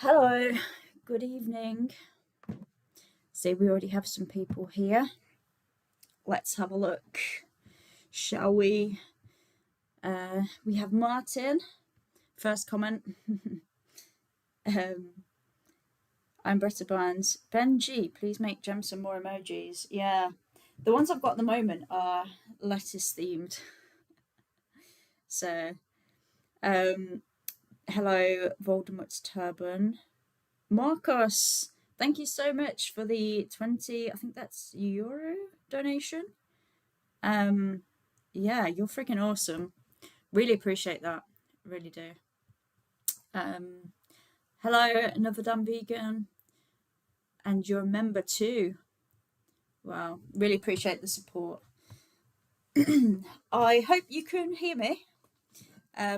Hello, good evening. See, we already have some people here. Let's have a look, shall we? We have Martin. First comment. I'm Bretta Barnes. Ben G, please make Gem some more emojis. Yeah, the ones I've got at the moment are lettuce themed. So, hello, Voldemort's turban. Marcos, thank you so much for the 20, I think that's euro donation. Yeah, you're freaking awesome. Really appreciate that. Really do. Hello, another damn vegan. And you're a member too. Wow, really appreciate the support. I hope you can hear me.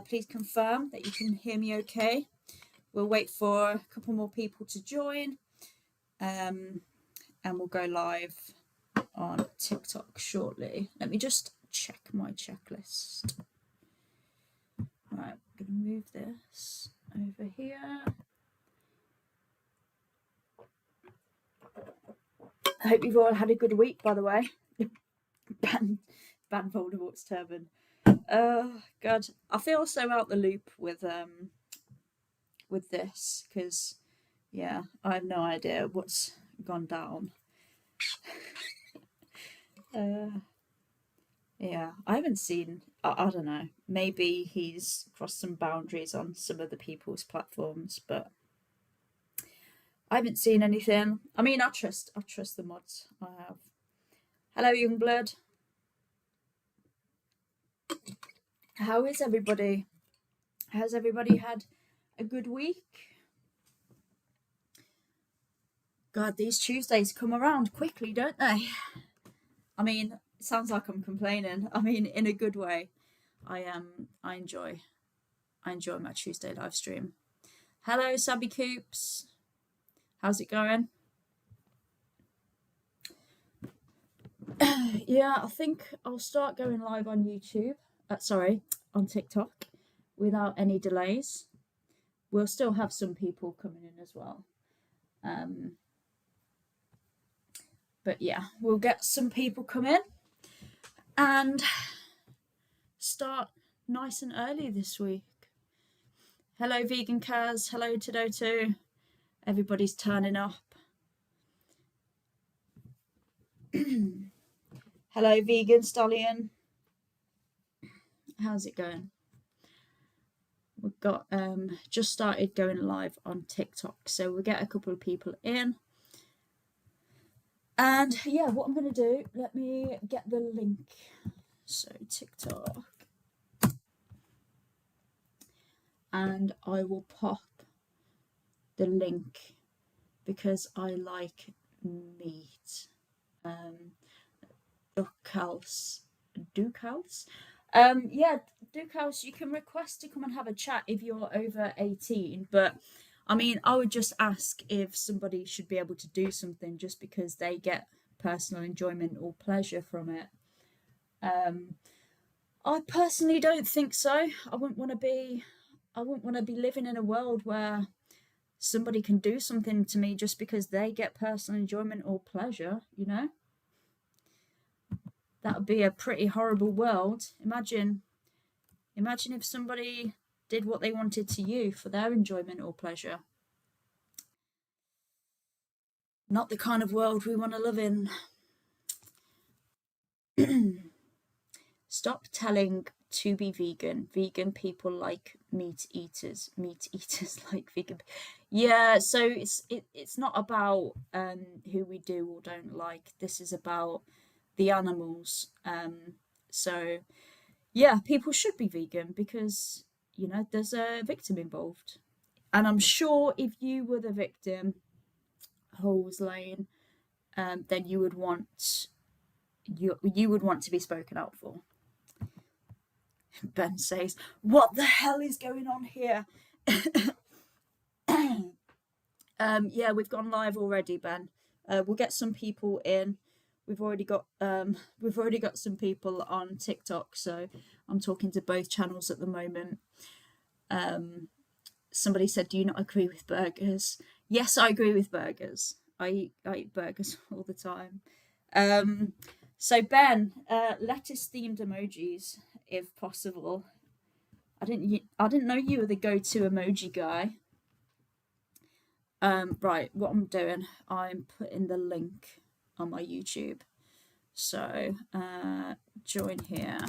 Please confirm that you can hear me okay. We'll wait for a couple more people to join. And we'll go live on TikTok shortly. Let me just check my checklist. Right, I'm going to move this over here. I hope you've all had a good week, by the way. Ban Voldemort's turban. Oh God, I feel so out the loop with this because, yeah, I have no idea what's gone down. Yeah, I haven't seen. I don't know. Maybe he's crossed some boundaries on some of the people's platforms, but I haven't seen anything. I mean, I trust the mods. I have. Hello, Youngblood. How is everybody? Has everybody had a good week? God, these Tuesdays come around quickly, don't they? I mean, it sounds like I'm complaining. I mean, in a good way. I enjoy my Tuesday live stream. Hello, Sabby Coops. How's it going? Yeah, I think I'll start going live on YouTube. On TikTok, without any delays. We'll still have some people coming in as well. But yeah, we'll get some people come in and start nice and early this week. Hello, Vegan Kaz. Hello, Todoto. Everybody's turning up. Hello, Vegan Stallion. How's it going? We've got just started going live on TikTok, so we'll get a couple of people in. And yeah, what I'm going to do, let me get the link. So TikTok. And I will pop the link because I like meat. Duckhouse. Yeah, Dukehouse, you can request to come and have a chat if you're over 18, but I mean, I would just ask if somebody should be able to do something just because they get personal enjoyment or pleasure from it. I personally don't think so. I wouldn't want to be living in a world where somebody can do something to me just because they get personal enjoyment or pleasure, you know? That would be a pretty horrible world. Imagine if somebody did what they wanted to you for their enjoyment or pleasure. Not the kind of world we want to live in. Stop telling to be vegan. Vegan people like meat eaters. Meat eaters like vegan. Yeah, so it's not about who we do or don't like. This is about the animals. So yeah, people should be vegan because, you know, there's a victim involved. And I'm sure if you were the victim, Holes Lane, then you would want to be spoken out for. Ben says, "What the hell is going on here?" Yeah, we've gone live already, Ben. We'll get some people in. We've already got some people on TikTok, so I'm talking to both channels at the moment. Somebody said, "Do you not agree with burgers?" Yes, I agree with burgers. I eat burgers all the time. Um, so Ben, lettuce themed emojis, if possible. I didn't know you were the go-to emoji guy. Right, what I'm doing, I'm putting the link on my YouTube. So, join here.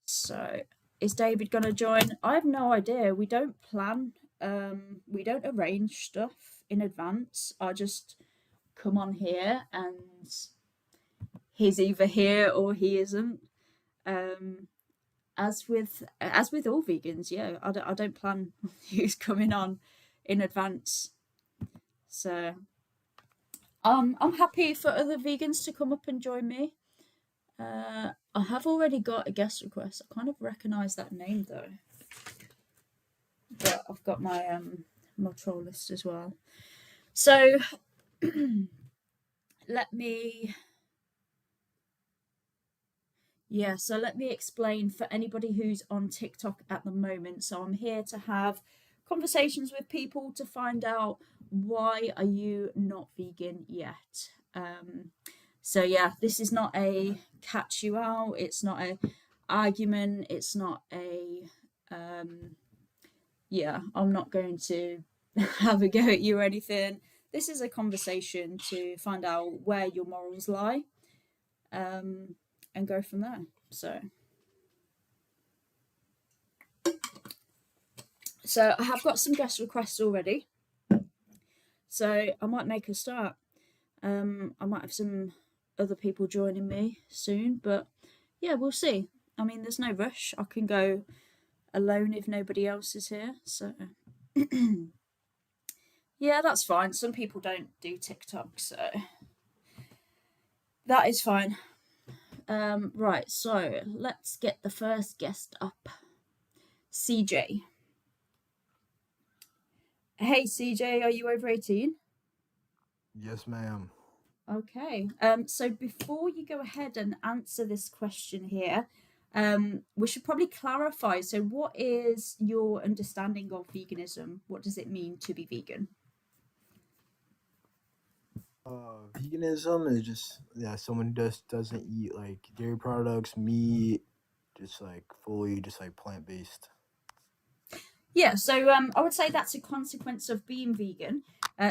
So, is David gonna join? I have no idea. We don't plan. We don't arrange stuff in advance. I just come on here, and he's either here or he isn't. Um, as with all vegans, yeah, I don't plan who's coming on in advance. So I'm happy for other vegans to come up and join me. I have already got a guest request. I kind of recognise that name though, but I've got my troll list as well. So let me so let me explain for anybody who's on TikTok at the moment. So I'm here to have conversations with people to find out, why are you not vegan yet? So yeah, this is not a catch you out. It's not a argument. It's not a I'm not going to have a go at you or anything. This is a conversation to find out where your morals lie, and go from there. So I have got some guest requests already. So I might make a start. I might have some other people joining me soon, but yeah, we'll see. I mean, there's no rush. I can go alone if nobody else is here. So yeah, that's fine. Some people don't do TikTok, so that is fine. Right, so let's get the first guest up. CJ. Hey CJ, are you over 18? Yes, ma'am. Okay. So before you go ahead and answer this question here, we should probably clarify. So, what is your understanding of veganism? What does it mean to be vegan? Veganism is just someone who just doesn't eat like dairy products, meat, just like fully just like plant based. Yeah, so I would say that's a consequence of being vegan.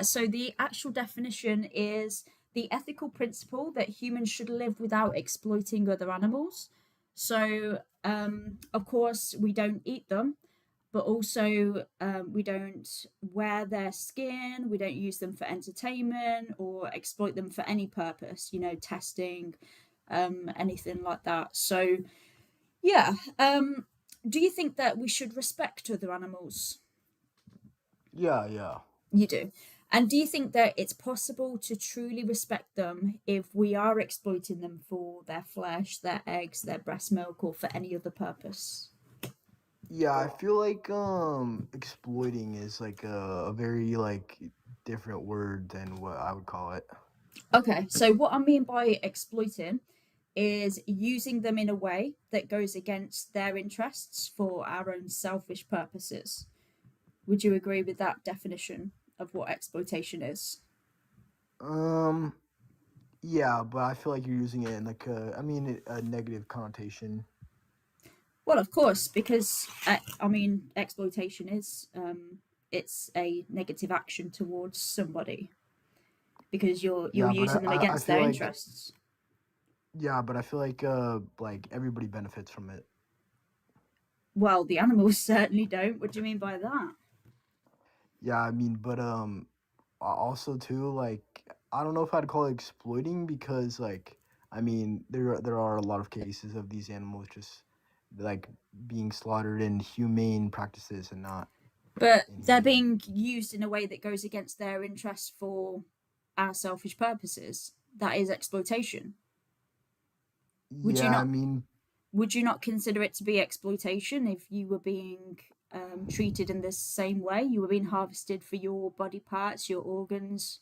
So the actual definition is the ethical principle that humans should live without exploiting other animals. So, of course, we don't eat them, but also we don't wear their skin, we don't use them for entertainment or exploit them for any purpose, testing, anything like that. So, yeah. Do you think that we should respect other animals? Yeah, yeah, You do. And do you think that it's possible to truly respect them if we are exploiting them for their flesh, their eggs, their breast milk, or for any other purpose? yeah. I feel like exploiting is like a very like different word than what I would call it. Okay, so what I mean by exploiting is using them in a way that goes against their interests for our own selfish purposes. Would you agree with that definition of what exploitation is? Um, yeah, but I feel like you're using it in like a negative connotation. Well, of course, because I mean, exploitation is it's a negative action towards somebody because you're Yeah, but using them I against feel their like interests. like everybody benefits from it. Well, the animals certainly don't. What do you mean by that? Yeah, I mean, but also too like I don't know if I'd call it exploiting because like I mean there are a lot of cases of these animals just like being slaughtered in humane practices and not But they're inhumane. being used in a way that goes against their interests for our selfish purposes. That is exploitation. Would you Yeah, I not mean, would you not consider it to be exploitation if you were being treated in the same way? You were being harvested for your body parts, your organs.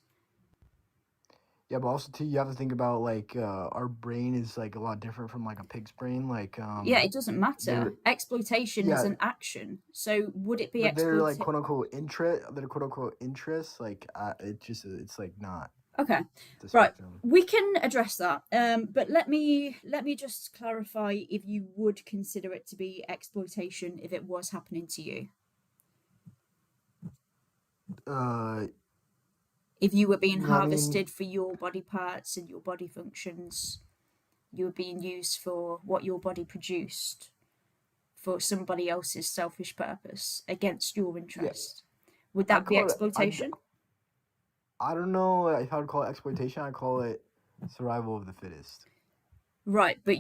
Yeah, but also too, you have to think about like our brain is like a lot different from like a pig's brain. Like Yeah, it doesn't matter. they're Exploitation is yeah, an action. So would it be but they're like exploit? quote unquote interest. They're quote unquote interests. Like it just it's like not Okay, the right. spectrum. We can address that. But let me just clarify if you would consider it to be exploitation if it was happening to you. Uh, If you were being I mean, harvested for your body parts and your body functions, you were being used for what your body produced for somebody else's selfish purpose against your yeah, interest. Would I'd that be call it. exploitation? I don't know if I would call it exploitation. I call it survival of the fittest. Right, but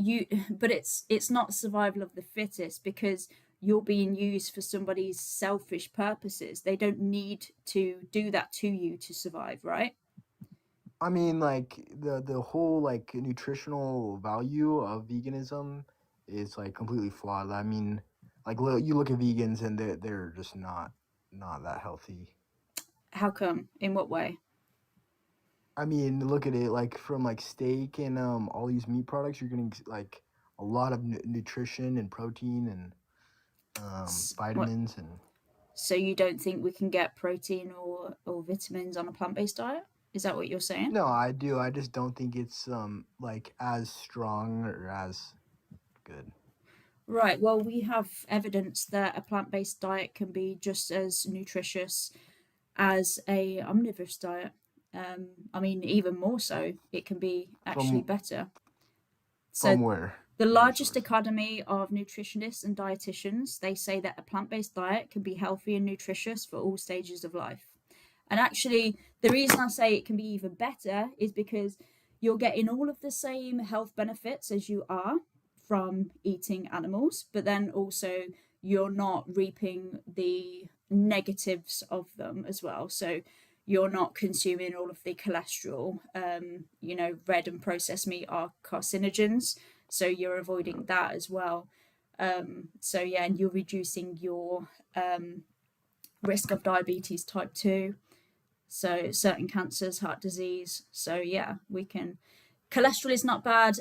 it's not survival of the fittest because you're being used for somebody's selfish purposes. They don't need to do that to you to survive, right? I mean, like the whole like nutritional value of veganism is like completely flawed. I mean, like you look at vegans and they're just not that healthy. How come? In what way? I mean, look at it like from like steak and all these meat products, you're getting like a lot of nutrition and protein and What? vitamins and So you don't think we can get protein or vitamins on a plant-based diet? Is that what you're saying? no, I do. I just don't think it's like as strong or as good. Right. Well, we have evidence that a plant-based diet can be just as nutritious as a omnivorous diet. I mean, even more so, it can be actually From better. So, from where? the Where's the largest source? academy of nutritionists and dietitians, they say that a plant-based diet can be healthy and nutritious for all stages of life. And actually, the reason I say it can be even better is because you're getting all of the same health benefits as you are from eating animals, but then also you're not reaping the negatives of them as well. So you're not consuming all of the cholesterol. Red and processed meat are carcinogens, so you're avoiding that as well. So yeah, and you're reducing your risk of diabetes type 2, so certain cancers, heart disease. So yeah, we can. Cholesterol is not bad.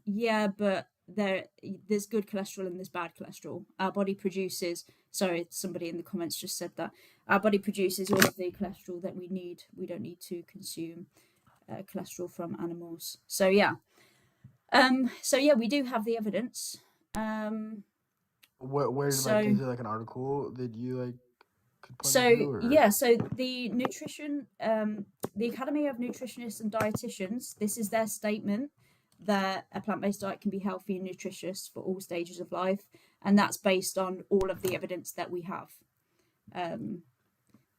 Yeah, but there's good cholesterol and there's bad cholesterol. Our body produces. Sorry, somebody in the comments just said that our body produces all of the cholesterol that we need. We don't need to consume cholesterol from animals. So yeah. So yeah, we do have the evidence. Um, Where like so is there like an article that you like could point me So to or yeah, so the Academy of Nutritionists and Dietitians, this is their statement that a plant-based diet can be healthy and nutritious for all stages of life, and that's based on all of the evidence that we have. Um,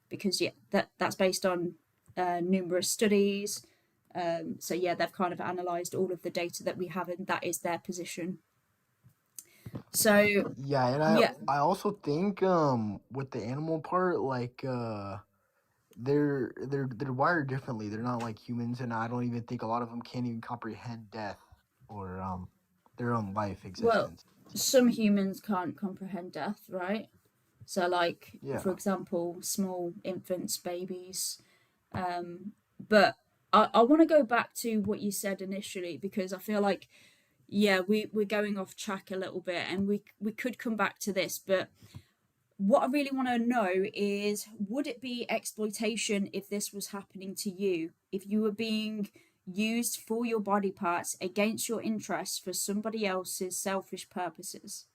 because yeah, that's based on numerous studies. So yeah, they've kind of analysed all of the data that we have, and that is their position. So yeah, and yeah, I also think with the animal part like they're wired differently. They're not like humans, and I don't even think a lot of them can't even comprehend death or their own life well, existence. some humans can't comprehend death, right? So, like, Yeah. for example, small infants, babies. But I want to go back to what you said initially because I feel like, yeah, we're going off track a little bit and we could come back to this. But what I really want to know is would it be exploitation if this was happening to you? If you were being used for your body parts against your interests for somebody else's selfish purposes?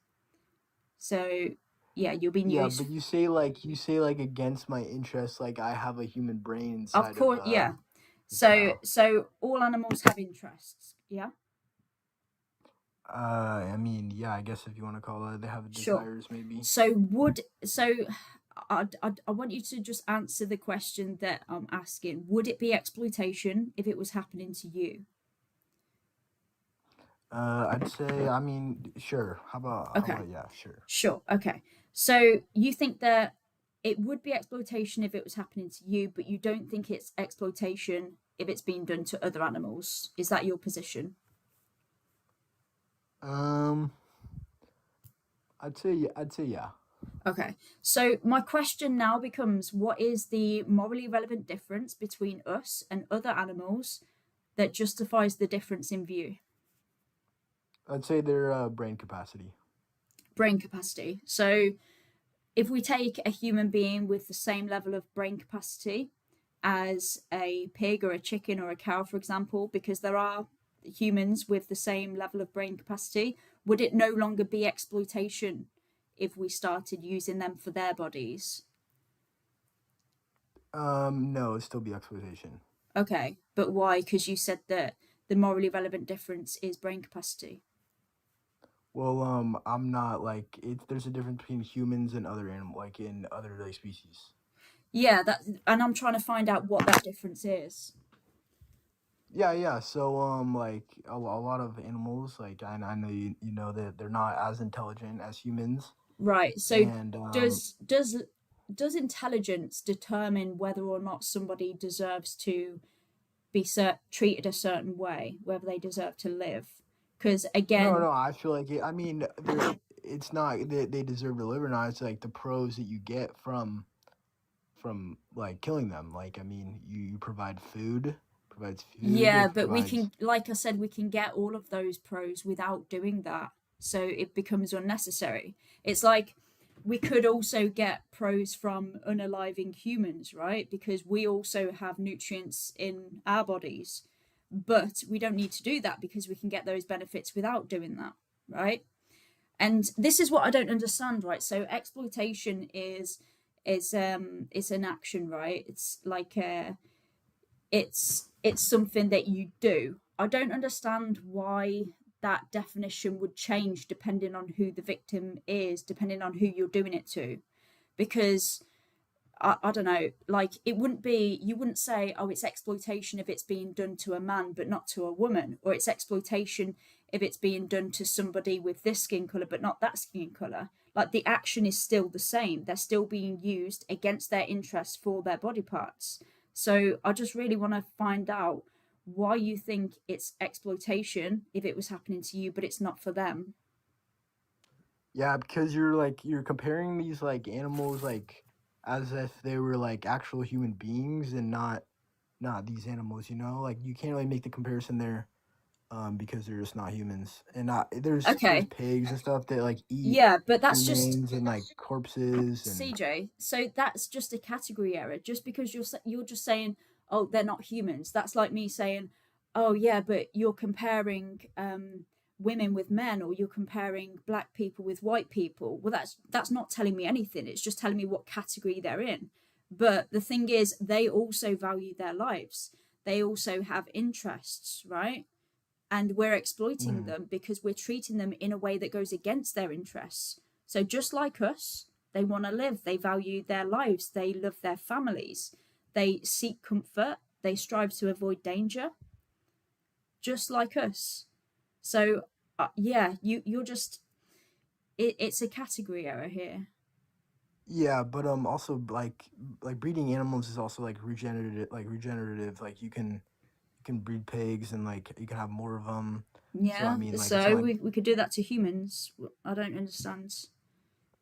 So, yeah, you're being Yeah, used. but you say like against my interest, like I have a human brain Of inside of course, yeah. a So cow. so all animals have interests. Yeah, I mean, yeah, I guess if you want to call it, they have sure. desires, maybe. So I want you to just answer the question that I'm asking. Would it be exploitation if it was happening to you? I'd say, I mean, sure. How Okay, about, yeah, sure. sure. Okay. So you think that it would be exploitation if it was happening to you, but you don't think it's exploitation if it's being done to other animals. Is that your position? Um, I'd say, yeah. Okay. So my question now becomes, what is the morally relevant difference between us and other animals that justifies the difference in view? I'd say their brain capacity. Brain capacity. So if we take a human being with the same level of brain capacity as a pig or a chicken or a cow, for example, because there are humans with the same level of brain capacity, would it no longer be exploitation if we started using them for their bodies? No, it'd still be exploitation. Okay, but why? Because you said that the morally relevant difference is brain capacity. Well, I'm not like there's a difference between humans and other animal, like in other like species. Yeah, that, and I'm trying to find out what that difference is. Yeah, yeah. So, like a lot of animals, like I know you know that they're not as intelligent as humans, Right. So and does does does intelligence determine whether or not somebody deserves to be treated a certain way, whether they deserve to live? Because no, again, no. I feel like I mean, it's not that they deserve to live or not. It's like the pros that you get from like killing them. Like, I mean, you provide food, provides food, yeah, it but we provides. can, like I said, we can get all of those pros without doing that. So it becomes unnecessary. It's like we could also get pros from unaliving humans, right? Because we also have nutrients in our bodies, but we don't need to do that because we can get those benefits without doing that, right? And this is what I don't understand, right? So exploitation is an action, right? It's like it's something that you do. I don't understand why that definition would change depending on who the victim is, depending on who you're doing it to. Because I don't know, like it wouldn't be, you wouldn't say, oh, it's exploitation if it's being done to a man but not to a woman, or it's exploitation if it's being done to somebody with this skin color but not that skin color. Like the action is still the same, they're still being used against their interests for their body parts. So I just really want to find out why you think it's exploitation if it was happening to you but it's not for them. Yeah, because you're comparing these like animals like as if they were like actual human beings and not these animals, you know? Like you can't really make the comparison there because they're just not humans. And not there's Okay, pigs and stuff that like eat yeah, but that's just humans and like corpses and CJ, so that's just a category error. Just because you're just saying, oh, they're not humans. That's like me saying, oh yeah, but you're comparing women with men, or you're comparing black people with white people. Well, that's not telling me anything. It's just telling me what category they're in. But the thing is, they also value their lives. They also have interests, right? And we're exploiting Mhm. them because we're treating them in a way that goes against their interests. So just like us, they want to live, they value their lives, they love their families, they seek comfort, they strive to avoid danger, just like us. So yeah, you're just it's a category error here. Yeah, but also like breeding animals is also like regenerative. Like you can breed pigs and like you can have more of them. So I Yeah, mean like it's not so like we could do that to humans. I don't understand.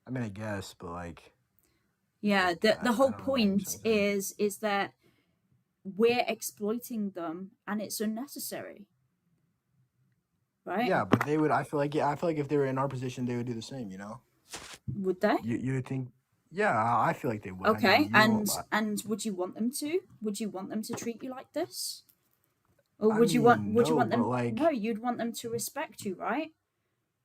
I mean I guess, but Yeah, the I whole don't really point understand that. is that we're exploiting them and it's unnecessary, right? Yeah, but they would. I feel like yeah. I feel like if they were in our position, they would do the same. You know. Would they? You would think. Yeah, I feel like they would. I mean, Okay, you don't. and would you want them to? Would you want them to treat you like this? Or I mean, would you no, want but them, no, you'd want them to respect you, right?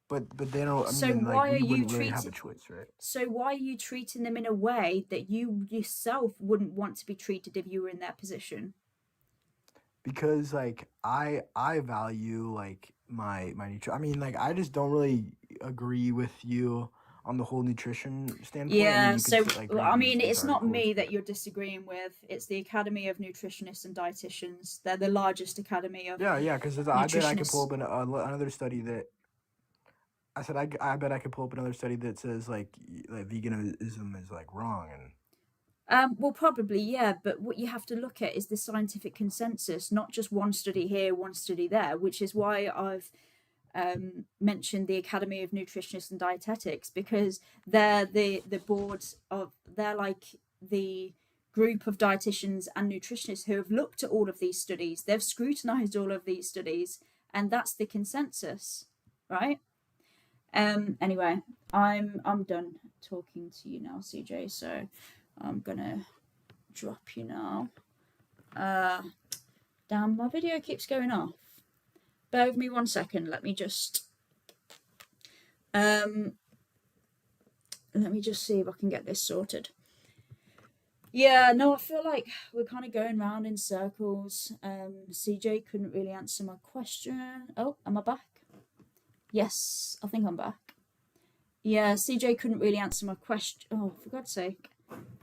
but they don't. I So mean, like why are we you wouldn't really have a treating choice, right? so why are you treating them in a way that you yourself wouldn't want to be treated if you were in their position? Because like I value like my nutrition. I mean, like I just don't really agree with you on the whole nutrition standpoint. I mean, Yeah, you could so say like I read mean, these it's not articles, me but that you're disagreeing with. It's the Academy of Nutritionists and Dietitians. They're the largest academy of yeah, yeah. Because I bet I could pull nutritionists. up another study that I said I bet I could pull up another study that says like veganism is like wrong and Well, probably, yeah, but what you have to look at is the scientific consensus, not just one study here, one study there, which is why I've mentioned the Academy of Nutritionists and Dietetics, because they're the board of, they're like the group of dietitians and nutritionists who have looked at all of these studies. They've scrutinized all of these studies, and that's the consensus, right? Anyway, I'm done talking to you now, CJ, so I'm gonna drop you now. Damn, my video keeps going off. Bear with me 1 second. Let me just see if I can get this sorted. Yeah, no, I feel like we're kind of going round in circles. CJ couldn't really answer my question. Oh, am I back? Yes, I think I'm back. Yeah, CJ couldn't really answer my question. Oh, for God's sake,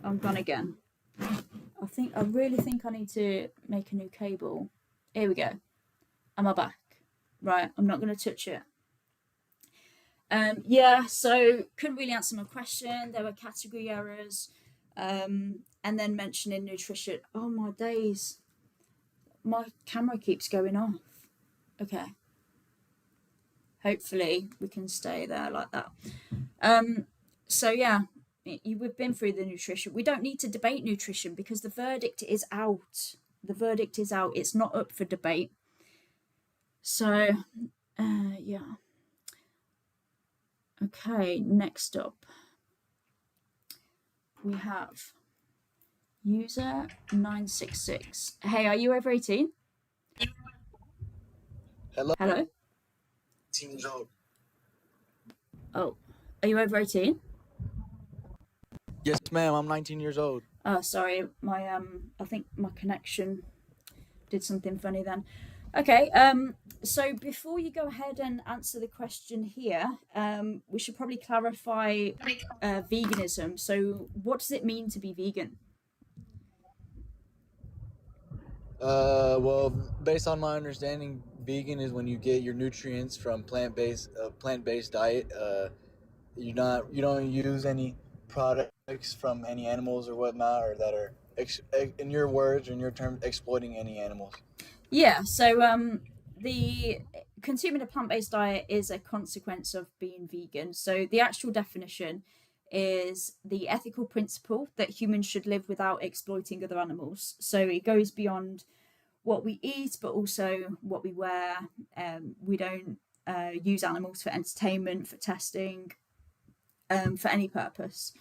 I'm gone again. I really think I need to make a new cable. Here we go. Am I back? Right, I'm not going to touch it. Yeah, so couldn't really answer my question. There were category errors. And then mentioning nutrition. Oh my days. My camera keeps going off. Okay. Hopefully we can stay there like that. So yeah, we've been through the nutrition. We don't need to debate nutrition because the verdict is out. The verdict is out. It's not up for debate. So, yeah. Okay, next up we have user 966. Hey, are you over 18? Hello. Hello? 18 years old. Oh, are you over 18? Yes, ma'am. I'm 19 years old. Oh, sorry. My I think my connection did something funny then. Okay, so before you go ahead and answer the question here, we should probably clarify veganism. So what does it mean to be vegan? Well, based on my understanding, vegan is when you get your nutrients from plant-based diet. You don't use any products from any animals or whatnot, or that are in your words or in your terms exploiting any animals. Yeah, so the consuming a plant-based diet is a consequence of being vegan. So the actual definition is the ethical principle that humans should live without exploiting other animals. So it goes beyond what we eat, but also what we wear. We don't use animals for entertainment, for testing, for any purpose.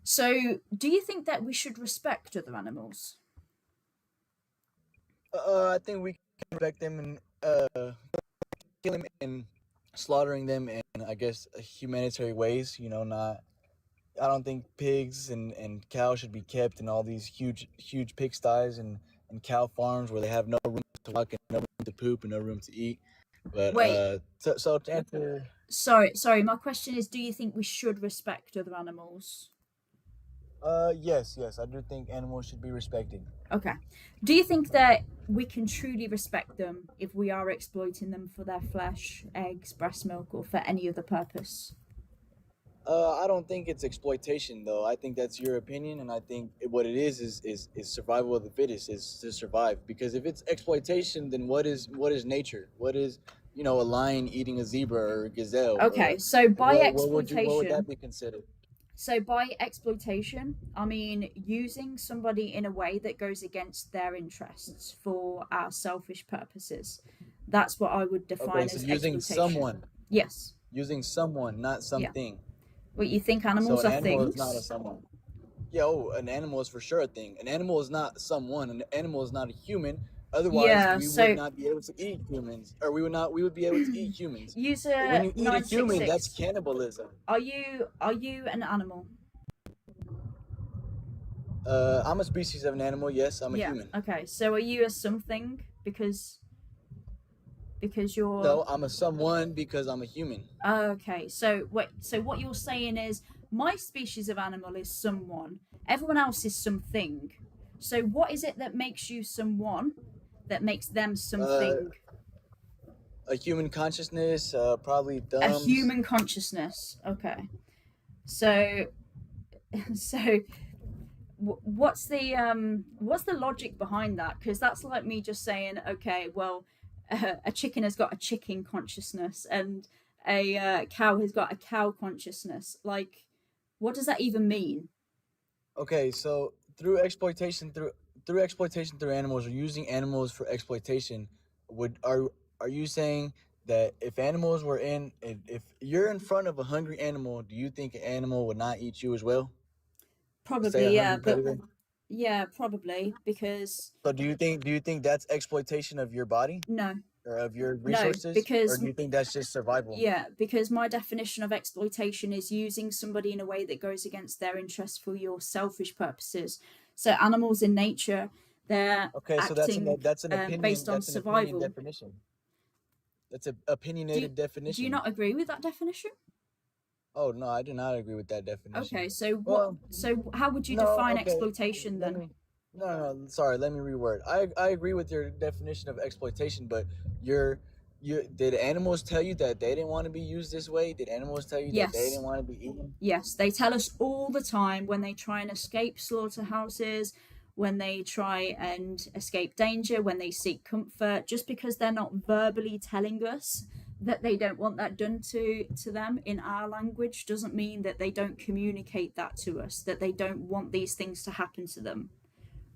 So do you think that we should respect other animals? I think we can respect them and killing them and slaughtering them in, I guess, humanitarian ways. Not. I don't think pigs and cows should be kept in all these huge pigsties and cow farms where they have no room to walk and no room to poop and no room to eat. But Wait. So to answer, Sorry. My question is, do you think we should respect other animals? yes, I do think animals should be respected. Okay. Do you think that we can truly respect them if we are exploiting them for their flesh, eggs, breast milk, or for any other purpose? I don't think it's exploitation though. I think that's your opinion, and I think what it is survival of the fittest, is to survive. Because if it's exploitation, then what is nature? What is a lion eating a zebra or a gazelle? Okay, so by what would exploitation, that be considered? so by exploitation, I mean using somebody in a way that goes against their interests for our selfish purposes. That's what I would define Okay, as so using exploitation. someone, Yes. not Yeah. something. What, you think So animals an are animal is not a things? someone. An animal is for sure a thing. An animal is not someone. An animal is not a human. Otherwise, Yeah, we so would not be able to eat humans, or we would be able to eat humans. But user when you eat a human, that's 966. cannibalism. Are you an animal? I'm a species of an animal. Yes, I'm a Yeah. human. Okay. So are you a something because you're No, I'm a someone because I'm a human. okay. So wait. So what you're saying is my species of animal is someone. Everyone else is something. So what is it that makes you someone? That makes them Uh, something? a human consciousness, probably A thumbs. human consciousness. Okay. So so what's the logic behind that? Because that's like me just saying, okay, well, a chicken has got a chicken consciousness, and a cow has got a cow consciousness. Like, what does that even mean? Okay, so through exploitation through animals or using animals for exploitation, would are you saying that if you're in front of a hungry animal, do you think an animal would not eat you as well? Say a Probably, yeah, hungry but predator. yeah, probably because So do you think that's exploitation of your body no, or of your no, resources, or because do you think that's just survival? yeah, because my definition of exploitation is using somebody in a way that goes against their interests for your selfish purposes. So animals in nature, they're Okay, so acting that's an opinion. based on That's an opinion survival. definition. That's an Do opinionated do you definition. not agree with that definition? Oh no, I do not agree with that Okay, definition. so what? Well, So how would you no, define okay. exploitation Let then? me. No, no, no. Sorry. Let me reword. I agree with your definition of exploitation, but you're you did animals tell you that they didn't want to be used this way? Did animals tell you that they Yes, didn't want to be eaten? yes, they tell us all the time when they try and escape slaughterhouses, when they try and escape danger, when they seek comfort, just because they're not verbally telling us that they don't want that done to them in our language doesn't mean that they don't communicate that to us, that they don't want these things to happen to them,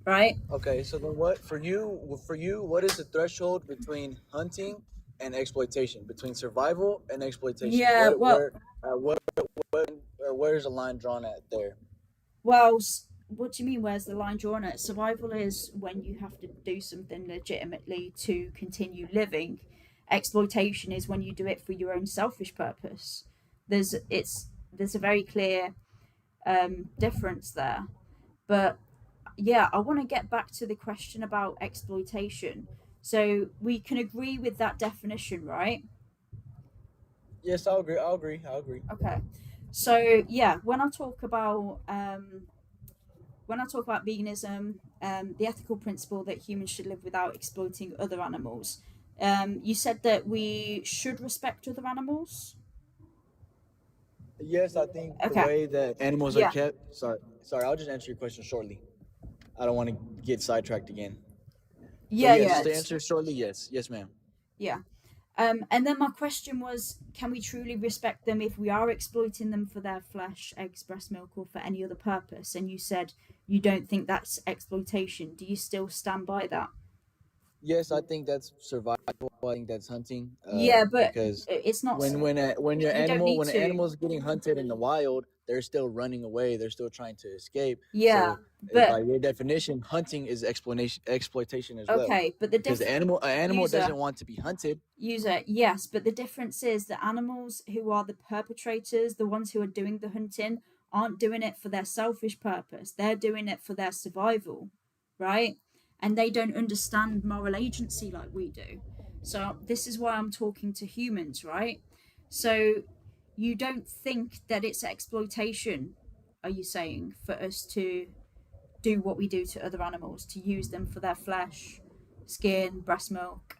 right? Okay, so then what for you what is the threshold between hunting and exploitation, between survival and exploitation? Yeah, What well, where what what or where's the line drawn at there? well, what do you mean? Where's the line drawn at? Survival is when you have to do something legitimately to continue living. Exploitation is when you do it for your own selfish purpose. There's a very clear difference there. But yeah, I want to get back to the question about exploitation. So we can agree with that definition, right? Yes, I'll agree. I'll agree. I'll agree. Okay. So yeah, when I talk about veganism, the ethical principle that humans should live without exploiting other animals. You said that we should respect other animals. Yes, I think the Okay. way that animals are Yeah. kept. Sorry. I'll just answer your question shortly. I don't want to get sidetracked again. So Yeah. yes, Yeah. to answer shortly, yes, ma'am. Yeah. And then my question was, can we truly respect them if we are exploiting them for their flesh, eggs, breast milk, or for any other purpose? And you said you don't think that's exploitation. Do you still stand by that? Yes, I think that's survival. I think that's hunting. Yeah, but Because it's not. You don't need when an to. animal is getting hunted in the wild, they're still running away. They're still trying to escape. Yeah, So by but your definition, hunting is exploitation as well. okay, but the Because an animal user doesn't want to be hunted. yes, but the difference is that animals who are the perpetrators, the ones who are doing the hunting, aren't doing it for their selfish purpose. They're doing it for their survival, right? And they don't understand moral agency like we do. So this is why I'm talking to humans, right? So you don't think that it's exploitation, are you saying, for us to do what we do to other animals, to use them for their flesh, skin, breast milk?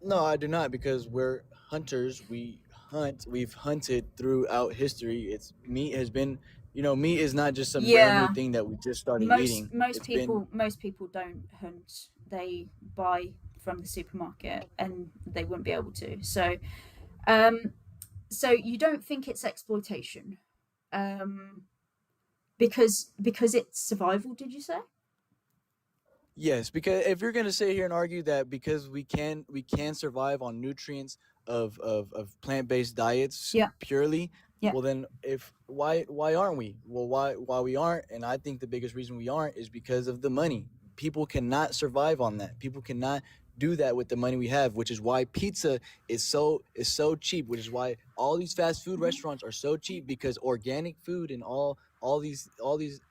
No, I do not, because we're hunters. We hunt. We've hunted throughout history. It's meat has been, meat is not just some brand new Yeah, thing that we just started most eating. most It's been people most people don't hunt. They buy from the supermarket, and they wouldn't be able to. Um, so you don't think it's exploitation, um, because it's survival? Did you say? Yes, because if you're gonna sit here and argue that because we can survive on nutrients of plant-based diets Yeah, purely, yeah. well then if why aren't we? Well, why we aren't, and I think the biggest reason we aren't is because of the money. People cannot survive on that. People cannot do that with the money we have, which is why pizza is so cheap, which is why all these fast food restaurants are so cheap, because organic food and all these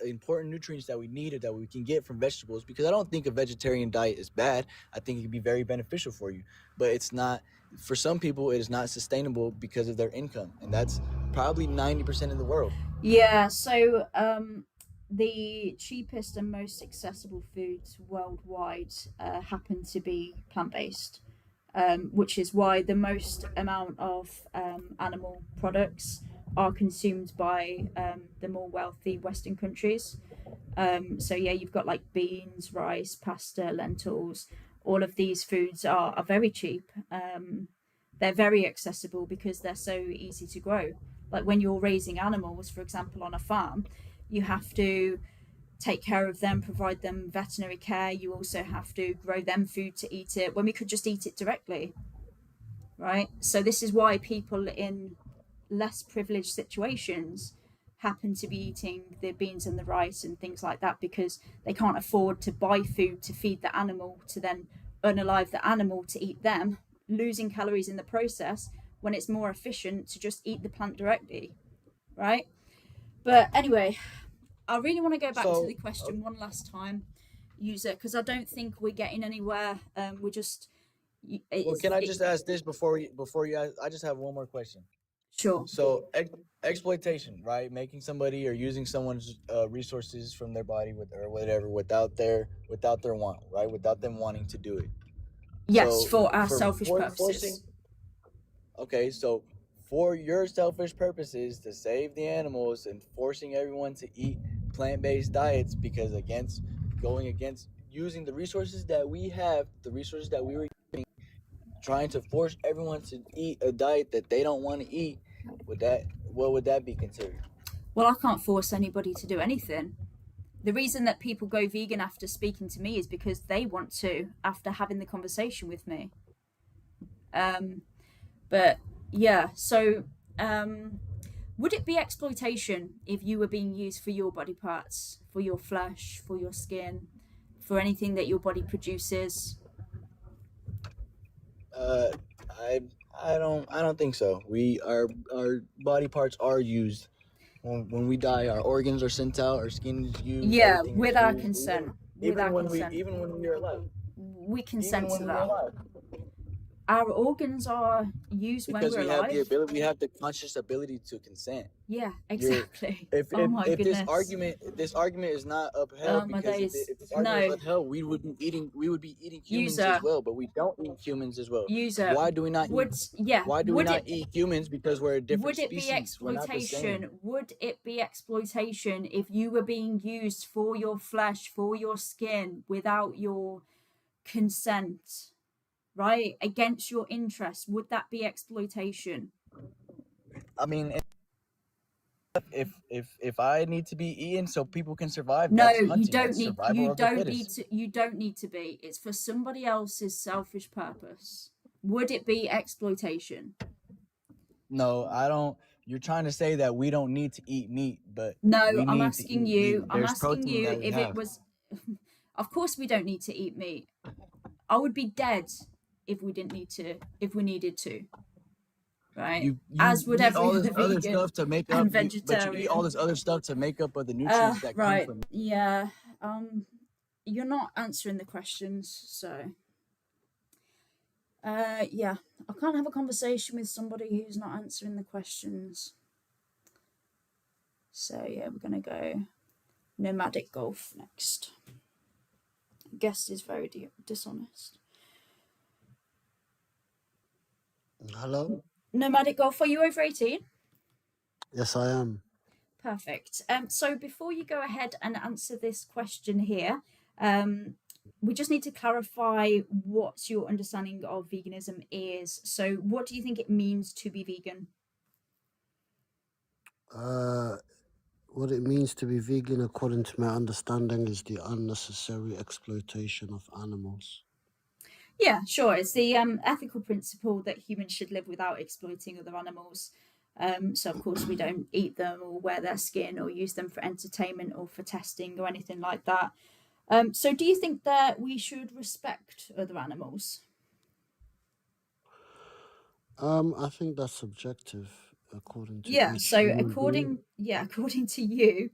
important nutrients that we need or that we can get from vegetables, because I don't think a vegetarian diet is bad. I think it can be very beneficial for you, but it's not, for some people it is not sustainable because of their income, and that's probably 90% of the world. Yeah, so the cheapest and most accessible foods worldwide happen to be plant-based, which is why the most amount of animal products are consumed by the more wealthy Western countries. So yeah, you've got like beans, rice, pasta, lentils, all of these foods are very cheap. They're very accessible because they're so easy to grow. Like when you're raising animals, for example, on a farm, you have to take care of them, provide them veterinary care. You also have to grow them food to eat it when we could just eat it directly, right? So this is why people in less privileged situations happen to be eating the beans and the rice and things like that, because they can't afford to buy food to feed the animal to then unalive the animal to eat them, losing calories in the process, when it's more efficient to just eat the plant directly, right? But anyway, I really want to go back to the So, question one last time, user, because I don't think we're getting anywhere. We're just well, it's can I it, just ask this before you ask? I just have one more question. sure. So, exploitation, right? Making somebody or using someone's resources from their body with or whatever without their want, right? Without them wanting to do it. Yes, So, for our for selfish forcing, purposes. okay, so for your selfish purposes to save the animals and forcing everyone to eat plant-based diets because against going against using the resources that we have, the resources that we were trying to force everyone to eat a diet that they don't want to eat, would that what would that be considered? Well, I can't force anybody to do anything. The reason that people go vegan after speaking to me is because they want to, after having the conversation with me. Um, but yeah, so um, would it be exploitation if you were being used for your body parts, for your flesh, for your skin, for anything that your body produces? Uh, I I don't think so. Our body parts are used when we die. Our organs are sent out. Our skin is used. Yeah, Everything is with our used. consent. With Even our when we consent. even when we are alive. We Even consent to when we are that. alive. Our organs are used when Because we're we have the alive. ability, we have the conscious ability to consent. Yeah, You're exactly. if Oh if, my if goodness. this argument is not Oh upheld, my because days. if this argument is No, upheld, we would be eating humans as user, well, but we don't eat humans as well. user. Why do we not eat Would yeah? why do we Would not it eat humans? Because we're a different would it be species. We're not the same. exploitation? Would it be exploitation if you were being used for your flesh, for your skin, without your consent, right? Against your interest? Would that be exploitation? I mean, if I need to be eaten so people can survive, No, that's you hunting. don't That's need survival of the fittest. you don't need to be. It's for somebody else's selfish purpose. Would it be exploitation? No, I don't. You're trying to say that we don't need to eat meat, but No, we I'm need to asking eat you. meat. I'm There's asking protein you that we if it have. was. Of course, we don't need to eat meat. I would be dead if we didn't need to. If we needed to, right? You As would eat every all other this other vegan stuff to make up and you, but you eat all vegetarian. this other stuff to make up of the nutrients that come Right. from it. Yeah. You're not answering the questions, so yeah, I can't have a conversation with somebody who's not answering the questions. So yeah, we're gonna go nomadic golf next. Guest is very dishonest. Hello? Nomadic golf, are you over 18? Yes, I am. Perfect. So before you go ahead and answer this question here, um, we just need to clarify what your understanding of veganism is. So, what do you think it means to be vegan? Uh, what it means to be vegan, according to my understanding, is the unnecessary exploitation of animals. Yeah, sure. It's the ethical principle that humans should live without exploiting other animals. So, of course, we don't eat them or wear their skin or use them for entertainment or for testing or anything like that. So, do you think that we should respect other animals? I think that's subjective, according to Yeah. each So, human being. according to you,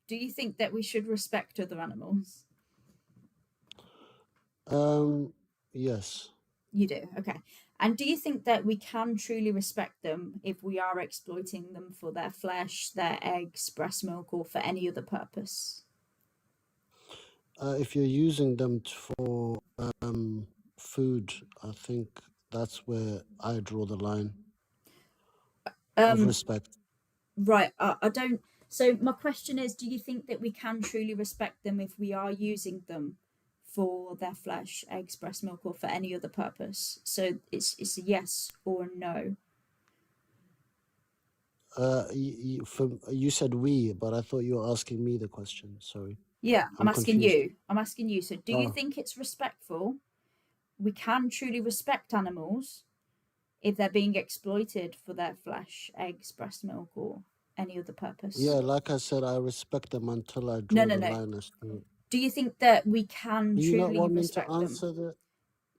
do you think that we should respect other animals? Yes. You do. Okay. And do you think that we can truly respect them if we are exploiting them for their flesh, their eggs, breast milk, or for any other purpose? If you're using them for food, I think that's where I draw the line of Um, respect. right. I don't. So my question is, do you think that we can truly respect them if we are using them for their flesh, eggs, breast milk, or for any other purpose. So it's a yes or a no. You said we, but I thought you were asking me the question. Sorry, Yeah, I'm I'm asking confused. you. I'm asking you. So do you Oh, think it's respectful? We can truly respect animals if they're being exploited for their flesh, eggs, breast milk, or any other purpose. yeah, like I said, I respect them until I No, draw no, the no. line as to. Do you think that we can Do you not truly want me to respect them? answer the?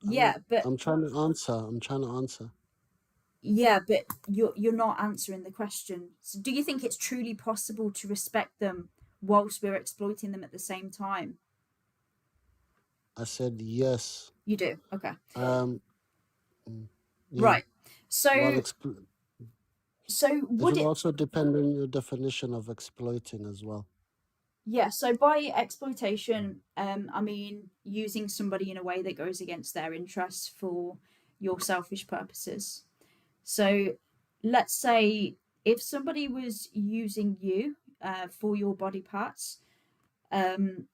Yeah, but I'm trying to answer. I'm trying to answer. yeah, but you're not answering the question. So do you think it's truly possible to respect them whilst we're exploiting them at the same time? I said yes. You do. Okay. Mm, yeah. Right. While So it would will it also depend on your definition of exploiting as well. Yeah, so by exploitation, I mean using somebody in a way that goes against their interests for your selfish purposes. So let's say if somebody was using you for your body parts um,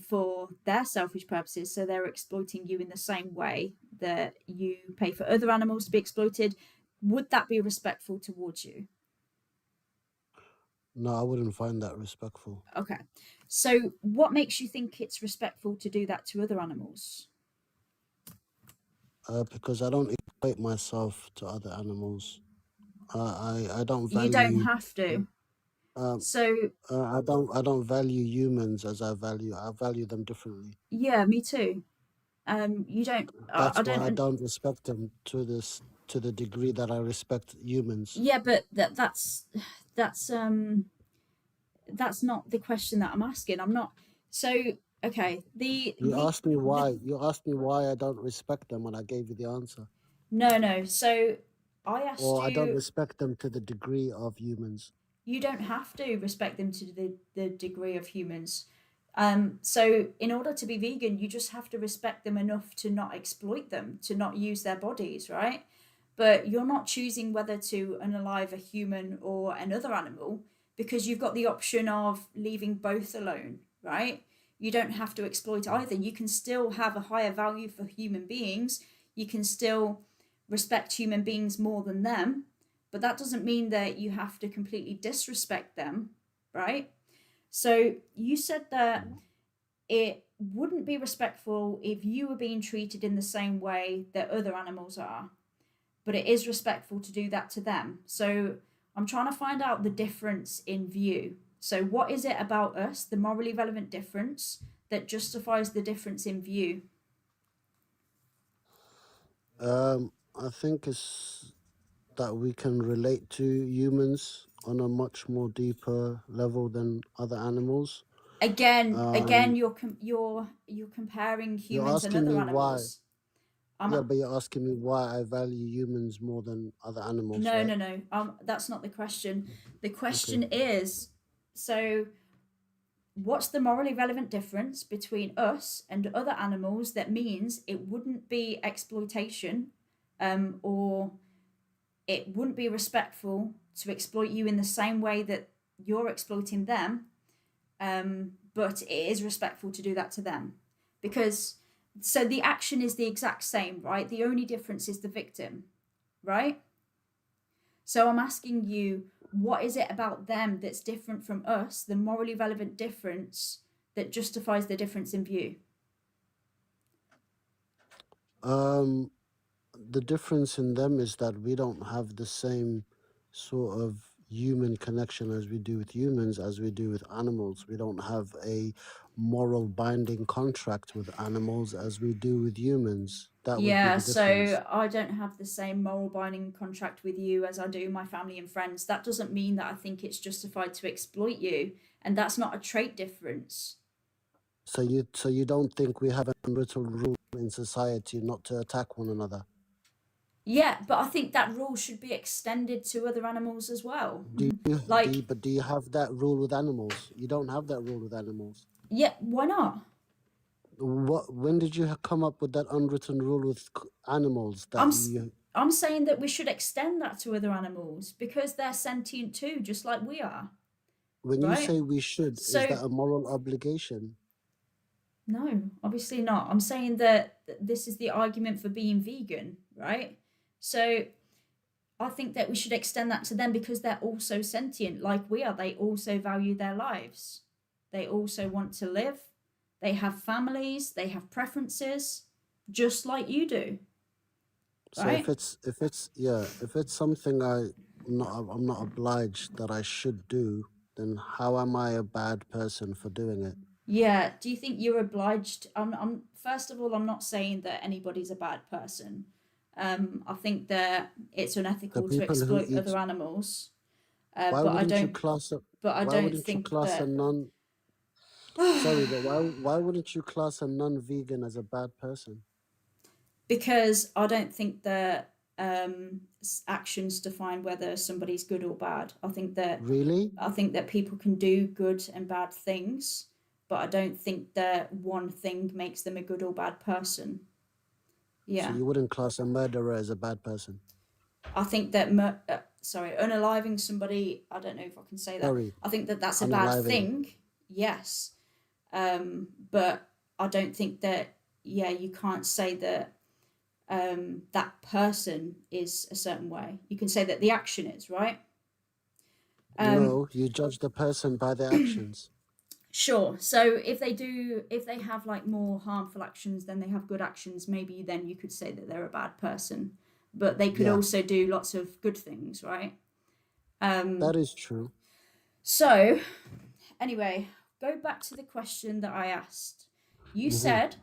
for their selfish purposes, so they're exploiting you in the same way that you pay for other animals to be exploited, would that be respectful towards you? No, I wouldn't find that respectful. Okay. So what makes you think it's respectful to do that to other animals? Because I don't equate myself to other animals. I don't You don't value. have to. So I don't value humans as I value them differently. yeah, me too. You don't. I That's why I don't. don't respect them to the degree that I respect humans. Yeah, but that's that's not the question that I'm asking. I'm not. So okay. You asked me why. You asked me why I don't respect them, and I gave you the answer. No. So I asked Or I don't you. respect them to the degree of humans. You don't have to respect them to the degree of humans. So in order to be vegan, you just have to respect them enough to not exploit them, to not use their bodies, right? But you're not choosing whether to unalive a human or another animal because you've got the option of leaving both alone, right? You don't have to exploit either. You can still have a higher value for human beings. You can still respect human beings more than them, but that doesn't mean that you have to completely disrespect them, right? So you said that it wouldn't be respectful if you were being treated in the same way that other animals are, but it is respectful to do that to them. So I'm trying to find out the difference in view. So what is it about us, the morally relevant difference, that justifies the difference in view? I think it's that we can relate to humans on a much more deeper level than other animals. Again, you're comparing You're humans and asking other me why. animals. Yeah, but you're asking me why I value humans more than other animals, No, right? no. That's not the question. The question is, so what's the morally relevant difference between us and other animals that means it wouldn't be exploitation, or it wouldn't be respectful to exploit you in the same way that you're exploiting them, but it is respectful to do that to them? Because so the action is the exact same, right? The only difference is the victim, right? So I'm asking you, what is it about them that's different from us, the morally relevant difference that justifies the difference in view? The difference in them is that we don't have the same sort of human connection as we do with humans as we do with animals. We don't have a moral binding contract with animals as we do with humans. That would be Yeah, the difference. so I don't have the same moral binding contract with you as I do my family and friends. That doesn't mean that I think it's justified to exploit you, and that's not a trait difference. So you don't think we have an unwritten rule in society not to attack one another? Yeah, but I think that rule should be extended to other animals as well. But do you have that rule with animals? You don't have that rule with animals. Yeah, why not? When did you come up with that unwritten rule with animals I'm saying that we should extend that to other animals because they're sentient too, just like we are. When right? you say we should, So is that a moral obligation? No, obviously not. I'm saying that this is the argument for being vegan, right? So I think that we should extend that to them because they're also sentient like we are. They also value their lives. They also want to live. They have families, they have preferences, just like you do, So right? if it's something I'm not obliged that I should do, then how am I a bad person for doing it? Yeah, do you think you're obliged? I'm first of all, I'm not saying that anybody's a bad person. I think that it's The unethical to people who exploit eat, other animals, why but I wouldn't you don't. class a But I why don't wouldn't you think class a that. non sorry, but why wouldn't you class a non-vegan as a bad person? Because I don't think that actions define whether somebody's good or bad. Really? I think that people can do good and bad things, but I don't think that one thing makes them a good or bad person. So Yeah, you wouldn't class a murderer as a bad person? I think that unaliving somebody. I don't know if I can say that. Sorry, I think that that's a bad unaliving. thing. Yes, but I don't think that. Yeah, you can't say that that person is a certain way. You can say that the action is right. Um, No, you judge the person by their actions. sure. So if they have like more harmful actions than they have good actions, maybe then you could say that they're a bad person. But they could Yeah, also do lots of good things, right? that is true. So anyway, go back to the question that I asked. You Hmm. said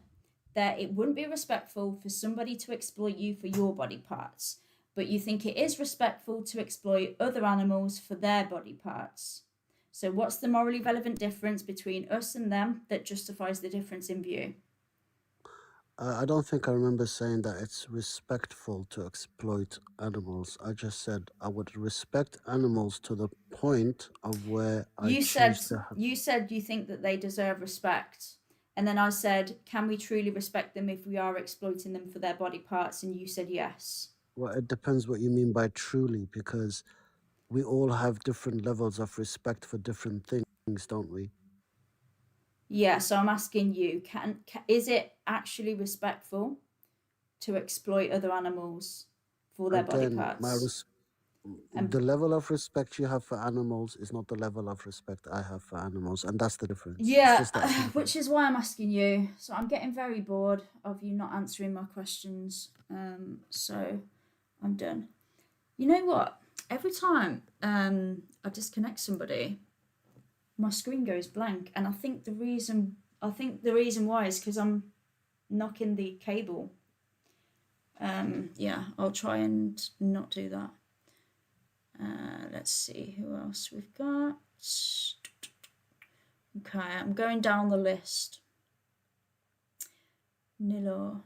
that it wouldn't be respectful for somebody to exploit you for your body parts, but you think it is respectful to exploit other animals for their body parts. So, what's the morally relevant difference between us and them that justifies the difference in view? I don't think I remember saying that it's respectful to exploit animals. I just said I would respect animals to the point of where I You said choose to have. you said you think that they deserve respect. And then I said, can we truly respect them if we are exploiting them for their body parts? And you said yes. Well, it depends what you mean by truly, because we all have different levels of respect for different things, don't we? Yeah, so I'm asking you, is it actually respectful to exploit other animals for their body Again, parts? And the level of respect you have for animals is not the level of respect I have for animals, and that's the difference. It's yeah, just that simple. which is why I'm asking you. So I'm getting very bored of you not answering my questions. So I'm done. You know what? Every time I disconnect somebody, my screen goes blank, and I think the reason why is because I'm knocking the cable. Yeah, I'll try and not do that. Let's see who else we've got. Okay, I'm going down the list. Nilo.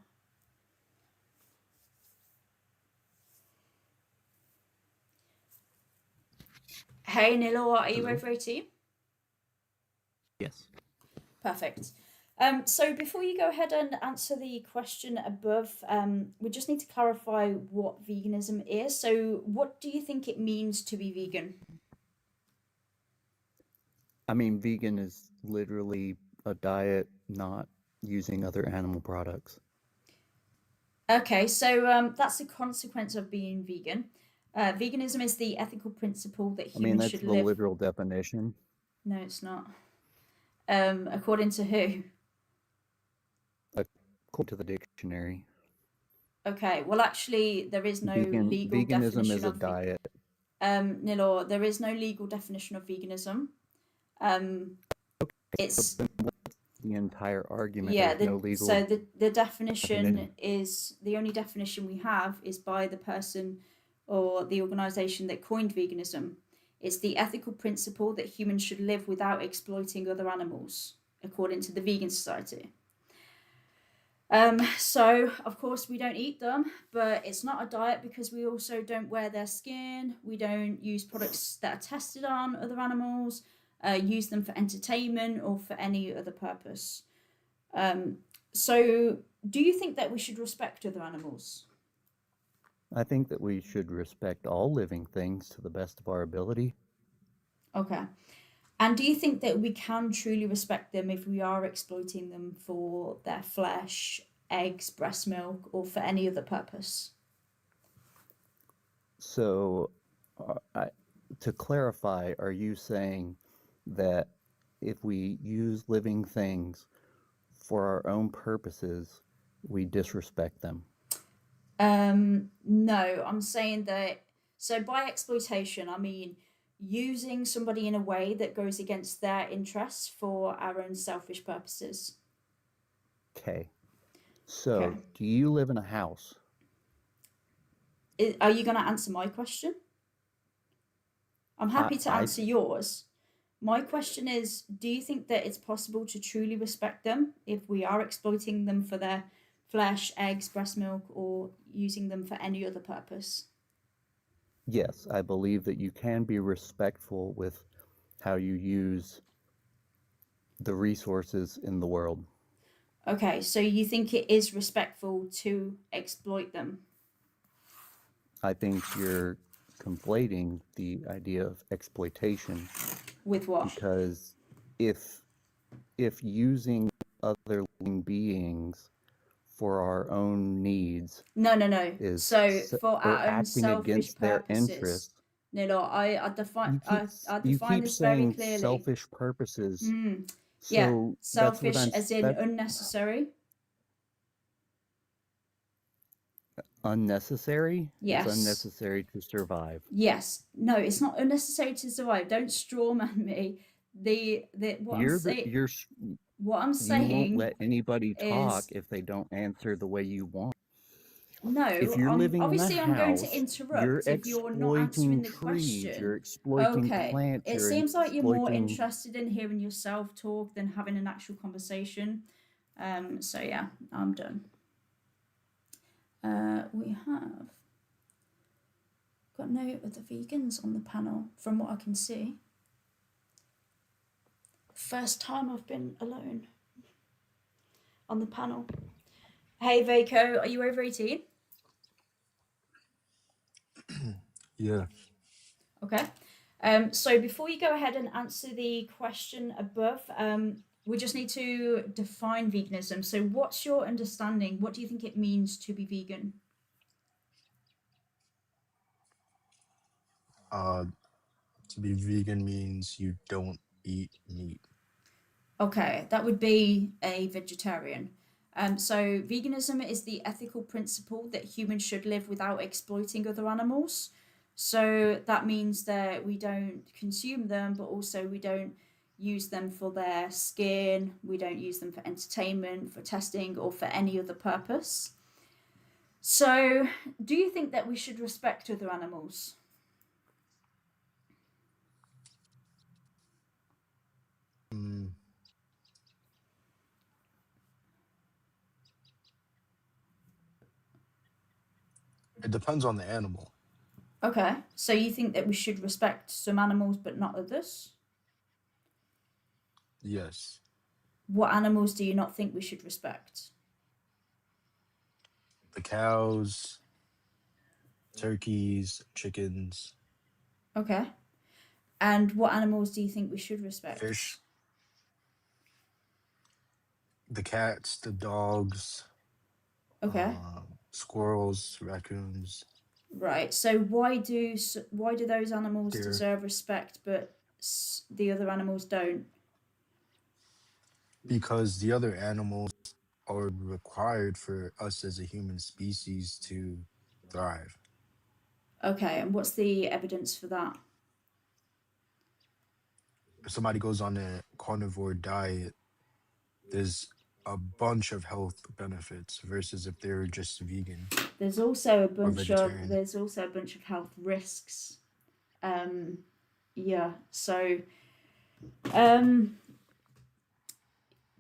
Hey Nilo, are you Hello? over 18? Yes. Perfect. So before you go ahead and answer the question above, we just need to clarify what veganism is. So what do you think it means to be vegan? I mean, vegan is literally a diet not using other animal products. Okay, so that's a consequence of being vegan. Veganism is the ethical principle that I mean, humans that's should the live. literal definition. No, it's not. According to who? According to the dictionary, Okay, well, actually, there is no legal veganism definition is a of diet. Nilor. There is no legal definition of veganism. Um, it's The entire argument. yeah. There's no legal The definition definition. is the only definition we have is by the person or the organization that coined veganism. It's the ethical principle that humans should live without exploiting other animals, according to the Vegan Society. So of course we don't eat them, but it's not a diet because we also don't wear their skin. We don't use products that are tested on other animals, use them for entertainment or for any other purpose. Um, so do you think that we should respect other animals? I think that we should respect all living things to the best of our ability. Okay. And do you think that we can truly respect them if we are exploiting them for their flesh, eggs, breast milk, or for any other purpose? So, to clarify, are you saying that if we use living things for our own purposes, we disrespect them? No, I'm saying that. So by exploitation, I mean using somebody in a way that goes against their interests for our own selfish purposes. Okay. Okay. So, do you live in a house? Are you going to answer my question? I'm happy to I answer yours. My question is, do you think that it's possible to truly respect them if we are exploiting them for their flesh, eggs, breast milk, or using them for any other purpose? Yes, I believe that you can be respectful with how you use the resources in the world. Okay, so you think it is respectful to exploit them? I think you're conflating the idea of exploitation, With what? because if using other living beings for our own needs No. is So for or our own acting selfish against their purposes. interests, No, I define I you define keep this very saying clearly. selfish purposes. Mm, yeah, So that's what selfish as in that unnecessary. unnecessary. It's Yes. unnecessary to survive. Yes. No, it's not unnecessary to survive. Don't strawman me. The You're what I'm you won't saying let anybody talk is if they don't answer the way you want. If no, you're I'm living in a obviously I'm going to house, you're interrupt if you're not exploiting answering the trees, question. you're exploiting Okay. plants, It you're seems like you're more exploiting. interested in hearing yourself talk than having an actual conversation. So yeah, I'm done. We have got no other vegans on the panel from what I can see. First time I've been alone on the panel. Hey Vaco, are you over 18? Yeah. Okay. So before you go ahead and answer the question above, we just need to define veganism. So what's your understanding? What do you think it means to be vegan? To be vegan means you don't eat meat. Okay, that would be a vegetarian. So veganism is the ethical principle that humans should live without exploiting other animals. So that means that we don't consume them, but also we don't use them for their skin, we don't use them for entertainment, for testing, or for any other purpose. So, do you think that we should respect other animals? Mm, it depends on the animal. Okay, so you think that we should respect some animals but not others? Yes. What animals do you not think we should respect? The cows, turkeys, chickens, Okay. And what animals do you think we should respect? fish, the cats, the dogs, Okay. squirrels, raccoons, Right. So why do those animals deer. deserve respect but the other animals don't? Because the other animals are required for us as a human species to thrive. Okay, and what's the evidence for that? If somebody goes on a carnivore diet, there's a bunch of health benefits versus if they're just vegan There's also a or bunch of vegetarian. there's also a bunch of health risks. Um yeah, so um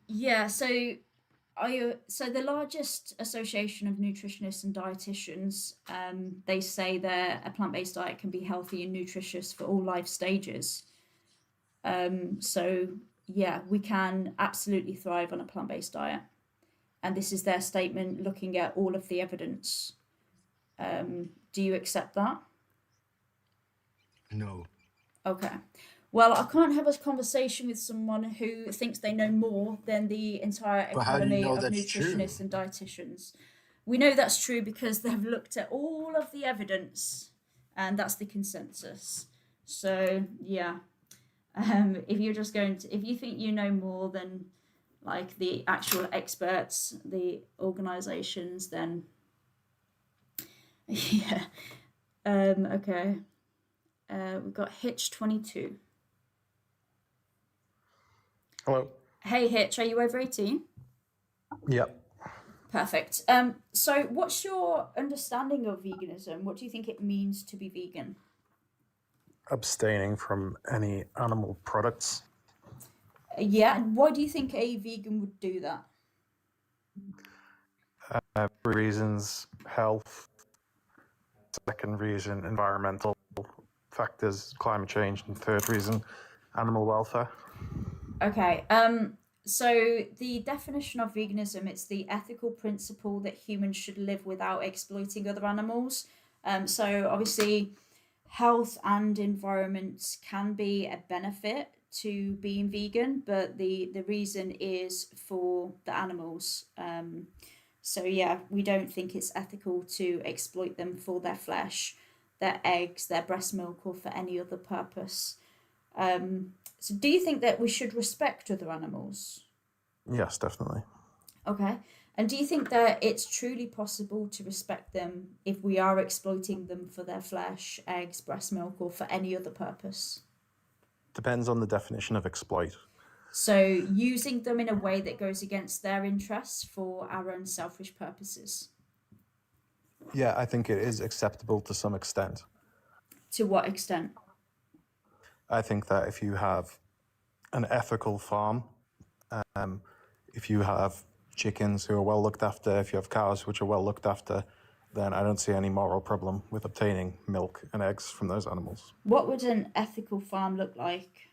yeah, so so the largest association of nutritionists and dietitians, they say that a plant-based diet can be healthy and nutritious for all life stages. So yeah, we can absolutely thrive on a plant-based diet, and this is their statement looking at all of the evidence. Do you accept that? No. Okay. Well, I can't have a conversation with someone who thinks they know more than the entire But how do you academy know of that's true? nutritionists and dietitians. We know that's true because they've looked at all of the evidence, and that's the consensus. So yeah, if you're just going to, if you think you know more than like the actual experts, the organizations, then yeah. Okay. We've got Hitch 22. Hello. Hey Hitch, are you over 18? Yep. Perfect. So what's your understanding of veganism? What do you think it means to be vegan? Abstaining from any animal products. Yeah, and why do you think a vegan would do that? Reasons: health. Second reason: environmental factors, climate change, and third reason: animal welfare. Okay. So the definition of veganism, it's the ethical principle that humans should live without exploiting other animals. So obviously health and environment can be a benefit to being vegan, but the reason is for the animals. So yeah, we don't think it's ethical to exploit them for their flesh, their eggs, their breast milk, or for any other purpose. So do you think that we should respect other animals? Yes, definitely. Okay. And do you think that it's truly possible to respect them if we are exploiting them for their flesh, eggs, breast milk, or for any other purpose? Depends on the definition of exploit. So using them in a way that goes against their interests for our own selfish purposes. Yeah, I think it is acceptable to some extent. To what extent? I think that if you have an ethical farm, if you have chickens who are well looked after, if you have cows which are well looked after, then I don't see any moral problem with obtaining milk and eggs from those animals. What would an ethical farm look like?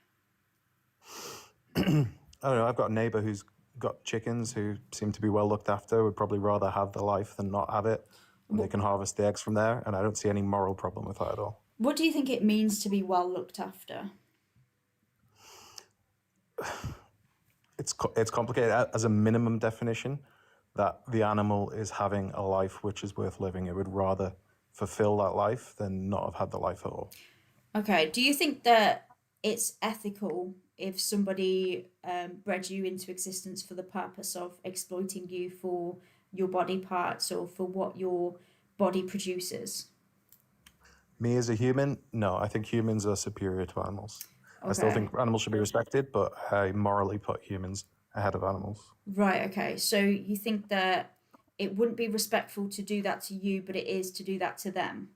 I don't know. I've got a neighbor who's got chickens who seem to be well looked after, would probably rather have the life than not have it. And they can harvest the eggs from there, and I don't see any moral problem with that at all. What do you think it means to be well looked after? It's complicated. As a minimum definition, that the animal is having a life which is worth living. It would rather fulfill that life than not have had the life at all. Okay. Do you think that it's ethical if somebody bred you into existence for the purpose of exploiting you for your body parts or for what your body produces? Me as a human, no. I think humans are superior to animals. I still Okay. think animals should be respected, but I morally put humans ahead of animals. Right, okay. So you think that it wouldn't be respectful to do that to you, but it is to do that to them?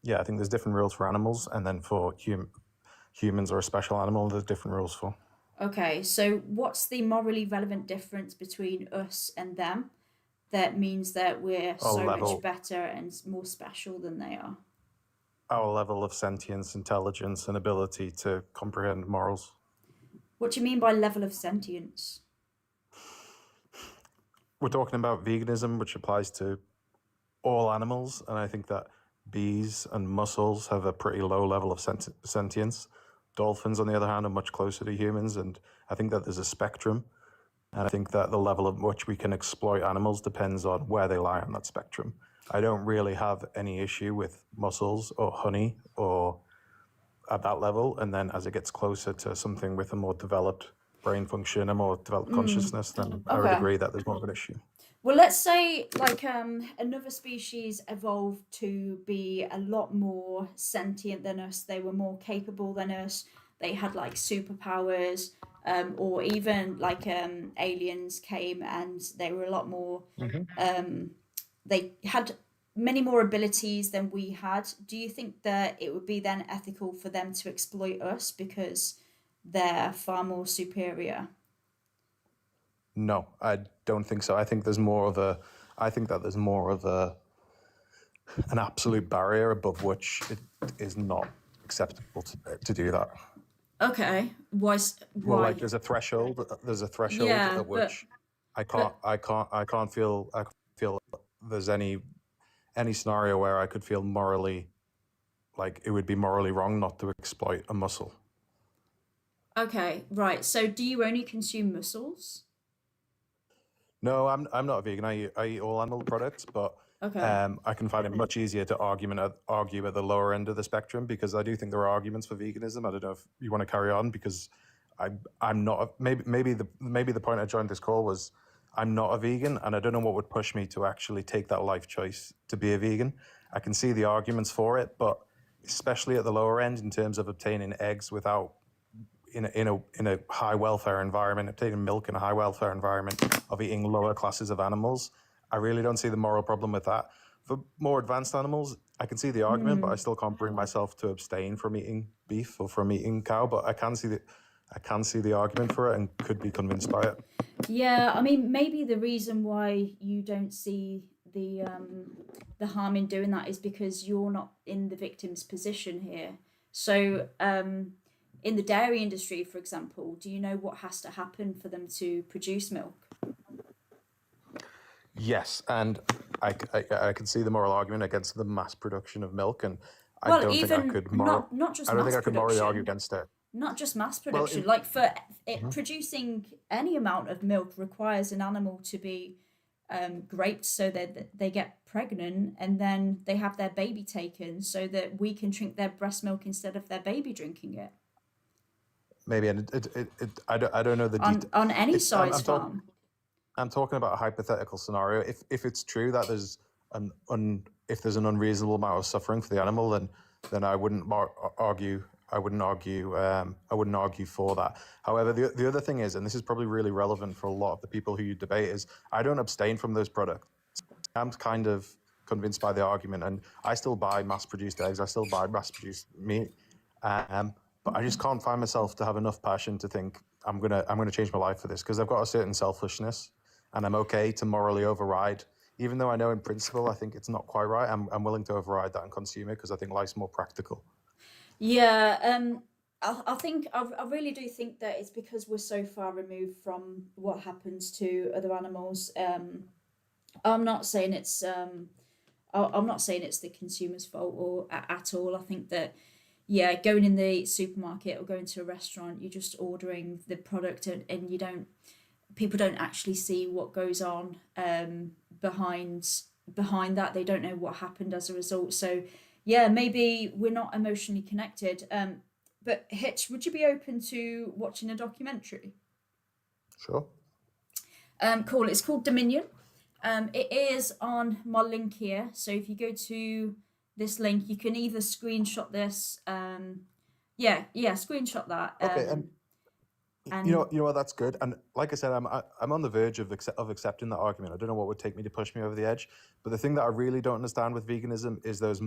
Yeah, I think there's different rules for animals, and then for humans or a special animal, there's different rules for. Okay, so what's the morally relevant difference between us and them that means that we're Our so much level, better and more special than they are? our level of sentience, intelligence, and ability to comprehend morals. What do you mean by level of sentience? We're talking about veganism, which applies to all animals, and I think that bees and mussels have a pretty low level of sentience. Dolphins, on the other hand, are much closer to humans, and I think that there's a spectrum. And I think that the level at which we can exploit animals depends on where they lie on that spectrum. I don't really have any issue with mussels or honey or at that level. And then as it gets closer to something with a more developed brain function, a more developed consciousness, then I would Okay. agree that there's more of an issue. Well, let's say like another species evolved to be a lot more sentient than us. They were more capable than us. They had like superpowers, or even like aliens came and they were a lot more. They had many more abilities than we had. Do you think that it would be then ethical for them to exploit us because they're far more superior? No, I don't think so. I think there's more of a, I think that there's more of an absolute barrier above which it is not acceptable to do that. Okay. Why? Well, like Why? there's a threshold. There's a threshold Yeah, at which I can't feel there's any scenario where I could feel morally like it would be morally wrong not to exploit a mussel. Okay, right. So do you only consume mussels? No, I'm not a vegan. I eat all animal products, but Okay. I can find it much easier to argue at the lower end of the spectrum because I do think there are arguments for veganism. I don't know if you want to carry on because I'm not maybe the point I joined this call was I'm not a vegan and I don't know what would push me to actually take that life choice to be a vegan. I can see the arguments for it, but especially at the lower end in terms of obtaining eggs without in a high welfare environment, obtaining milk in a high welfare environment, of eating lower classes of animals. I really don't see the moral problem with that. For more advanced animals, I can see the argument, but I Mm. still can't bring myself to abstain from eating beef or from eating cow. But I can see the argument for it and could be convinced by it. Yeah, I mean, maybe the reason why you don't see the harm in doing that is because you're not in the victim's position here. So, in the dairy industry, for example, do you know what has to happen for them to produce milk? Yes, and I can see the moral argument against the mass production of milk, and Well, even not I just don't mass think I could morally argue production, against it. not just mass Well, production. Like for it, Mhm. producing any amount of milk requires an animal to be graped so that they get pregnant and then they have their baby taken so that we can drink their breast milk instead of their baby drinking it Maybe, and I don't know the detail. on any It's size farm. I'm talking about a hypothetical scenario. If it's true that there's if there's an unreasonable amount of suffering for the animal, then I wouldn't argue. I wouldn't argue for that. However, the other thing is, and this is probably really relevant for a lot of the people who you debate, is I don't abstain from those products. I'm kind of convinced by the argument, and I still buy mass-produced eggs. I still buy mass-produced meat, but I just can't find myself to have enough passion to think I'm gonna change my life for this because I've got a certain selfishness, and I'm okay to morally override. Even though I know in principle I think it's not quite right, I'm willing to override that and consume it because I think life's more practical. Yeah, I think I really do think that it's because we're so far removed from what happens to other animals. I'm not saying it's I'm not saying it's the consumer's fault or at all. I think that yeah, going in the supermarket or going to a restaurant, you're just ordering the product and you don't people don't actually see what goes on behind that. They don't know what happened as a result. So yeah, maybe we're not emotionally connected. But Hitch, would you be open to watching a documentary? Sure. Cool. It's called Dominion. It is on my link here. So if you go to this link, you can either screenshot this. Yeah, screenshot that. Okay, and And you know what? That's good. And like I said, I'm on the verge of accepting that argument. I don't know what would take me to push me over the edge. But the thing that I really don't understand with veganism is those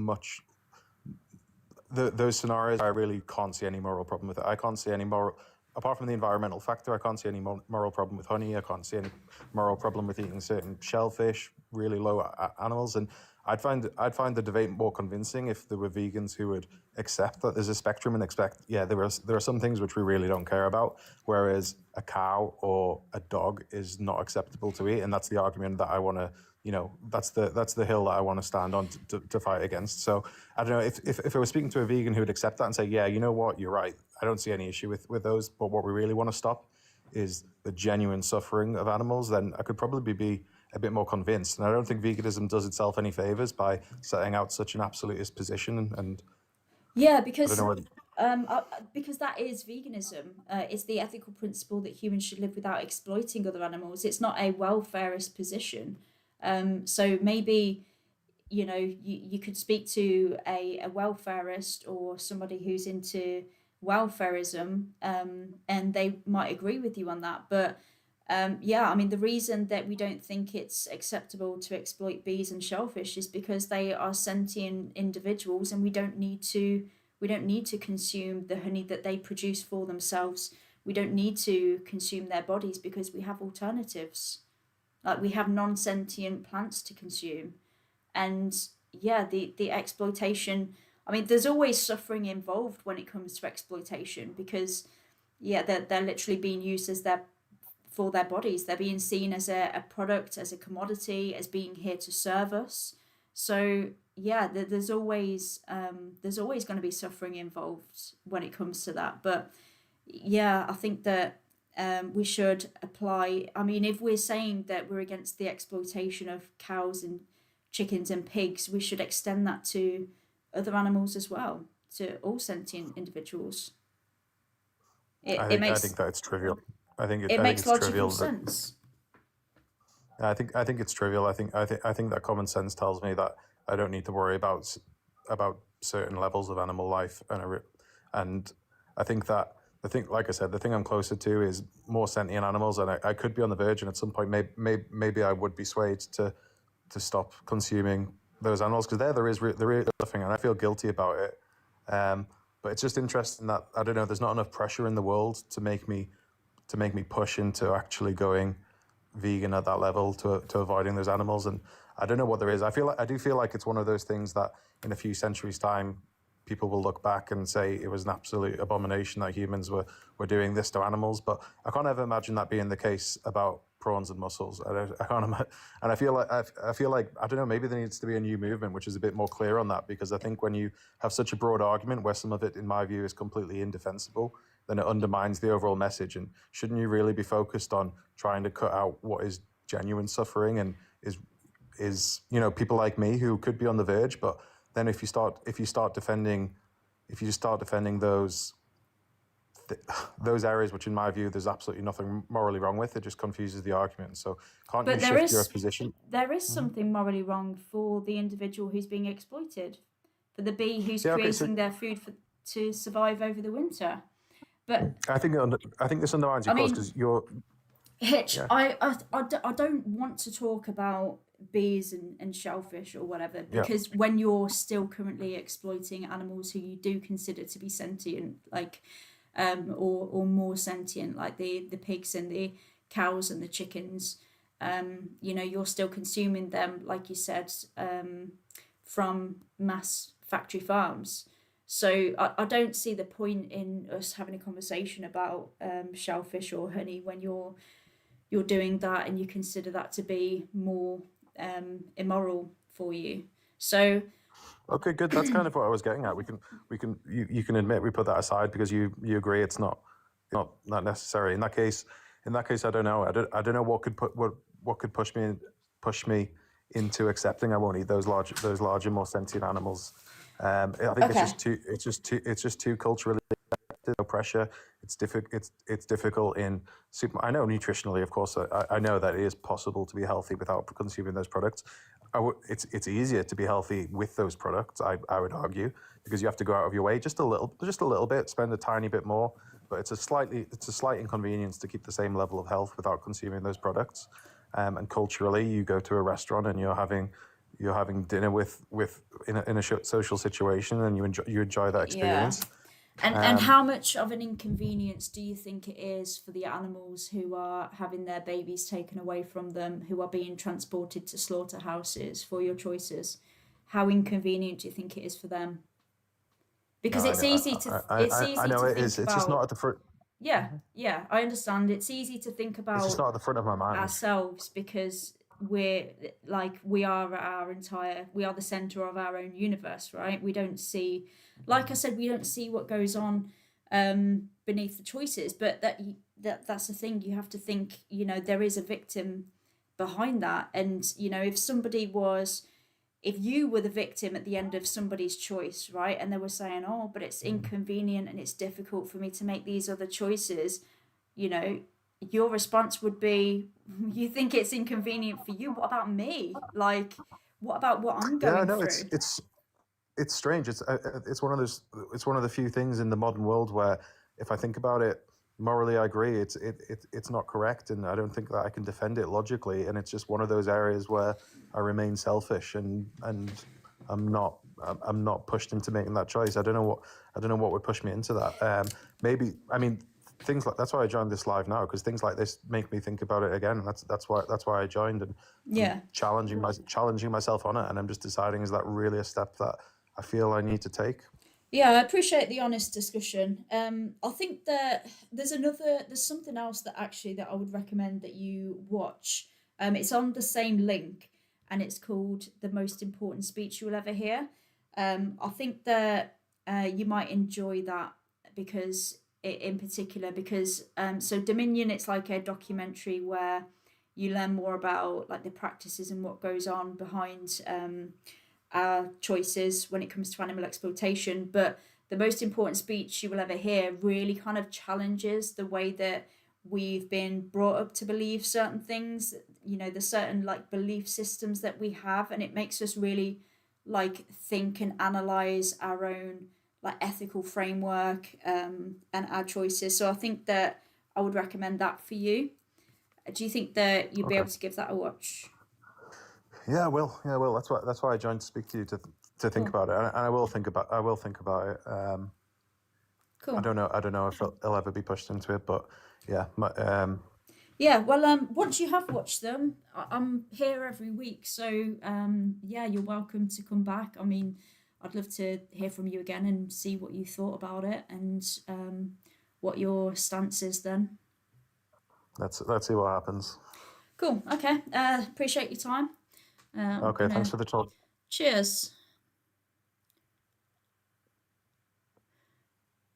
scenarios. I really can't see any moral problem with it. I can't see any moral, apart from the environmental factor. I can't see any moral problem with honey. I can't see any moral problem with eating certain shellfish, really low animals. And I'd find the debate more convincing if there were vegans who would accept that there's a spectrum and expect, yeah, there are some things which we really don't care about, whereas a cow or a dog is not acceptable to eat, and that's the argument that I want to, that's the hill that I want to stand on to fight against. So I don't know if I was speaking to a vegan who would accept that and say, yeah, you know what, you're right, I don't see any issue with those, but what we really want to stop is the genuine suffering of animals, then I could probably be a bit more convinced. And I don't think veganism does itself any favors by setting out such an absolutist position. And yeah, I don't because know whether, because that is veganism. It's the ethical principle that humans should live without exploiting other animals. It's not a welfarist position. So maybe you could speak to a welfarist or somebody who's into welfarism, and they might agree with you on that. But yeah, I mean, the reason that we don't think it's acceptable to exploit bees and shellfish is because they are sentient individuals, and we don't need to consume the honey that they produce for themselves. We don't need to consume their bodies because we have alternatives. Like we have non-sentient plants to consume. And yeah, the exploitation, I mean, there's always suffering involved when it comes to exploitation because yeah, they're literally being used as for their bodies. They're being seen as a product, as a commodity, as being here to serve us. So yeah, there's always going to be suffering involved when it comes to that. But Yeah, I think that we should apply. I mean, if we're saying that we're against the exploitation of cows and chickens and pigs, we should extend that to other animals as well, to all sentient individuals. It it I think makes that it's trivial. it I think makes it's logical trivial that sense. I think it's trivial. I think that common sense tells me that I don't need to worry about certain levels of animal life, and I think that the thing, like I said, the thing I'm closer to is more sentient animals, and I could be on the verge, and at some point, maybe I would be swayed to stop consuming those animals because there is nothing, and I feel guilty about it. But it's just interesting that I don't know. There's not enough pressure in the world to make me push into actually going vegan at that level to avoiding those animals. And I don't know what there is. I do feel like it's one of those things that in a few centuries' time, people will look back and say it was an absolute abomination that humans were doing this to animals. But I can't ever imagine that being the case about prawns and mussels. I can't imagine, and I feel like I don't know. Maybe there needs to be a new movement which is a bit more clear on that, because I think when you have such a broad argument where some of it, in my view, is completely indefensible, then it undermines the overall message. And shouldn't you really be focused on trying to cut out what is genuine suffering and is people like me who could be on the verge, but then if you start defending those areas which in my view there's absolutely nothing morally wrong with, it just confuses the argument. So can't you But shift your position? there is something morally wrong for the individual who's being exploited, for the bee who's Yeah, okay, so creating their food to survive over the winter. But I think this undermines I your cause mean, because you're Hitch, yeah I don't want to talk about bees and shellfish or whatever, yeah because when you're still currently exploiting animals who you do consider to be sentient, like or more sentient, like the pigs and the cows and the chickens, you're still consuming them, like you said, from mass factory farms. So I don't see the point in us having a conversation about shellfish or honey when you're doing that and you consider that to be more immoral for you. So okay, good. That's kind of what I was getting at. You can admit we put that aside because you agree it's not necessary. In that case, I don't know. I don't know what could push me into accepting I won't eat those larger, more sentient animals. I think okay, it's just too culturally no pressure. It's difficult in super. I know nutritionally, of course. I know that it is possible to be healthy without consuming those products. It's easier to be healthy with those products. I would argue, because you have to go out of your way just a little bit, spend a tiny bit more. But it's a slight inconvenience to keep the same level of health without consuming those products. And culturally, you go to a restaurant and you're having dinner with in a social situation, and you enjoy that yeah. experience. And how much of an inconvenience do you think it is for the animals who are having their babies taken away from them, who are being transported to slaughterhouses for your choices? How inconvenient do you think it is for them? No, Because I know, it's I easy know to it think is. It's just not about. at the front. Yeah, yeah, I understand. It's easy to think It's just about not at the front of my mind. ourselves because we are the center of our own universe, right? We don't see, like I said, we don't see what goes on beneath the choices, but that's the thing. You have to think, there is a victim behind that. And if you were the victim at the end of somebody's choice, right, and they were saying, oh, but it's inconvenient and it's difficult for me to make these other choices, you know your response would be, you think it's inconvenient for you, what about me? Like, what about what I'm Yeah, going no, through? it's strange. It's one of those. It's one of the few things in the modern world where, if I think about it morally, I agree. It's not correct, and I don't think that I can defend it logically. And it's just one of those areas where I remain selfish, and I'm not pushed into making that choice. I don't know what would push me into that. Maybe I mean things like that's why I joined this live now, because things like this make me think about it again. That's why I joined, and I'm Yeah. challenging myself on it, and I'm just deciding, is that really a step that I feel I need to take? Yeah, I appreciate the honest discussion. I think that there's something else that I would recommend that you watch. It's on the same link, and it's called "The Most Important Speech You Will Ever Hear." I think that you might enjoy that because in particular because so Dominion, it's like a documentary where you learn more about like the practices and what goes on behind our choices when it comes to animal exploitation. But the most important speech you will ever hear really kind of challenges the way that we've been brought up to believe certain things, you know, the certain like belief systems that we have, and it makes us really like think and analyze our own like ethical framework and our choices. So I think that I would recommend that for you. Do you think that you'd be Okay. able to give that a watch? Yeah, I will. Yeah, I will. That's why I joined to speak to you to think Cool. about it, and I will think about it. I Cool. don't know if it'll ever be pushed into it, but yeah, Yeah, well, once you have watched them, I'm here every week, so yeah, you're welcome to come back. I mean, I'd love to hear from you again and see what you thought about it and what your stance is then. let's see what happens. Cool. Okay. Appreciate your time. I'm Okay, thanks gonna for the talk. cheers.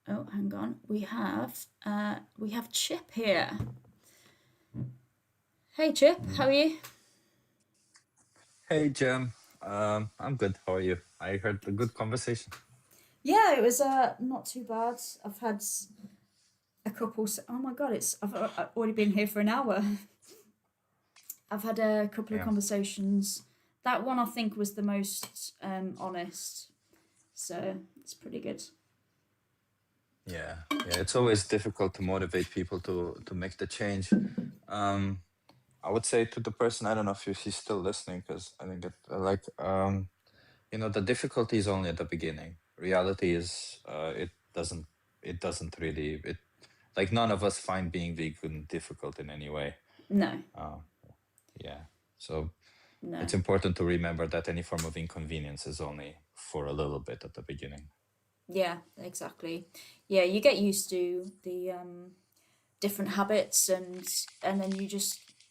Oh, hang on. We have Chip here. Hey, Chip. How are you? Hey, Jem. I'm good. How are you? I heard a good conversation. Yeah, it was not too bad. I've had a couple. Oh my god, I've already been here for an hour. I've had a couple of Yeah. conversations. That one I think was the most honest, so it's pretty good. Yeah. Yeah. It's always difficult to motivate people to make the change. I would say to the person, I don't know if she's still listening, because I think the difficulty is only at the beginning. Reality is, it doesn't really, like none of us find being vegan difficult in any way. No, Yeah. So no. it's important to remember that any form of inconvenience is only for a little bit at the beginning. Yeah, exactly. Yeah, you get used to the different habits and then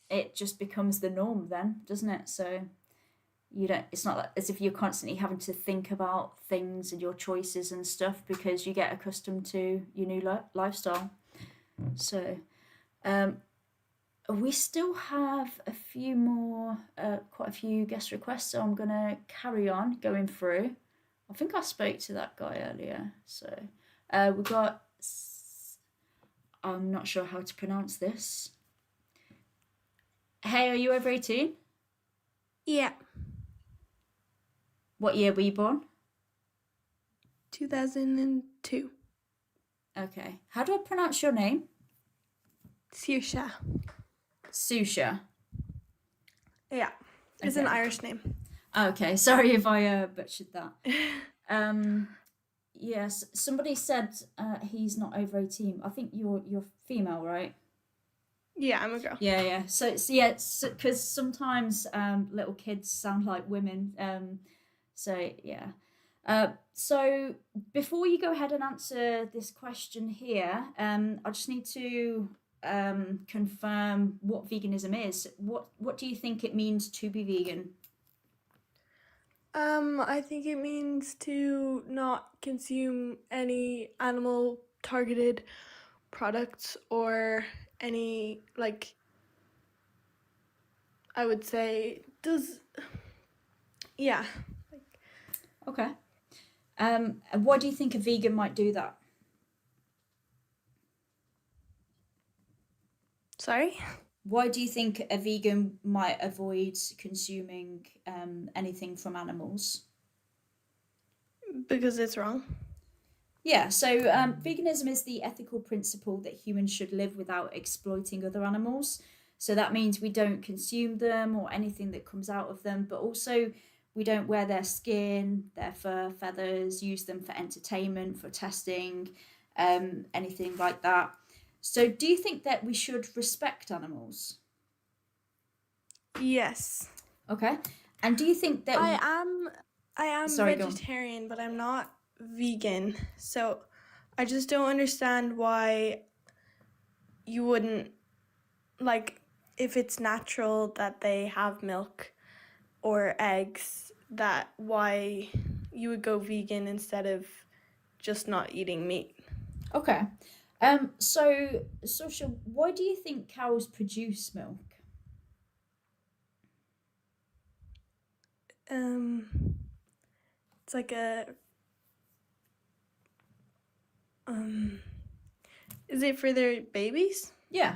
it just becomes the norm then, doesn't it? So it's not like, as if you're constantly having to think about things and your choices and stuff because you get accustomed to your new lifestyle. So we still have a few more, quite a few guest requests, so I'm gonna carry on going through. I think I spoke to that guy earlier. So we've got, I'm not sure how to pronounce this. Hey, are you over 18? Yeah, What year were you born? 2002. Okay. How do I pronounce your name? Saoirse. Susha. Yeah, it's an Okay. Irish name. Okay, sorry if I butchered that. Yes, somebody said he's not over 18. I think you're female, right? Yeah, I'm a girl. Yeah. So it's because sometimes little kids sound like women. So yeah. So before you go ahead and answer this question here, I just need to confirm what veganism is. What do you think it means to be vegan? I think it means to not consume any animal targeted products or any, like, I would say, yeah. Okay. And why do you think a vegan might do that? Sorry? Why do you think a vegan might avoid consuming anything from animals? Because it's wrong. Yeah, so veganism is the ethical principle that humans should live without exploiting other animals. So that means we don't consume them or anything that comes out of them, but also we don't wear their skin, their fur, feathers, use them for entertainment, for testing, anything like that. So do you think that we should respect animals? Yes. Okay. And do you think that I am Sorry, go on. vegetarian, but I'm not vegan. So I just don't understand why you wouldn't, like, if it's natural that they have milk or eggs, that why you would go vegan instead of just not eating meat. Okay. So, Sasha, why do you think cows produce milk? Um, it's like a um. Is it for their babies? Yeah.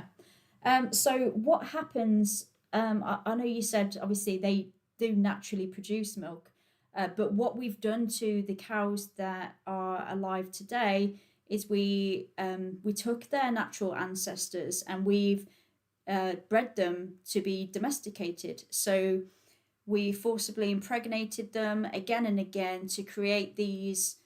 So what happens? I know you said obviously they do naturally produce milk, but what we've done to the cows that are alive today is we took their natural ancestors and we've bred them to be domesticated. So we forcibly impregnated them again and again to create these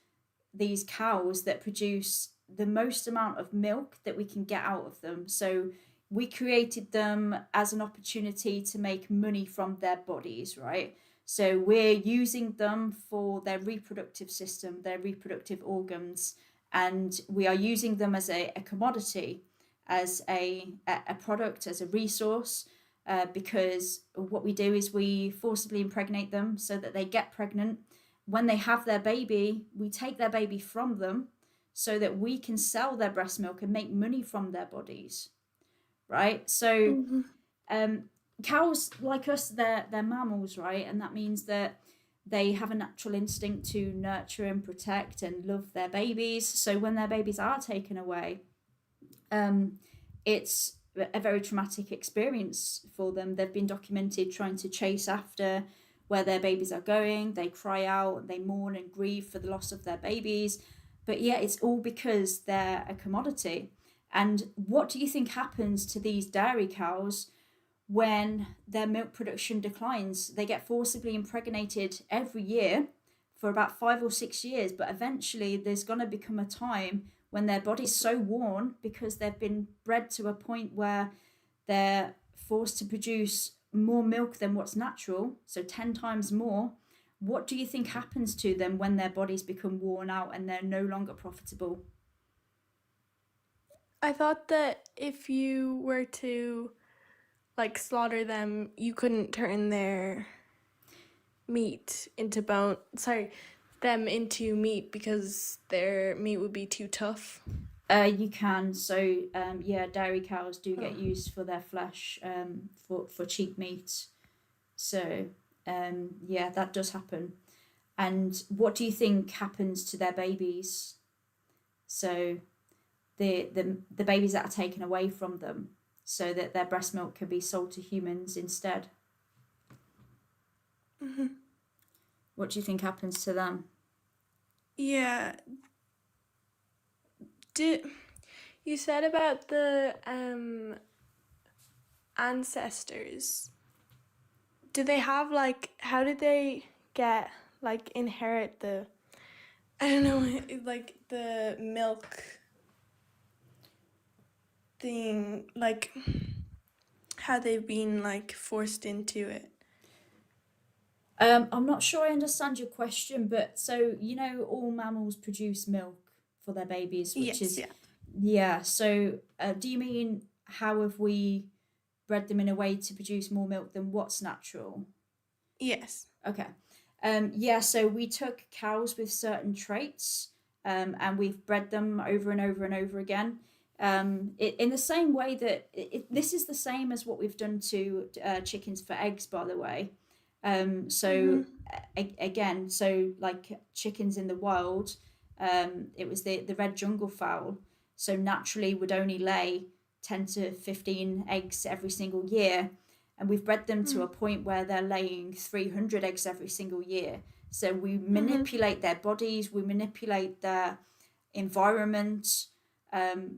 cows that produce the most amount of milk that we can get out of them. So we created them as an opportunity to make money from their bodies, right? So we're using them for their reproductive system, their reproductive organs, and we are using them as a commodity, as a product, as a resource. Because what we do is we forcibly impregnate them so that they get pregnant. When they have their baby, we take their baby from them so that we can sell their breast milk and make money from their bodies, right? So Mm-hmm. um, cows, like us, they're mammals, right? And that means that they have a natural instinct to nurture and protect and love their babies. So when their babies are taken away, um, it's a very traumatic experience for them. They've been documented trying to chase after where their babies are going. They cry out, they mourn and grieve for the loss of their babies. But yeah, it's all because they're a commodity. And what do you think happens to these dairy cows when their milk production declines? They get forcibly impregnated every year for about 5 or 6 years, but eventually there's going to become a time when their body's so worn because they've been bred to a point where they're forced to produce more milk than what's natural, so 10 times more. What do you think happens to them when their bodies become worn out and they're no longer profitable? I thought that if you were to like slaughter them, you couldn't turn their meat into bone. Sorry, them into meat because their meat would be too tough. You can. So, yeah, dairy cows do get Oh. used for their flesh, for cheap meat. So, yeah, that does happen. And what do you think happens to their babies? So, the babies that are taken away from them, so that their breast milk can be sold to humans instead. Mm-hmm. What do you think happens to them? Yeah. Did you said about the ancestors? Do they have like how did they get like inherit the I don't know like the milk thing like how they've been like forced into it? I'm not sure I understand your question, but so you know, all mammals produce milk for their babies, which Yes, is yeah. yeah. So, do you mean how have we bred them in a way to produce more milk than what's natural? Yes. Okay. Yeah, so we took cows with certain traits, and we've bred them over and over and over again. In the same way that this is the same as what we've done to chickens for eggs, by the way. So Mm-hmm. again, so like chickens in the wild, it was the red jungle fowl. So naturally would only lay 10 to 15 eggs every single year, and we've bred them to a point where they're laying 300 eggs every single year. So we Mm-hmm. manipulate their bodies, we manipulate their environment,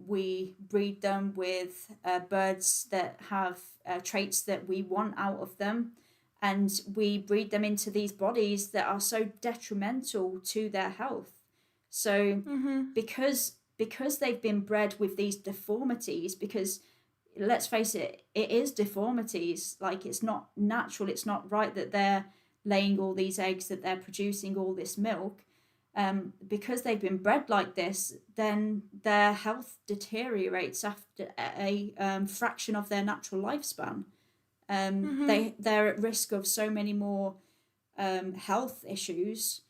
we breed them with birds that have traits that we want out of them, and we breed them into these bodies that are so detrimental to their health. So Mm-hmm. because they've been bred with these deformities, because let's face it, it is deformities. Like it's not natural. It's not right that they're laying all these eggs, that they're producing all this milk. Because they've been bred like this, then their health deteriorates after a fraction of their natural lifespan. Mm-hmm. They're at risk of so many more health issues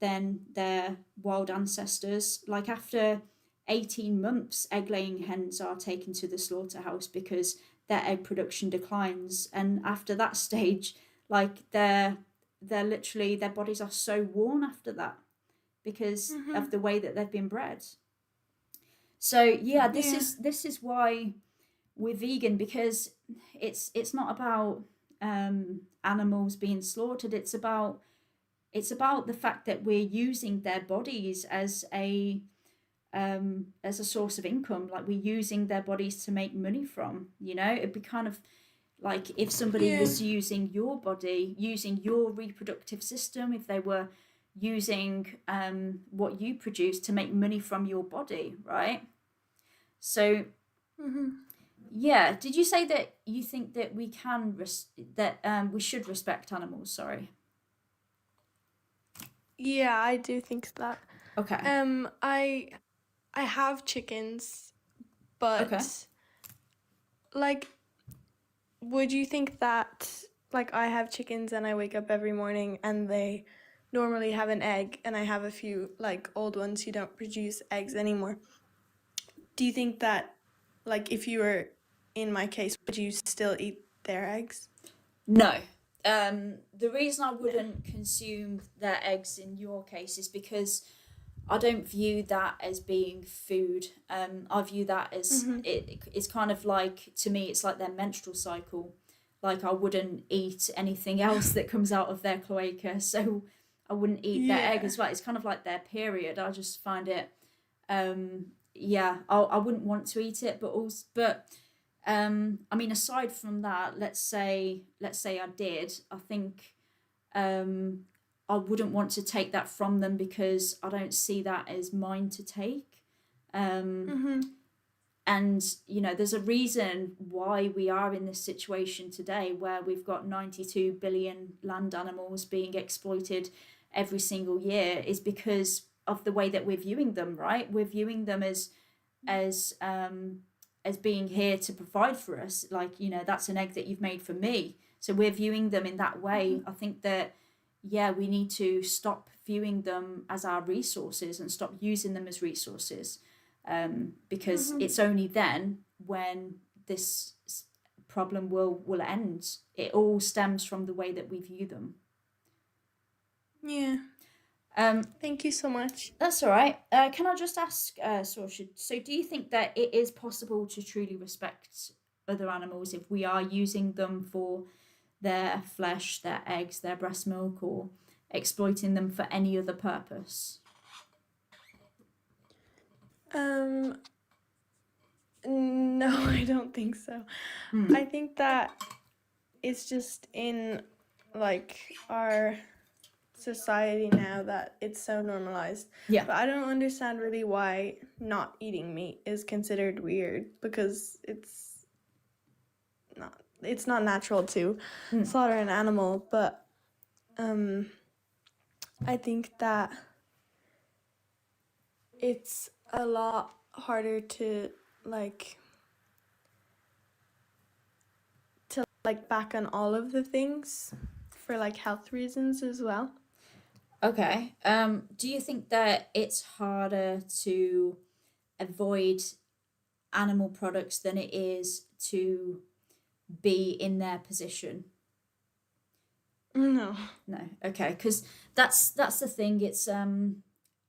than their wild ancestors. Like after 18 months, egg-laying hens are taken to the slaughterhouse because their egg production declines, and after that stage, like they're literally, their bodies are so worn after that because of the way that they've been bred. So yeah, Yeah. this is why we're vegan, because it's not about animals being slaughtered. It's about the fact that we're using their bodies as a source of income. Like, we're using their bodies to make money from. You know, it'd be kind of like if somebody Yeah. was using your body, using your reproductive system, if they were using what you produce to make money from your body, right? So yeah, did you say that you think that we can we should respect animals? Sorry. Yeah, I do think that. Okay. I have chickens, Okay. but like, would you think that, like, I have chickens and I wake up every morning and they normally have an egg, and I have a few like old ones who don't produce eggs anymore. Do you think that, like, if you were in my case, would you still eat their eggs? No. The reason I wouldn't consume their eggs in your case is because I don't view that as being food. I view that as it's kind of like, to me, it's like their menstrual cycle. Like, I wouldn't eat anything else that comes out of their cloaca, so I wouldn't eat their egg Yeah. as well. It's kind of like their period. I just find it, yeah, I wouldn't want to eat it, but I mean, aside from that, let's say I did, I think I wouldn't want to take that from them because I don't see that as mine to take. And you know, there's a reason why we are in this situation today, where we've got 92 billion land animals being exploited every single year, is because of the way that we're viewing them, right? We're viewing them as being here to provide for us. Like, you know, that's an egg that you've made for me. So we're viewing them in that way. I think that, yeah, we need to stop viewing them as our resources and stop using them as resources, because it's only then when this problem will end. It all stems from the way that we view them. Yeah. Thank you so much. That's all right. Can I just ask, Sorshid, so do you think that it is possible to truly respect other animals if we are using them for their flesh, their eggs, their breast milk, or exploiting them for any other purpose? No, I don't think so. I think that it's just in, like, our society now that it's so normalized. Yeah. But I don't understand really why not eating meat is considered weird, because it's not natural to slaughter an animal. But I think that it's a lot harder to back on all of the things for like health reasons as well. Okay. Do you think that it's harder to avoid animal products than it is to be in their position? No. No. Okay, because that's the thing. It's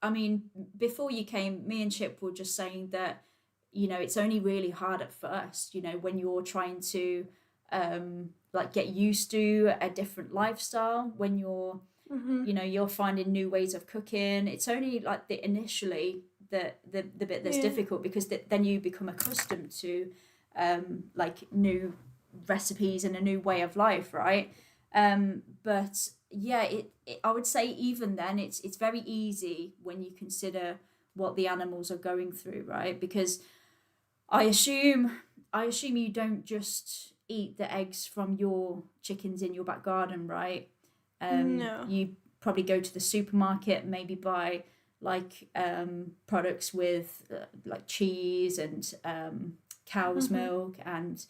I mean, before you came, me and Chip were just saying that, you know, it's only really hard at first, you know, when you're trying to like get used to a different lifestyle, when you're you know, you're finding new ways of cooking. It's only like the initially the bit that's Yeah. difficult, because then you become accustomed to like new recipes and a new way of life, right? But yeah, I would say even then it's very easy when you consider what the animals are going through, right? Because I assume you don't just eat the eggs from your chickens in your back garden, right? No. You probably go to the supermarket, maybe buy like products with like cheese and cow's milk, and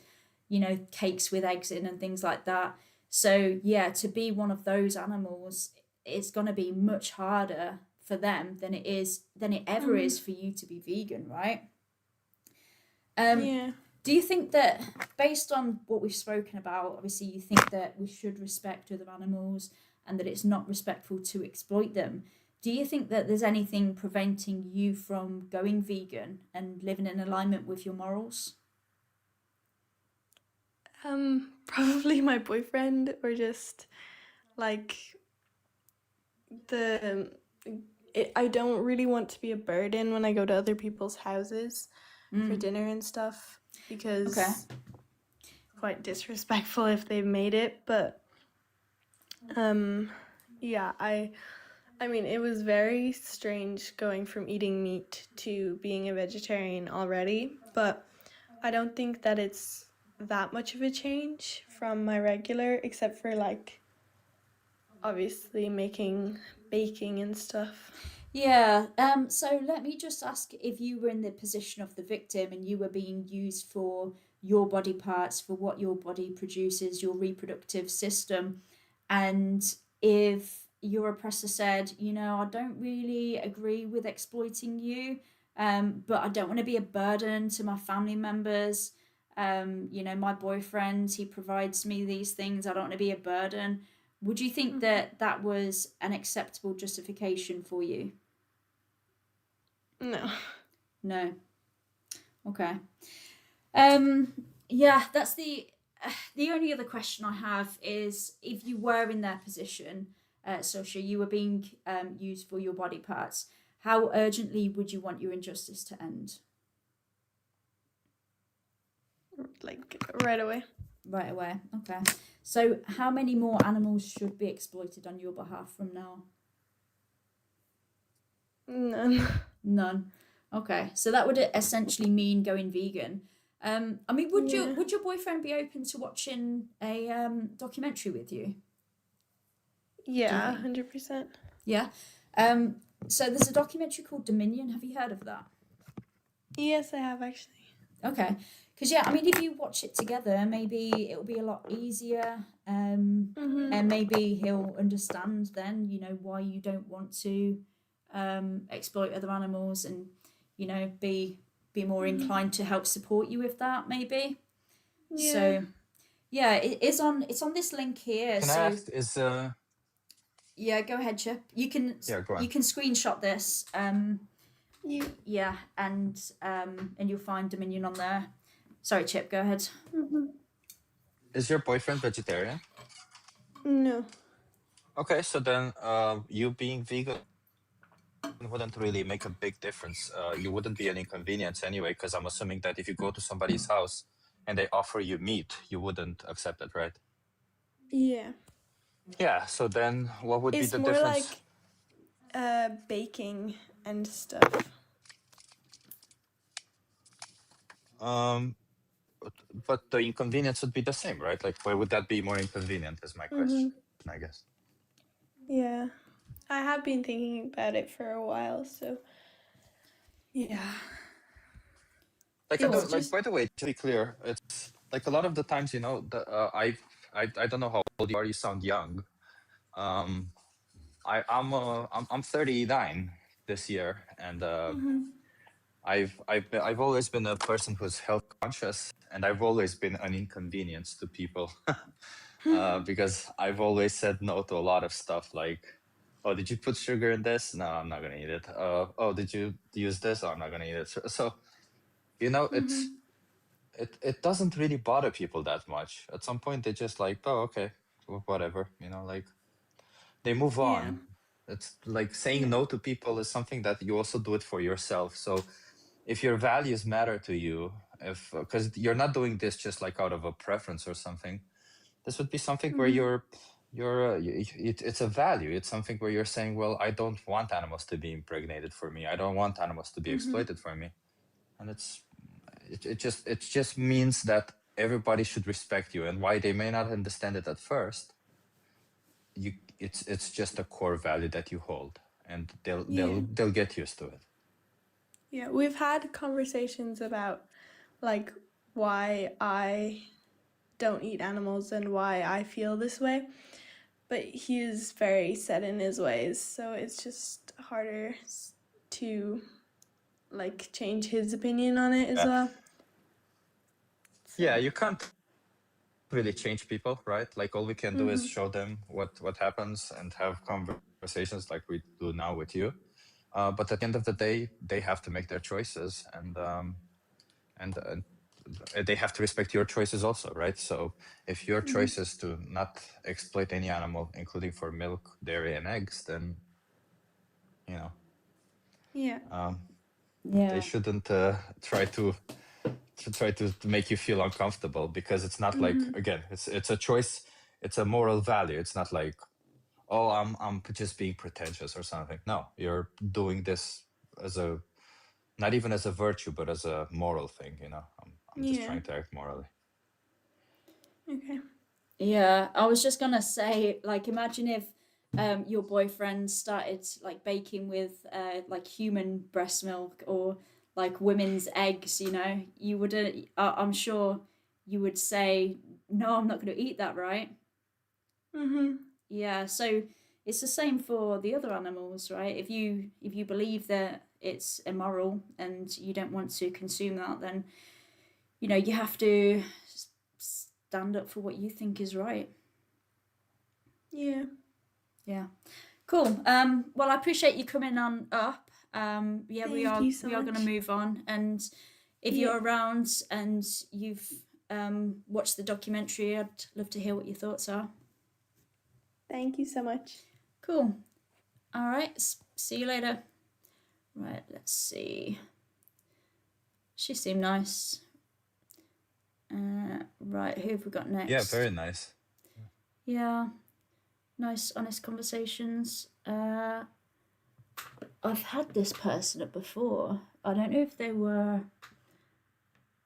you know, cakes with eggs in and things like that. So yeah, to be one of those animals, it's going to be much harder for them than it ever is for you to be vegan, right? Yeah. Do you think that, based on what we've spoken about, obviously you think that we should respect other animals and that it's not respectful to exploit them? Do you think that there's anything preventing you from going vegan and living in alignment with your morals? Probably my boyfriend, or just like I don't really want to be a burden when I go to other people's houses for dinner and stuff, because Okay. quite disrespectful if they've made it. But yeah, I mean, it was very strange going from eating meat to being a vegetarian already, but I don't think that it's that much of a change from my regular, except for like obviously making baking and stuff. Yeah, so let me just ask, if you were in the position of the victim and you were being used for your body parts, for what your body produces, your reproductive system, and if your oppressor said, I don't really agree with exploiting you, but I don't want to be a burden to my family members. My boyfriend, he provides me these things. I don't want to be a burden. Would you think that that was an acceptable justification for you? No. No. Okay. Yeah, that's the only other question I have is, if you were in their position, Sasha, you were being used for your body parts, how urgently would you want your injustice to end? Like right away. Right away. Okay. So how many more animals should be exploited on your behalf from now? None. None. Okay. So that would essentially mean going vegan. I mean, would Yeah. your boyfriend be open to watching a documentary with you? Yeah, 100%. Yeah. So there's a documentary called Dominion. Have you heard of that? Yes, I have actually. Okay. Because I mean, if you watch it together, maybe it'll be a lot easier. And maybe he'll understand then, why you don't want to exploit other animals, and be more inclined to help support you with that, maybe. Yeah. So yeah, it's on this link here. Can I So ask, is yeah, go ahead, Chip. You can go on. you can screenshot this. You. Yeah, and you'll find Dominion on there. Sorry, Chip, go ahead. Is your boyfriend vegetarian? No. Okay, so then you being vegan wouldn't really make a big difference. You wouldn't be an inconvenience anyway, because I'm assuming that if you go to somebody's house and they offer you meat, you wouldn't accept it, right? Yeah. Yeah, so then what would It's be the more difference? like baking and stuff. But the inconvenience would be the same, right? Like, why would that be more inconvenient is my question, I guess. Yeah. I have been thinking about it for a while, so yeah. Like, It's I don't, like, just by the way, to be clear, it's like a lot of the times, I don't know how old you are, you sound young. I'm 39 this year, and I've always been a person who's health conscious, and I've always been an inconvenience to people because I've always said no to a lot of stuff, like, oh, did you put sugar in this? No, I'm not gonna eat it. Oh, did you use this? Oh, I'm not gonna eat it. So it doesn't really bother people that much. At some point, they just like, oh, okay, whatever, like they move yeah. on. It's like saying no to people is something that you also do it for yourself. So if your values matter to you, because you're not doing this just like out of a preference or something, this would be something where it's a value. It's something where you're saying, well, I don't want animals to be impregnated for me. I don't want animals to be exploited for me. And it just means that everybody should respect you, and why they may not understand it at first, it's just a core value that you hold, and they'll get used to it. Yeah, we've had conversations about like why I don't eat animals and why I feel this way. but he is very set in his ways, so it's just harder to like change his opinion on it as Yeah. well. Yeah, you can't really change people, right? Like all we can do is show them what happens and have conversations like we do now with you. But at the end of the day, they have to make their choices, and they have to respect your choices also, right? So if your choice is to not exploit any animal, including for milk, dairy, and eggs, then you know Yeah. they Yeah. shouldn't try to make you feel uncomfortable, because it's not like, again, it's a choice, it's a moral value. It's not like, oh, I'm just being pretentious or something. No, you're doing this as a, not even as a virtue, but as a moral thing. I'm just Yeah. trying to act morally. Okay. Yeah, I was just gonna say, like, imagine if your boyfriend started like baking with like human breast milk or like women's eggs, you wouldn't, I'm sure you would say, no, I'm not gonna eat that, right? Yeah, so it's the same for the other animals, right? If you believe that it's immoral and you don't want to consume that, then you have to stand up for what you think is right. Yeah. Yeah. Cool. Well, I appreciate you coming on up. Yeah, we Thank are you so we are going to much. move on, and if Yeah. you're around and you've watched the documentary, I'd love to hear what your thoughts are. Thank you so much. Cool. All right. See you later. Right. Let's see. She seemed nice. Right. Who have we got next? Yeah, very nice. Yeah. Nice, honest conversations. I've had this person up before. I don't know if they were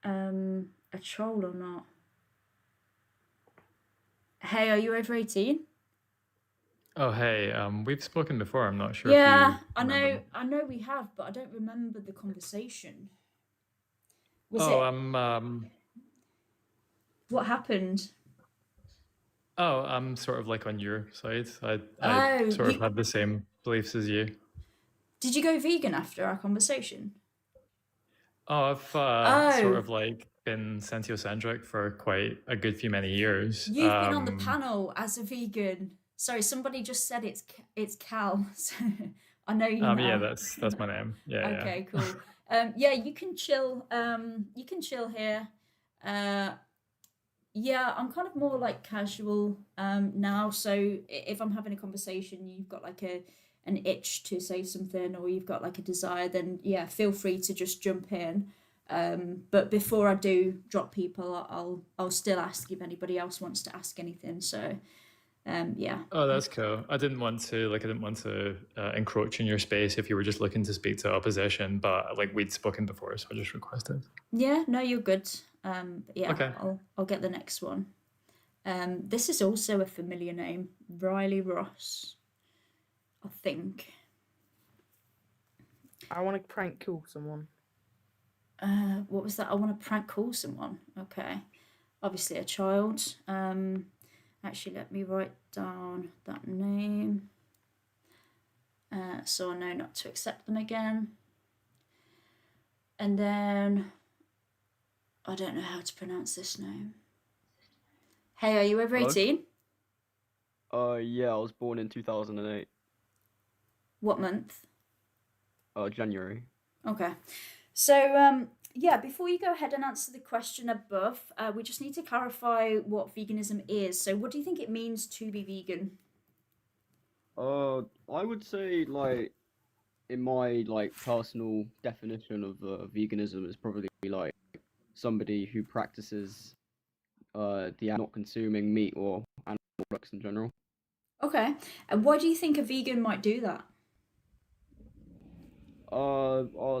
a troll or not. Hey, are you over 18? Oh, hey, we've spoken before. I'm not sure Yeah, if you I remember me. know we have, but I don't remember the conversation. Was Oh, it what happened? oh, I'm sort of like on your side. I Oh, sort of had the same beliefs as you. did you go vegan after our conversation? Oh, I've sort Oh, of like been sentiocentric for quite a good few many years. you've been on the panel as a vegan. Sorry, somebody just said it's Cal. So I know you know. Yeah, that's my name. Yeah, yeah. Okay, cool. Yeah, you can chill. You can chill here. Yeah, I'm kind of more like casual now. So if I'm having a conversation, you've got like an itch to say something, or you've got like a desire, then yeah, feel free to just jump in. But before I do drop people, I'll still ask if anybody else wants to ask anything. So yeah. Oh, that's cool. I didn't want to encroach in your space if you were just looking to speak to opposition, but like we'd spoken before, so I just requested. Yeah, no, you're good. Yeah, Okay. I'll get the next one. This is also a familiar name, Riley Ross, I think. I want to prank call someone. What was that? I want to prank call someone. Okay, obviously a child. Actually, let me write down that name, so I know not to accept them again. And then I don't know how to pronounce this name. Hey, are you over Hello? 18? Yeah, I was born in 2008, What month? January. Okay. So, yeah, before you go ahead and answer the question above, we just need to clarify what veganism is. So, what do you think it means to be vegan? I would say, like, in my, like, personal definition of veganism is probably, like, somebody who practices not consuming meat or animal products in general. Okay. And why do you think a vegan might do that?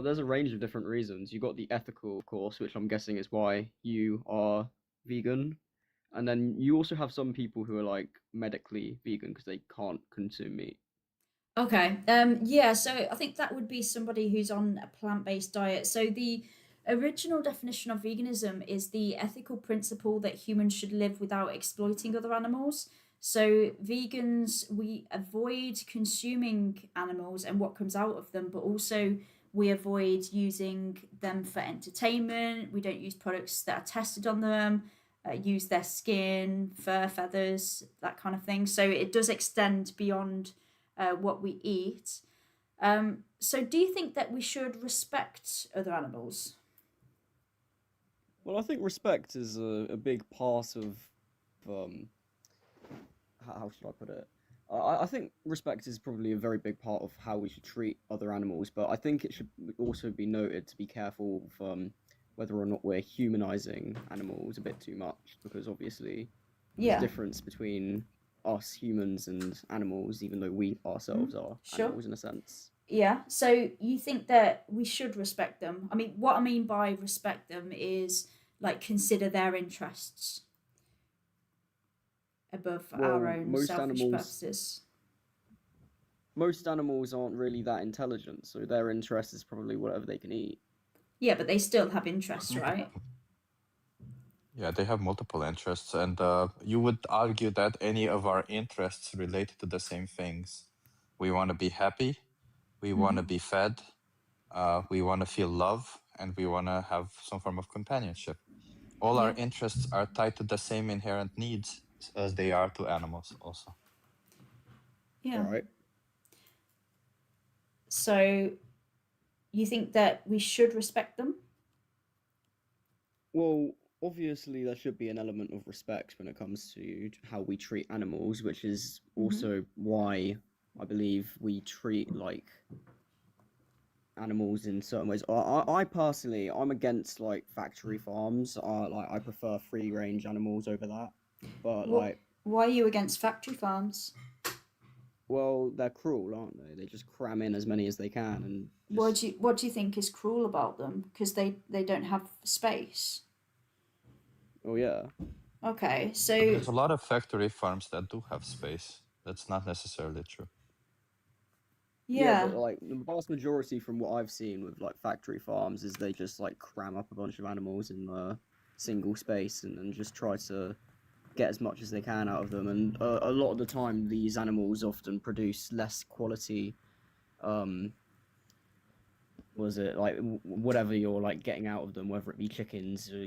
There's a range of different reasons. You got the ethical, of course, which I'm guessing is why you are vegan. And then you also have some people who are like medically vegan because they can't consume meat. Okay. Yeah, so I think that would be somebody who's on a plant-based diet. So the original definition of veganism is the ethical principle that humans should live without exploiting other animals. So vegans, we avoid consuming animals and what comes out of them, but also we avoid using them for entertainment. We don't use products that are tested on them, use their skin, fur, feathers, that kind of thing. So it does extend beyond what we eat. So do you think that we should respect other animals? Well, I think respect is a big part of how should I put it? I think respect is probably a very big part of how we should treat other animals, but I think it should also be noted to be careful of whether or not we're humanizing animals a bit too much, because obviously there's a Yeah. difference between us humans and animals, even though we ourselves are Sure. animals in a sense. Yeah. So you think that we should respect them? I mean, what I mean by respect them is like consider their interests above our Well, own selfish purposes. most animals aren't really that intelligent, so their interest is probably whatever they can eat. Yeah, but they still have interests, right? Yeah, they have multiple interests, and you would argue that any of our interests related to the same things. We want to be happy, we want to be fed, we want to feel love, and we want to have some form of companionship. All our Yeah. interests are tied to the same inherent needs as they are to animals, also. Yeah. Right. So you think that we should respect them? Well, obviously there should be an element of respect when it comes to how we treat animals, which is also why I believe we treat like animals in certain ways. I personally, I'm against like factory farms. I prefer free range animals over that. But What, like, why are you against factory farms? well, they're cruel, aren't they? They just cram in as many as they can and What do you think is cruel about them? Because they don't have space. oh yeah. Okay, so There's a lot of factory farms that do have space. That's not necessarily true. yeah. But like the vast majority from what I've seen with like factory farms is they just like cram up a bunch of animals in a single space and just try to get as much as they can out of them. And a lot of the time, these animals often produce less quality. Was it like whatever you're like getting out of them, whether it be chickens, or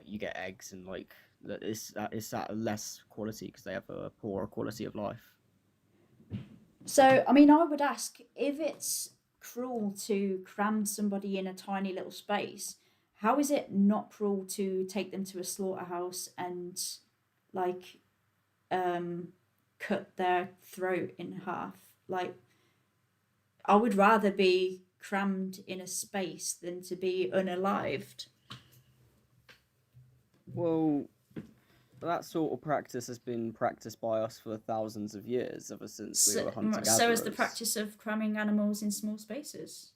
you get eggs, and like that is at less quality because they have a poorer quality of life. So, I mean, I would ask if it's cruel to cram somebody in a tiny little space, how is it not cruel to take them to a slaughterhouse and like cut their throat in half? Like, I would rather be crammed in a space than to be unalived. Well, that sort of practice has been practiced by us for thousands of years, ever since we were hunter-gatherers. So is the practice of cramming animals in small spaces.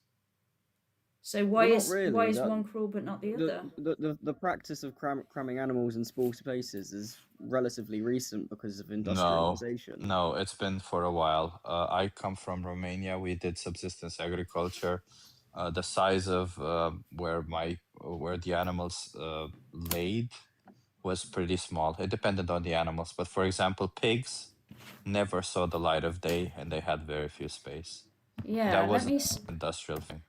So why Well, not is really. why is That- one cruel but not the other? The practice of cramming animals in small spaces is relatively recent because of industrialization. No, it's been for a while. I come from Romania. We did subsistence agriculture. The size of where the animals laid was pretty small. It depended on the animals, but for example, pigs never saw the light of day, and they had very few space. Yeah, That was let me an industrial thing.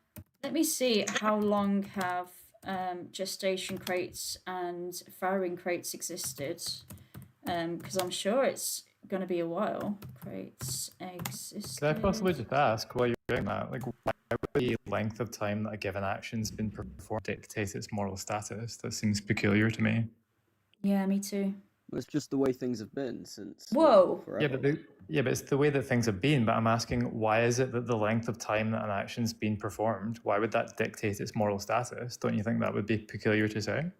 let me see how long have gestation crates and farrowing crates existed, because I'm sure it's going to be a while. Crates existed. Could I possibly just ask while you're doing that, like, why would the length of time that a given action's been performed dictate its moral status? That seems peculiar to me. Yeah, me too. It's just the way things have been since Whoa. forever. Yeah, but it's the way that things have been. But I'm asking, why is it that the length of time that an action's been performed, why would that dictate its moral status? Don't you think that would be peculiar to say?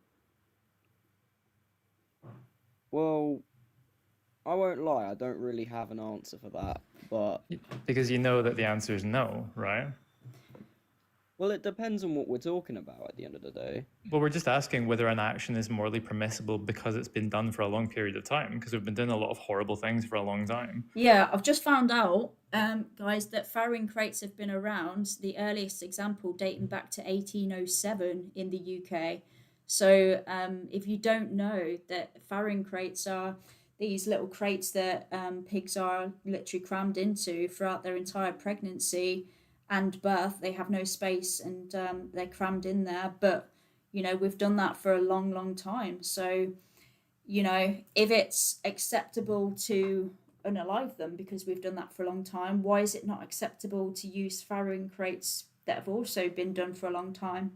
Well, I won't lie, I don't really have an answer for that, but Because you know that the answer is no, right? well, it depends on what we're talking about at the end of the day. Well, we're just asking whether an action is morally permissible because it's been done for a long period of time, because we've been doing a lot of horrible things for a long time. Yeah, I've just found out, guys, that farrowing crates have been around, the earliest example dating back to 1807 in the UK. So if you don't know that farrowing crates are these little crates that pigs are literally crammed into throughout their entire pregnancy and birth. They have no space, and they're crammed in there. But we've done that for a long, long time. So if it's acceptable to unalive them because we've done that for a long time, why is it not acceptable to use farrowing crates that have also been done for a long time?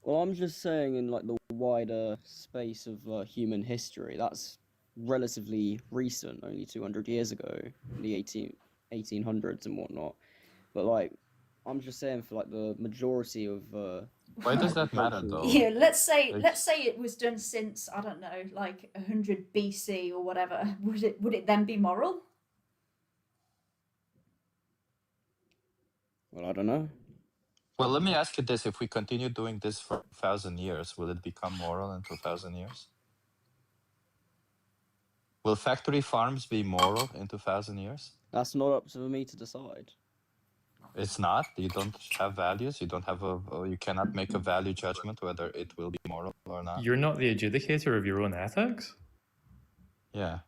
Well, I'm just saying in like the wider space of human history, that's relatively recent, only 200 years ago, the 1800s and whatnot. But like, I'm just saying for like the majority of Why does that matter agricultural- though? Yeah, let's say Like- it was done since, I don't know, like 100 BC or whatever. Would it then be moral? Well, I don't know. Well, let me ask you this: if we continue doing this for 1,000 years, will it become moral in 2,000 years? Will factory farms be moral in 2,000 years? That's not up to me to decide. It's not. You don't have values. You don't have you cannot make a value judgment whether it will be moral or not. You're not the adjudicator of your own ethics? Yeah.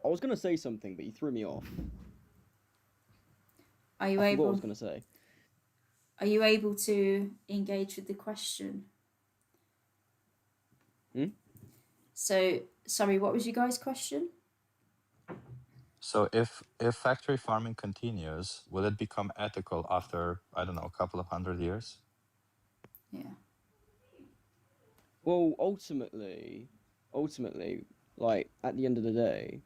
I was gonna say something, but you threw me off. Are you I forgot what I able? was gonna say. Are you able to engage with the question? So, sorry, what was you guys' question? So if factory farming continues, will it become ethical after, I don't know, a couple of 100 years? Yeah. Well, ultimately, like at the end of the day,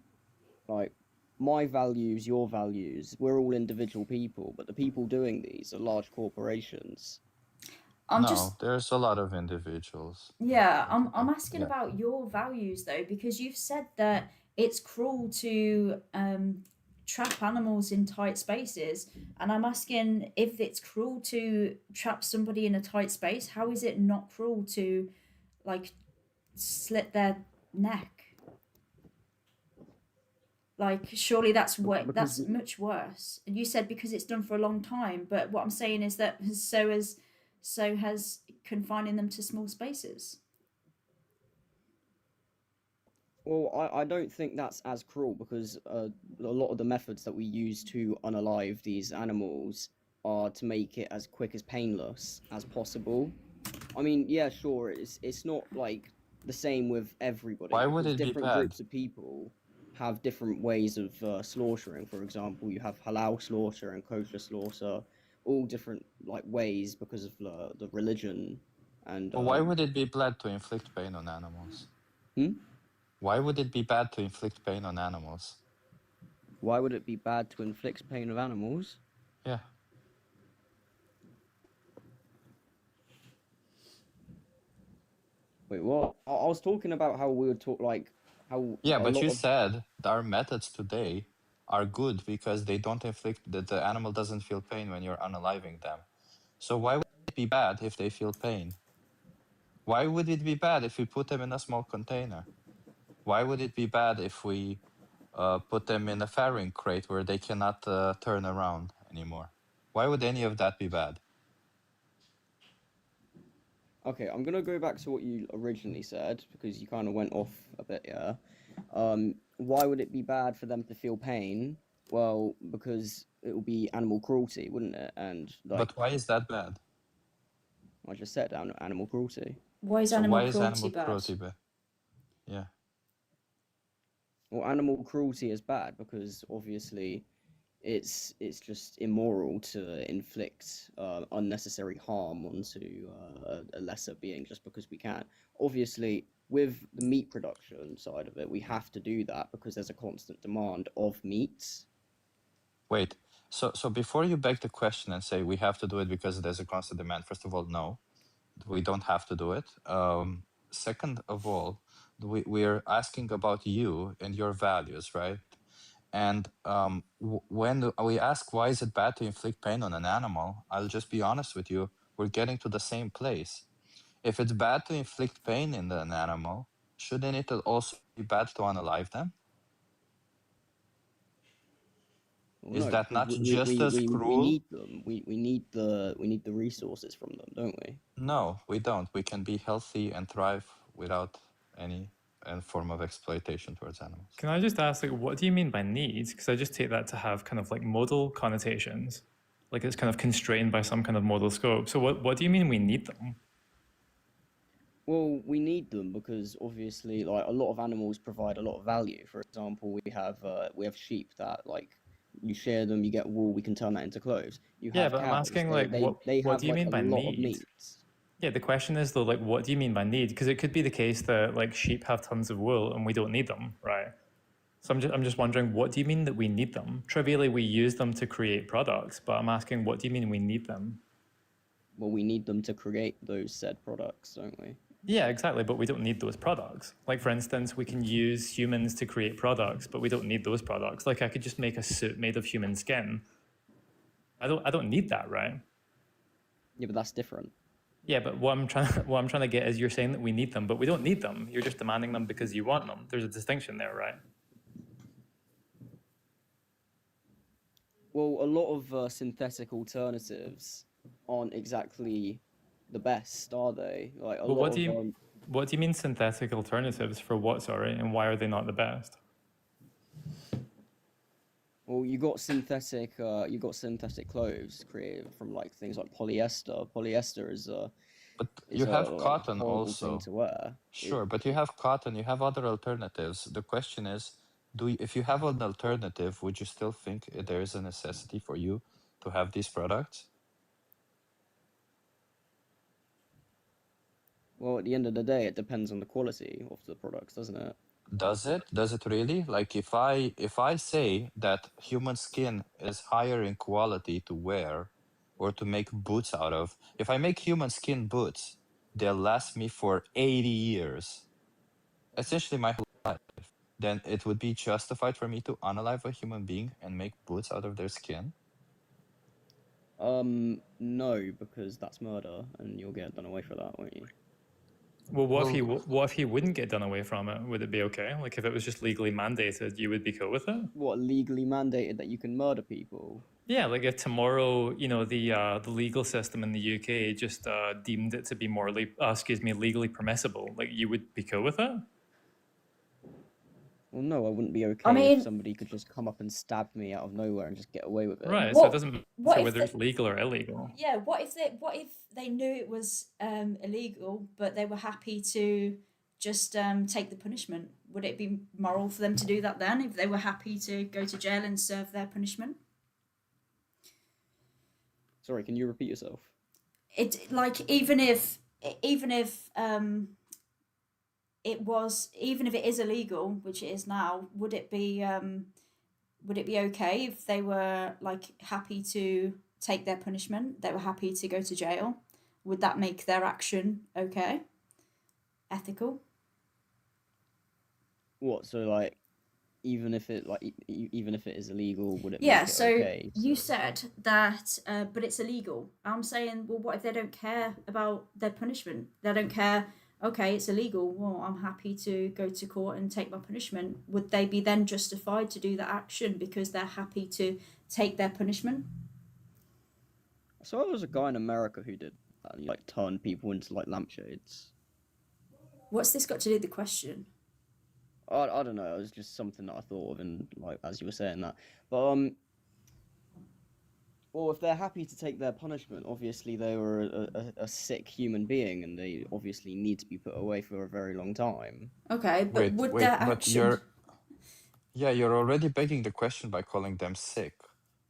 like my values, your values, we're all individual people, but the people doing these are large corporations. No, there's a lot of individuals. Yeah, I'm asking Yeah. about your values though, because you've said that it's cruel to trap animals in tight spaces, and I'm asking if it's cruel to trap somebody in a tight space, how is it not cruel to like slit their neck? Like surely that's that's much worse. And you said because it's done for a long time, but what I'm saying is that so has confining them to small spaces. Well, I don't think that's as cruel because a lot of the methods that we use to unalive these animals are to make it as quick as painless as possible. I mean, yeah, sure, it's not like the same with everybody. Why would because it be different bad? groups of people have different ways of slaughtering. For example, you have halal slaughter and kosher slaughter, all different like ways because of the religion and. Well, why would it be bad to inflict pain on animals? Why would it be bad to inflict pain on animals? Why would it be bad to inflict pain on animals? Yeah. Wait, what? I was talking about how we would talk like how. Yeah, a but lot you of- said that our methods today are good because they don't inflict, that the animal doesn't feel pain when you're unaliving them. So why would it be bad if they feel pain? Why would it be bad if we put them in a small container? Why would it be bad if we put them in a farrowing crate where they cannot turn around anymore? Why would any of that be bad? Okay, I'm gonna go back to what you originally said because you kind of went off a bit, yeah. Why would it be bad for them to feel pain? Well, because it would be animal cruelty, wouldn't it? And like But why is that bad? I just said, animal cruelty. Why is So animal why is cruelty animal bad? cruelty bad? Yeah. Well, animal cruelty is bad because obviously it's just immoral to inflict unnecessary harm onto a lesser being just because we can. Obviously, with the meat production side of it, we have to do that because there's a constant demand of meats. Wait, so before you beg the question and say we have to do it because there's a constant demand, first of all, no, we don't have to do it. Second of all, we're asking about you and your values, right? And when we ask why is it bad to inflict pain on an animal, I'll just be honest with you, we're getting to the same place. If it's bad to inflict pain in an animal, shouldn't it also be bad to unalive them? Well, Is no, that because not just as we cruel? need them. We need the resources from them, don't we? No, we don't. We can be healthy and thrive without any form of exploitation towards animals. Can I just ask, like, what do you mean by needs? Because I just take that to have kind of like modal connotations, like it's kind of constrained by some kind of modal scope. So what do you mean we need them? Well, we need them because obviously, like a lot of animals provide a lot of value. For example, we have sheep that like you shear them, you get wool, we can turn that into clothes. You Yeah, have but I'm cows, asking like they what have do you like mean a by lot of need? meats. Yeah, the question is though, like, what do you mean by need? Because it could be the case that like sheep have tons of wool and we don't need them, right? So I'm just wondering, what do you mean that we need them? Trivially, we use them to create products, but I'm asking, what do you mean we need them? Well, we need them to create those said products, don't we? Yeah, exactly, but we don't need those products. Like, for instance, we can use humans to create products, but we don't need those products. Like, I could just make a suit made of human skin. I don't need that, right? Yeah, but that's different. Yeah, but what I'm trying to get is you're saying that we need them, but we don't need them. You're just demanding them because you want them. There's a distinction there, right? Well, a lot of synthetic alternatives aren't exactly the best, are they? Like a Well, lot what do of you what do you mean synthetic alternatives for what, sorry, and why are they not the best? well, you got synthetic clothes created from like things like polyester. Polyester is But is you a have like, cotton horrible thing also. to wear. Sure, but you have cotton, you have other alternatives. The question is, if you have an alternative, would you still think there is a necessity for you to have these products? Well, at the end of the day, it depends on the quality of the products, doesn't it? Does it? Does it really? Like if I say that human skin is higher in quality to wear or to make boots out of, if I make human skin boots, they'll last me for 80 years. Essentially my whole life. Then it would be justified for me to unalive a human being and make boots out of their skin? No, because that's murder, and you'll get done away for that, won't you? Well, Well, what if he wouldn't get done away from it? Would it be okay? Like if it was just legally mandated, you would be cool with it? What, legally mandated that you can murder people? Yeah, like if tomorrow, you know, the legal system in the UK just deemed it to be legally permissible, like you would be cool with it? Well, no, I wouldn't be I okay if mean, somebody could just come up and stab me out of nowhere and just get away with it. Right, so it what doesn't what matter if whether they, it's legal or illegal. yeah, what if they knew it was illegal, but they were happy to just take the punishment? Would it be moral for them to do that then, if they were happy to go to jail and serve their punishment? Sorry, can you repeat yourself? It like even if even if it is illegal, which it is now, would it be okay if they were like happy to take their punishment? They were happy to go to jail. Would that make their action okay? Ethical? What, so like, even if it even if it is illegal, would it Yeah, make it so okay? you said that, but it's illegal. I'm saying, well, what if they don't care about their punishment? They don't care, okay, it's illegal. Well, I'm happy to go to court and take my punishment. Would they be then justified to do that action because they're happy to take their punishment? So there was a guy in America who did that, and he like turned people into like lampshades. What's this got to do with the question? I don't know. It was just something that I thought of, and like as you were saying that. But well, if they're happy to take their punishment, obviously they were a sick human being, and they obviously need to be put away for a very long time. Okay, but would their but action... you're already begging the question by calling them sick.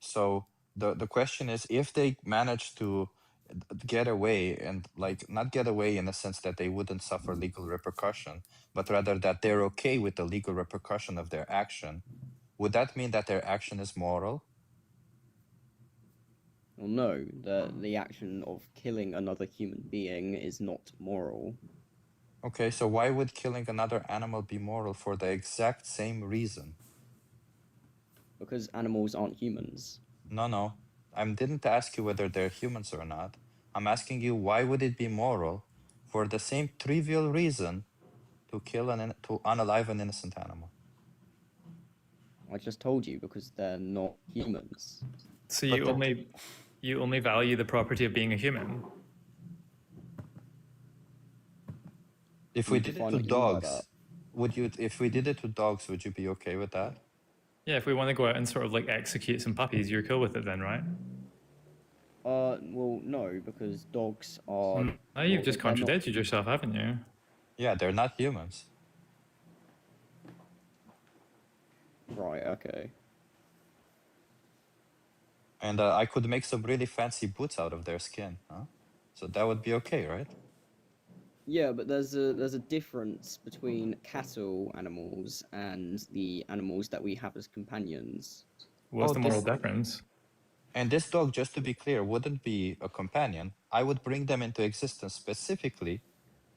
So the question is, if they manage to get away, and like not get away in the sense that they wouldn't suffer legal repercussion, but rather that they're okay with the legal repercussion of their action, would that mean that their action is moral? Well, no, the action of killing another human being is not moral. Okay, so why would killing another animal be moral for the exact same reason? Because animals aren't humans. No. I didn't ask you whether they're humans or not. I'm asking you, why would it be moral for the same trivial reason to kill to unalive an innocent animal? I just told you because they're not humans. So But you only value the property of being a human. If Can we you did it define to what you mean by that? dogs, would you? If we did it to dogs, would you be okay with that? Yeah, if we want to go out and sort of like execute some puppies, you're cool with it then, right? Well, no, because dogs are. Now you've well, just they're not. contradicted yourself, haven't you? Yeah, they're not humans. Right. Okay. And I could make some really fancy boots out of their skin, huh? So that would be okay, right? Yeah, but there's a difference between cattle animals and the animals that we have as companions. What's Oh, the moral this difference? and this dog, just to be clear, wouldn't be a companion. I would bring them into existence specifically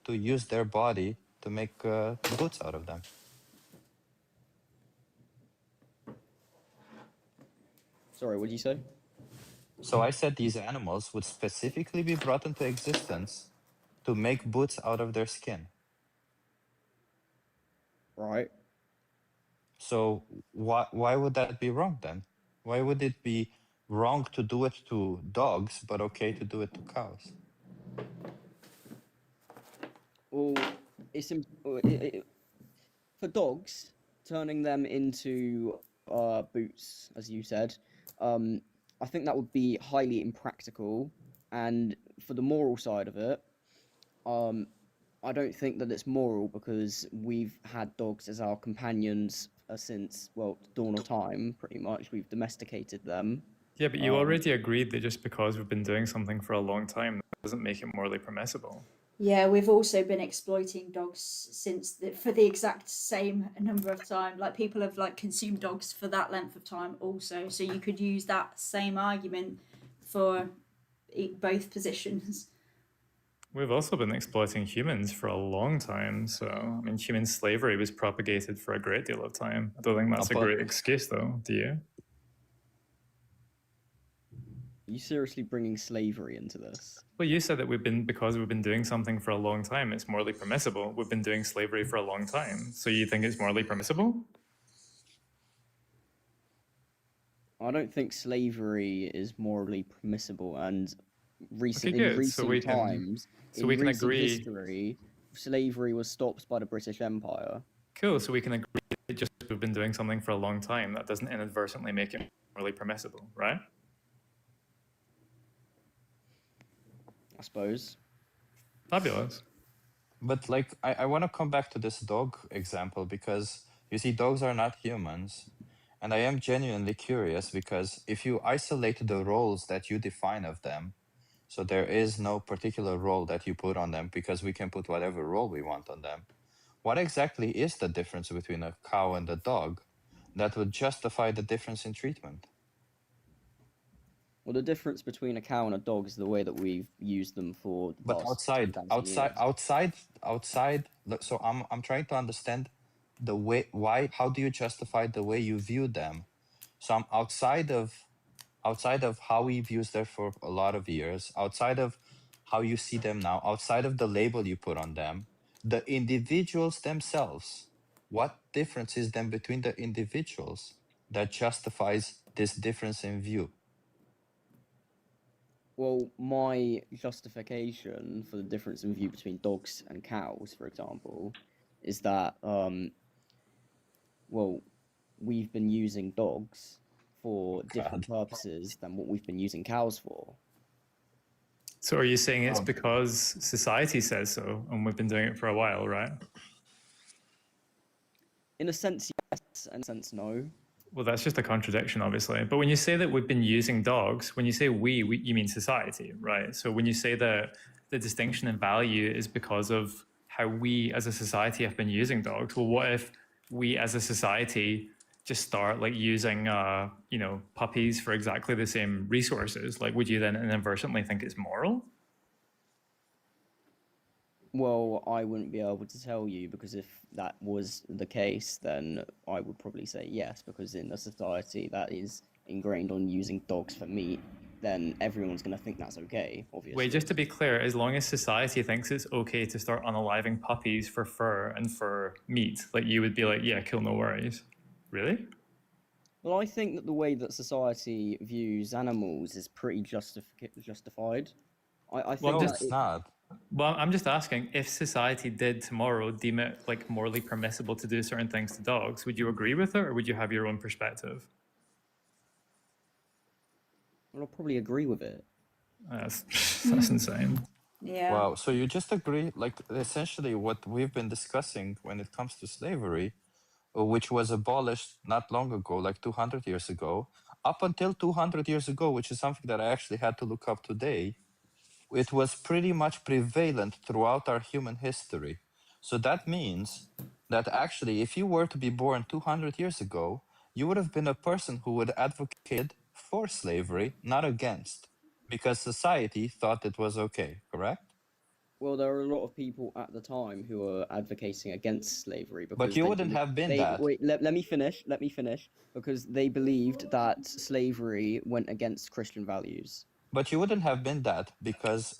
to use their body to make boots out of them. Sorry, what did you say? So I said these animals would specifically be brought into existence to make boots out of their skin. Right. So why would that be wrong then? Why would it be wrong to do it to dogs, but okay to do it to cows? Well, it's for dogs, turning them into boots, as you said. I think that would be highly impractical, and for the moral side of it, I don't think that it's moral because we've had dogs as our companions since, well, dawn of time, pretty much. We've domesticated them. Yeah, but you already agreed that just because we've been doing something for a long time, that doesn't make it morally permissible. Yeah, we've also been exploiting dogs for the exact same number of time. Like people have like consumed dogs for that length of time also. So you could use that same argument for both positions. We've also been exploiting humans for a long time. So, I mean, human slavery was propagated for a great deal of time. I don't think that's a But great excuse, though. Do you? Are you seriously bringing slavery into this? Well, you said that because we've been doing something for a long time, it's morally permissible. We've been doing slavery for a long time. So you think it's morally permissible? I don't think slavery is morally permissible, and Okay, recent good. in recent times, So in we can recent agree. history, slavery was stopped by the British Empire. Cool. So we can agree that just because we've been doing something for a long time, that doesn't inadvertently make it morally permissible, right? I suppose. Fabulous. But like I want to come back to this dog example because you see dogs are not humans. And I am genuinely curious because if you isolate the roles that you define of them, so there is no particular role that you put on them because we can put whatever role we want on them. What exactly is the difference between a cow and a dog that would justify the difference in treatment? Well, the difference between a cow and a dog is the way that we've used them for the But past outside 2,000 years. so I'm trying to understand the way, why, how do you justify the way you view them? So I'm outside of how we've used them for a lot of years, outside of how you see them now, outside of the label you put on them, the individuals themselves, what difference is then between the individuals that justifies this difference in view? Well, my justification for the difference in view between dogs and cows, for example, is that, well, we've been using dogs for different purposes than what we've been using cows for. So are you saying it's because society says so, and we've been doing it for a while, right? In a sense, yes, and in a sense, no. Well, that's just a contradiction, obviously. But when you say that we've been using dogs, when you say we you mean society, right? So when you say that the distinction in value is because of how we as a society have been using dogs, well, what if we as a society just start like using, puppies for exactly the same resources? Like, would you then inadvertently think it's moral? Well, I wouldn't be able to tell you because if that was the case, then I would probably say yes, because in a society that is ingrained on using dogs for meat, then everyone's going to think that's okay, obviously. Wait, just to be clear, as long as society thinks it's okay to start unaliving puppies for fur and for meat, like you would be like, yeah, cool, no worries. Really? Well, I think that the way that society views animals is pretty justified. I Well, think I'm that just It's not. well, I'm just asking if society did tomorrow deem it like morally permissible to do certain things to dogs, would you agree with it or would you have your own perspective? I'll probably agree with it. That's insane. Yeah. Wow. So you just agree, like essentially what we've been discussing when it comes to slavery, which was abolished not long ago, like 200 years ago, up until 200 years ago, which is something that I actually had to look up today, it was pretty much prevalent throughout our human history. So that means that actually, if you were to be born 200 years ago, you would have been a person who would advocate for slavery, not against, because society thought it was okay, correct? Well, there were a lot of people at the time who were advocating against slavery But because you they wouldn't have been they that. wait. Let me finish. Let me finish. Because they believed that slavery went against Christian values. But you wouldn't have been that because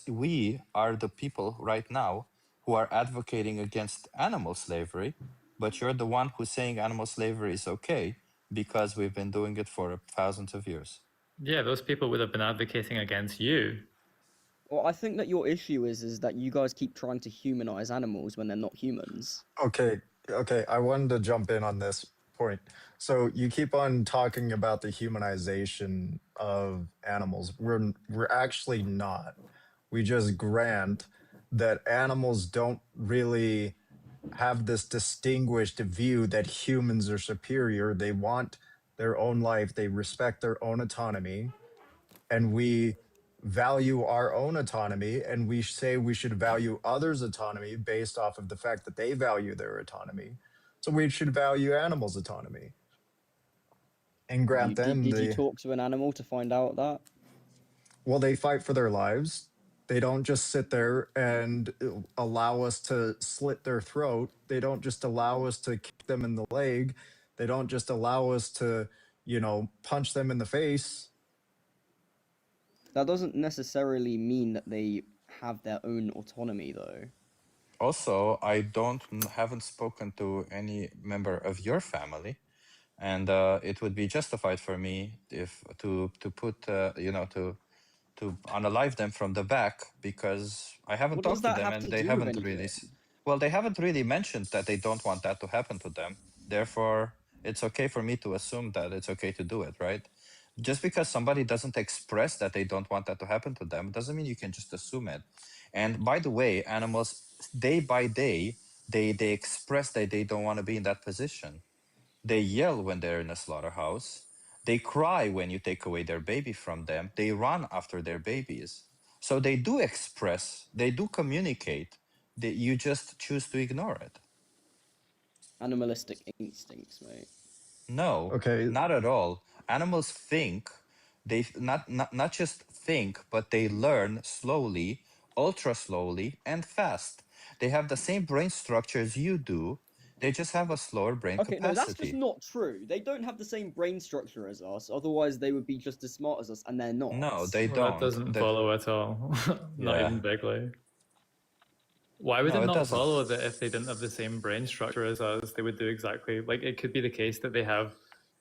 we are the people right now who are advocating against animal slavery, but you're the one who's saying animal slavery is okay because we've been doing it for thousands of years. Yeah, those people would have been advocating against you. Well, I think that your issue is that you guys keep trying to humanize animals when they're not humans. Okay, I wanted to jump in on this point. So you keep on talking about the humanization of animals. We're actually not. We just grant that animals don't really have this distinguished view that humans are superior. They want their own life. They respect their own autonomy. And we value our own autonomy, and we say we should value others' autonomy based off of the fact that they value their autonomy. So we should value animals' autonomy and grant them Did you the, talk to an animal to find out that? well, they fight for their lives. They don't just sit there and allow us to slit their throat. They don't just allow us to kick them in the leg. They don't just allow us to, punch them in the face. That doesn't necessarily mean that they have their own autonomy, though. Also, I haven't spoken to any member of your family, and it would be justified for me if to put to unalive them from the back because I haven't What does talked to that them have and to they do with haven't really anything? well, they haven't really mentioned that they don't want that to happen to them. Therefore, it's okay for me to assume that it's okay to do it, right? Just because somebody doesn't express that they don't want that to happen to them doesn't mean you can just assume it. And by the way, animals day by day they express that they don't want to be in that position. They yell when they're in a slaughterhouse. They cry when you take away their baby from them. They run after their babies. So they do express, they do communicate. You just choose to ignore it. Animalistic instincts, mate. No, Okay, not at all. Animals think. They not just think, but they learn slowly, ultra slowly, and fast. They have the same brain structure as you do. They just have a slower brain Okay, no, that's just capacity. not true. They don't have the same brain structure as us, otherwise they would be just as smart as us, and they're not. No, they Well, that don't. doesn't They- follow at all. Not Yeah. even vaguely. Why would No, it it not doesn't. follow that if they didn't have the same brain structure as us, they would do exactly like it could be the case that they have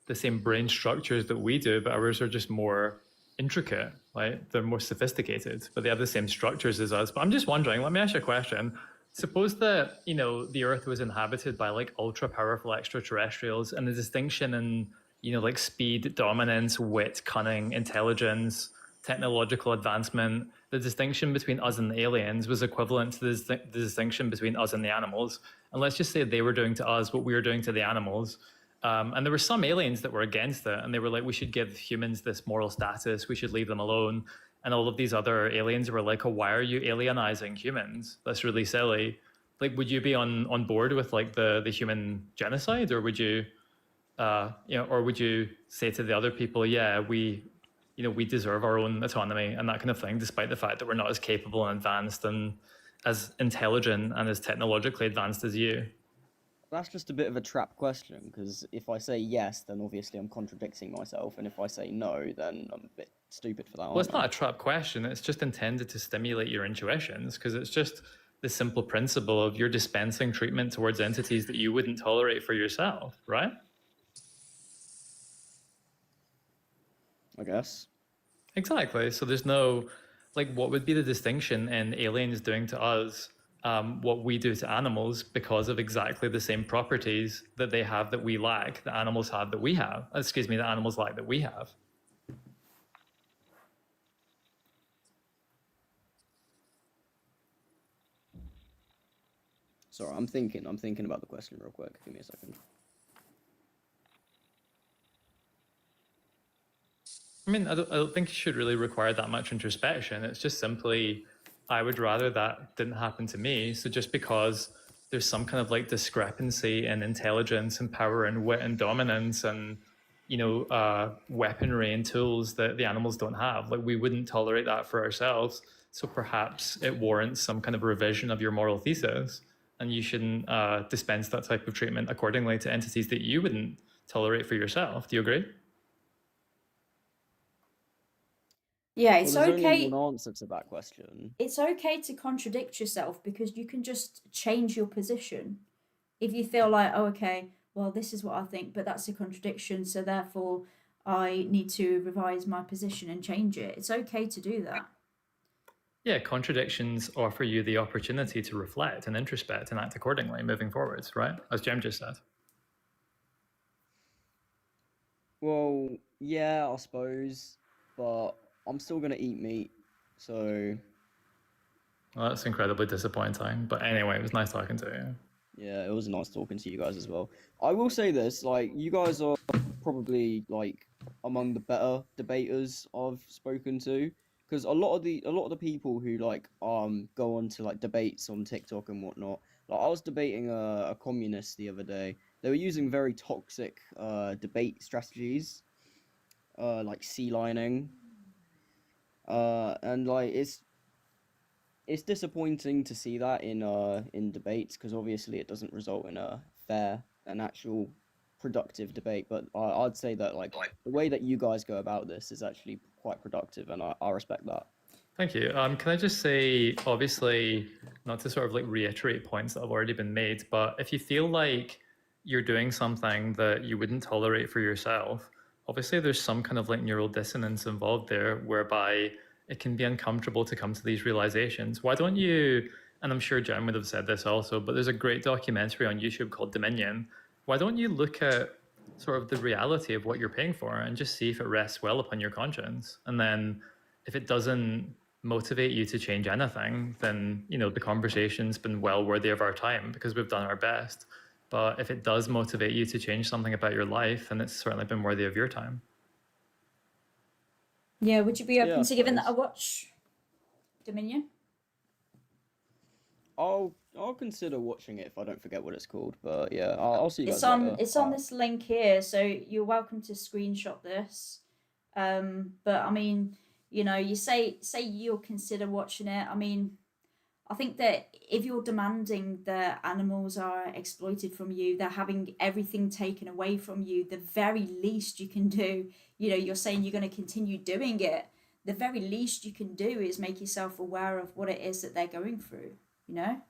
the same brain structures that we do, but ours are just more intricate, right? They're more sophisticated, but they have the same structures as us. But I'm just wondering, let me ask you a question. Suppose that, the Earth was inhabited by like ultra powerful extraterrestrials and the distinction in, like speed, dominance, wit, cunning, intelligence, technological advancement, the distinction between us and the aliens was equivalent to the distinction between us and the animals. And let's just say they were doing to us what we were doing to the animals. And there were some aliens that were against it, and they were like, we should give humans this moral status, we should leave them alone. And all of these other aliens were like, oh, why are you alienizing humans? That's really silly. Like, would you be on board with like the human genocide, or would you, or would you say to the other people, yeah, we deserve our own autonomy and that kind of thing, despite the fact that we're not as capable and advanced and as intelligent and as technologically advanced as you? That's just a bit of a trap question, because if I say yes, then obviously I'm contradicting myself, and if I say no, then I'm a bit stupid for that. Well, it's not a trap question. It's just intended to stimulate your intuitions, because it's just the simple principle of you're dispensing treatment towards entities that you wouldn't tolerate for yourself, right? I guess. Exactly. So there's no, like, what would be the distinction in aliens doing to us what we do to animals because of exactly the same properties that they have that we lack, that animals have that we have, excuse me, that animals lack that we have. Sorry, I'm thinking about the question real quick. Give me a second. I mean, I don't think you should really require that much introspection. It's just simply, I would rather that didn't happen to me. So just because there's some kind of like discrepancy in intelligence and power and wit and dominance and, you know, weaponry and tools that the animals don't have, like we wouldn't tolerate that for ourselves. So perhaps it warrants some kind of revision of your moral thesis, and you shouldn't dispense that type of treatment accordingly to entities that you wouldn't tolerate for yourself. Do you agree? Yeah, Well, it's there's okay. only one answer to that question. It's okay to contradict yourself because you can just change your position. If you feel like, oh, okay, well, this is what I think, but that's a contradiction, so therefore I need to revise my position and change it. It's okay to do that. Yeah, contradictions offer you the opportunity to reflect and introspect and act accordingly moving forwards, right? As Jem just said. Well, yeah, I suppose, but I'm still gonna eat meat, so Well, that's incredibly disappointing. But anyway, it was nice talking to you. yeah, it was nice talking to you guys as well. I will say this, like, you guys are probably like among the better debaters I've spoken to, because a lot of the people who like go on to like debates on TikTok and whatnot. Like, I was debating a communist the other day. They were using very toxic debate strategies, like sea lining, and like it's disappointing to see that in debates, because obviously it doesn't result in a fair and actual productive debate. But I'd say that like the way that you guys go about this is actually quite productive, and I respect that. Thank you. Can I just say, obviously, not to sort of like reiterate points that have already been made, but if you feel like you're doing something that you wouldn't tolerate for yourself, obviously there's some kind of like neural dissonance involved there whereby it can be uncomfortable to come to these realizations. Why don't you, and I'm sure Jen would have said this also, but there's a great documentary on YouTube called Dominion. Why don't you look at sort of the reality of what you're paying for and just see if it rests well upon your conscience? And then if it doesn't motivate you to change anything, then, you know, the conversation's been well worthy of our time because we've done our best. But if it does motivate you to change something about your life, then it's certainly been worthy of your time. Yeah, would you be open Yeah, I to giving that a suppose. watch, Dominion? I'll consider watching it if I don't forget what it's called. But yeah, I'll see you It's guys on later. it's on this link here, so you're welcome to screenshot this. But I mean, you know, you say you'll consider watching it. I mean, I think that if you're demanding that animals are exploited from you, they're having everything taken away from you, the very least you can do, you know, you're saying you're going to continue doing it. The very least you can do is make yourself aware of what it is that they're going through, you know?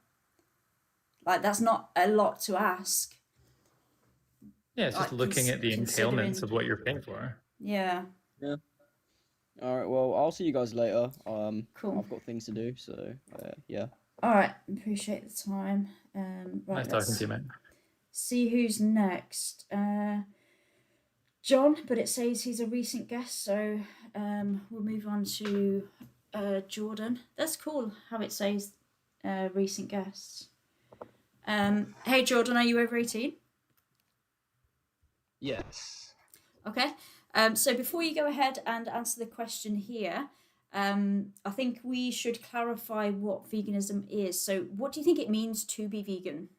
Like, that's not a lot to ask. Yeah, it's just Like, looking at the entailments considering, of what you're paying for. yeah, Yeah. All right. Well, I'll see you guys later. cool. I've got things to do, so yeah. All right, appreciate the time. Right, Nice talking to let's you, mate. see who's next. John, but it says he's a recent guest, so we'll move on to Jordan. That's cool how it says recent guests. Hey Jordan, are you over 18? Yes. Okay. So before you go ahead and answer the question here, I think we should clarify what veganism is. So what do you think it means to be vegan?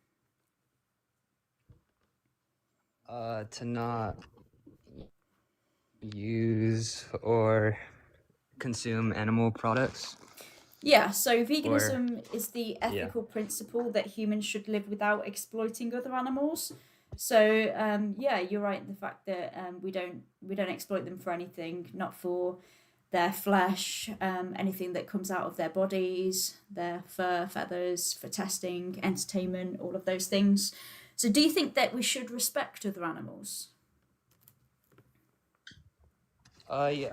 To not use or consume animal products. Yeah, so Or veganism is the yeah. ethical principle that humans should live without exploiting other animals. So yeah, you're right in the fact that we don't exploit them for anything, not for their flesh, anything that comes out of their bodies, their fur, feathers, for testing, entertainment, all of those things. So do you think that we should respect other animals? Yeah.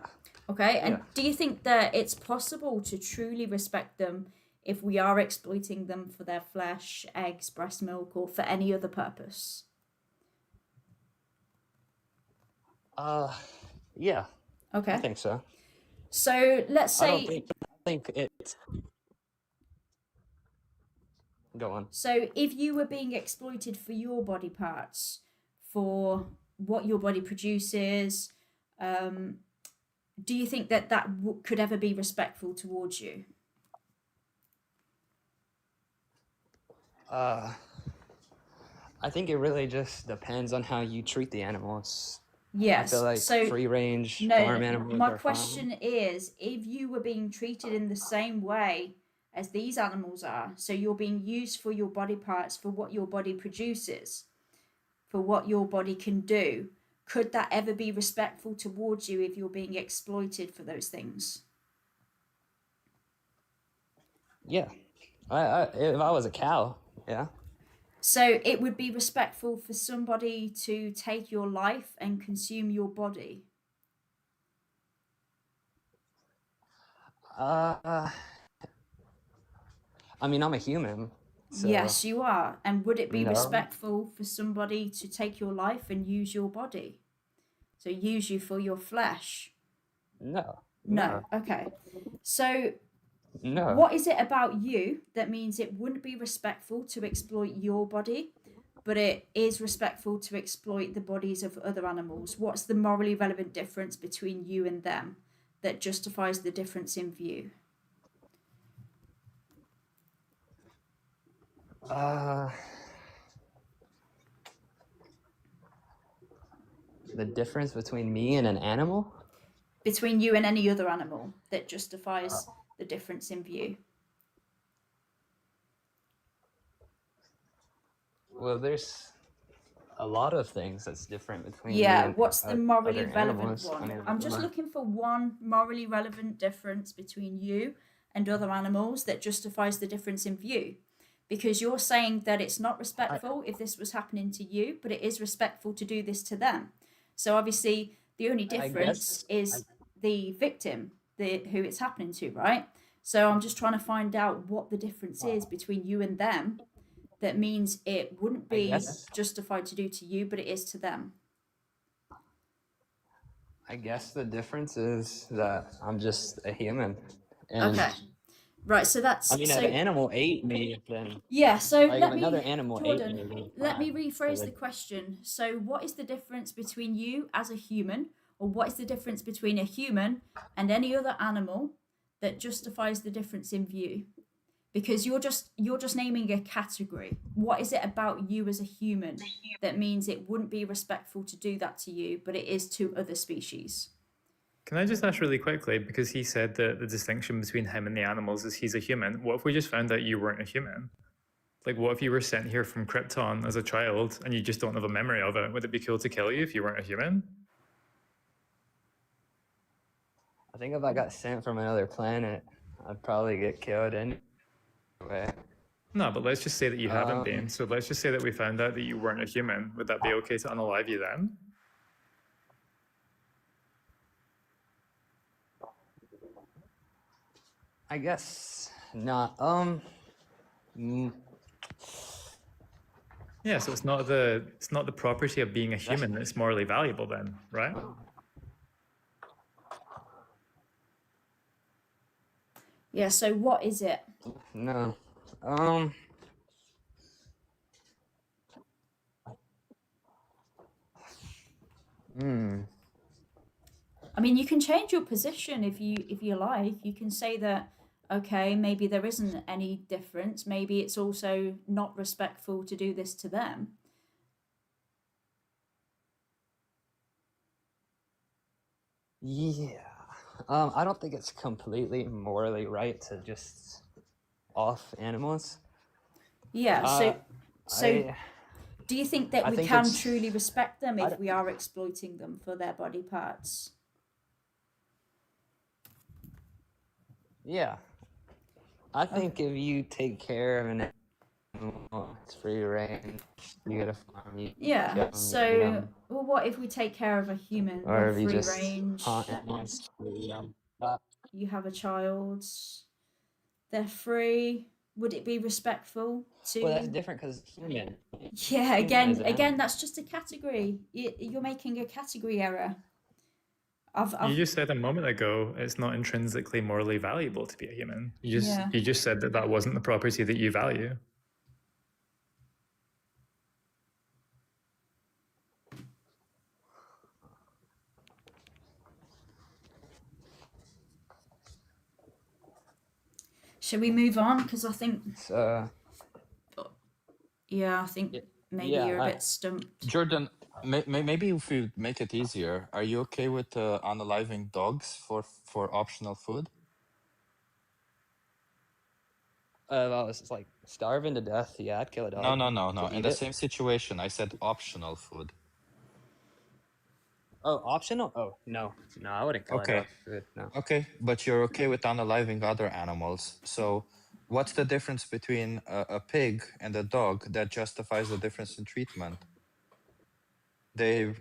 Okay, and Yeah. do you think that it's possible to truly respect them if we are exploiting them for their flesh, eggs, breast milk, or for any other purpose? Yeah. I Okay, think so. so let's I don't say, think it. Go on. so if you were being exploited for your body parts, for what your body produces, um, do you think that could ever be respectful towards you? I think it really just depends on how you treat the animals. I feel Yes. like So free range no, farm animals my are fine. question is, if you were being treated in the same way as these animals are, so you're being used for your body parts, for what your body produces, for what your body can do, could that ever be respectful towards you if you're being exploited for those things? Yeah. If I was a cow, yeah. So it would be respectful for somebody to take your life and consume your body. I mean, I'm a human, so Yes, you are. And would it be no, respectful for somebody to take your life and use your body? So use you for your flesh? no, No. Okay. So no. what is it about you that means it wouldn't be respectful to exploit your body, but it is respectful to exploit the bodies of other animals? What's the morally relevant difference between you and them that justifies the difference in view? The difference between me and an animal? Between you and any other animal that justifies the difference in view? Well, there's a lot of things that's different between me Yeah, and what's the morally other relevant animals. I one? mean, I'm just looking for one morally relevant difference between you and other animals that justifies the difference in view. Because you're saying that it's not respectful if this was happening to you, but it is respectful to do this to them. So obviously, the only I difference guess. is the victim, who it's happening to, right? So I'm just trying to find out what the difference is between you and them that means it wouldn't I be guess. justified to do to you, but it is to them. I guess the difference is that I'm just a human, and Okay. Right, so that's I mean, if so an animal ate me, then yeah, so like if let another me animal ate me, Jordan, then let me fine. rephrase But the question. So what is the difference between you as a human, or what is the difference between a human and any other animal that justifies the difference in view? Because you're just naming a category. What is it about you as a human that means it wouldn't be respectful to do that to you, but it is to other species? Can I just ask really quickly, because he said that the distinction between him and the animals is he's a human. What if we just found out you weren't a human? Like, what if you were sent here from Krypton as a child and you just don't have a memory of it? Would it be cool to kill you if you weren't a human? I think if I got sent from another planet, I'd probably get killed anyway. No, but let's just say that you haven't been. Um, So let's just say that we found out that you weren't a human. Would that be okay to unalive you then? I guess not. Mm, Yeah, so it's not the property of being a human that's morally valuable then, right? Yeah, so what is it? no. Hmm. I mean, you can change your position if you like. You can say that, okay, maybe there isn't any difference. Maybe it's also not respectful to do this to them. Yeah. I don't think it's completely morally right to just off animals. Yeah, so I do you think that I we think can it's truly respect them I if don't- we are exploiting them for their body parts? yeah. I think if you take care of an animal. It's free range. You get a farm. You Yeah. kill 'em, you eat So, 'em. well, what if we take care of a human? Or They're if you free just range. hunt animals, you eat 'em. You have a child. They're free. Would it be respectful Well, that's to? different because it's human. Yeah. Human is an Again, animal. that's just a category. You're making a category error. You I've just said a moment ago it's not intrinsically morally valuable to be a human. yeah. You just said that that wasn't the property that you value. Should we move on? Because I think, So yeah, I think y- maybe yeah, you're a bit stumped. Jordan, maybe if we make it easier, are you okay with unaliving dogs for optional food? if I was like starving to death, yeah, I'd kill a No, dog no. to In eat the it. same situation, I said optional food. Oh, optional? Oh, no, I wouldn't kill a Okay. dog for food. No. Okay, but you're okay with unaliving other animals. So, what's the difference between a pig and a dog that justifies the difference in treatment? They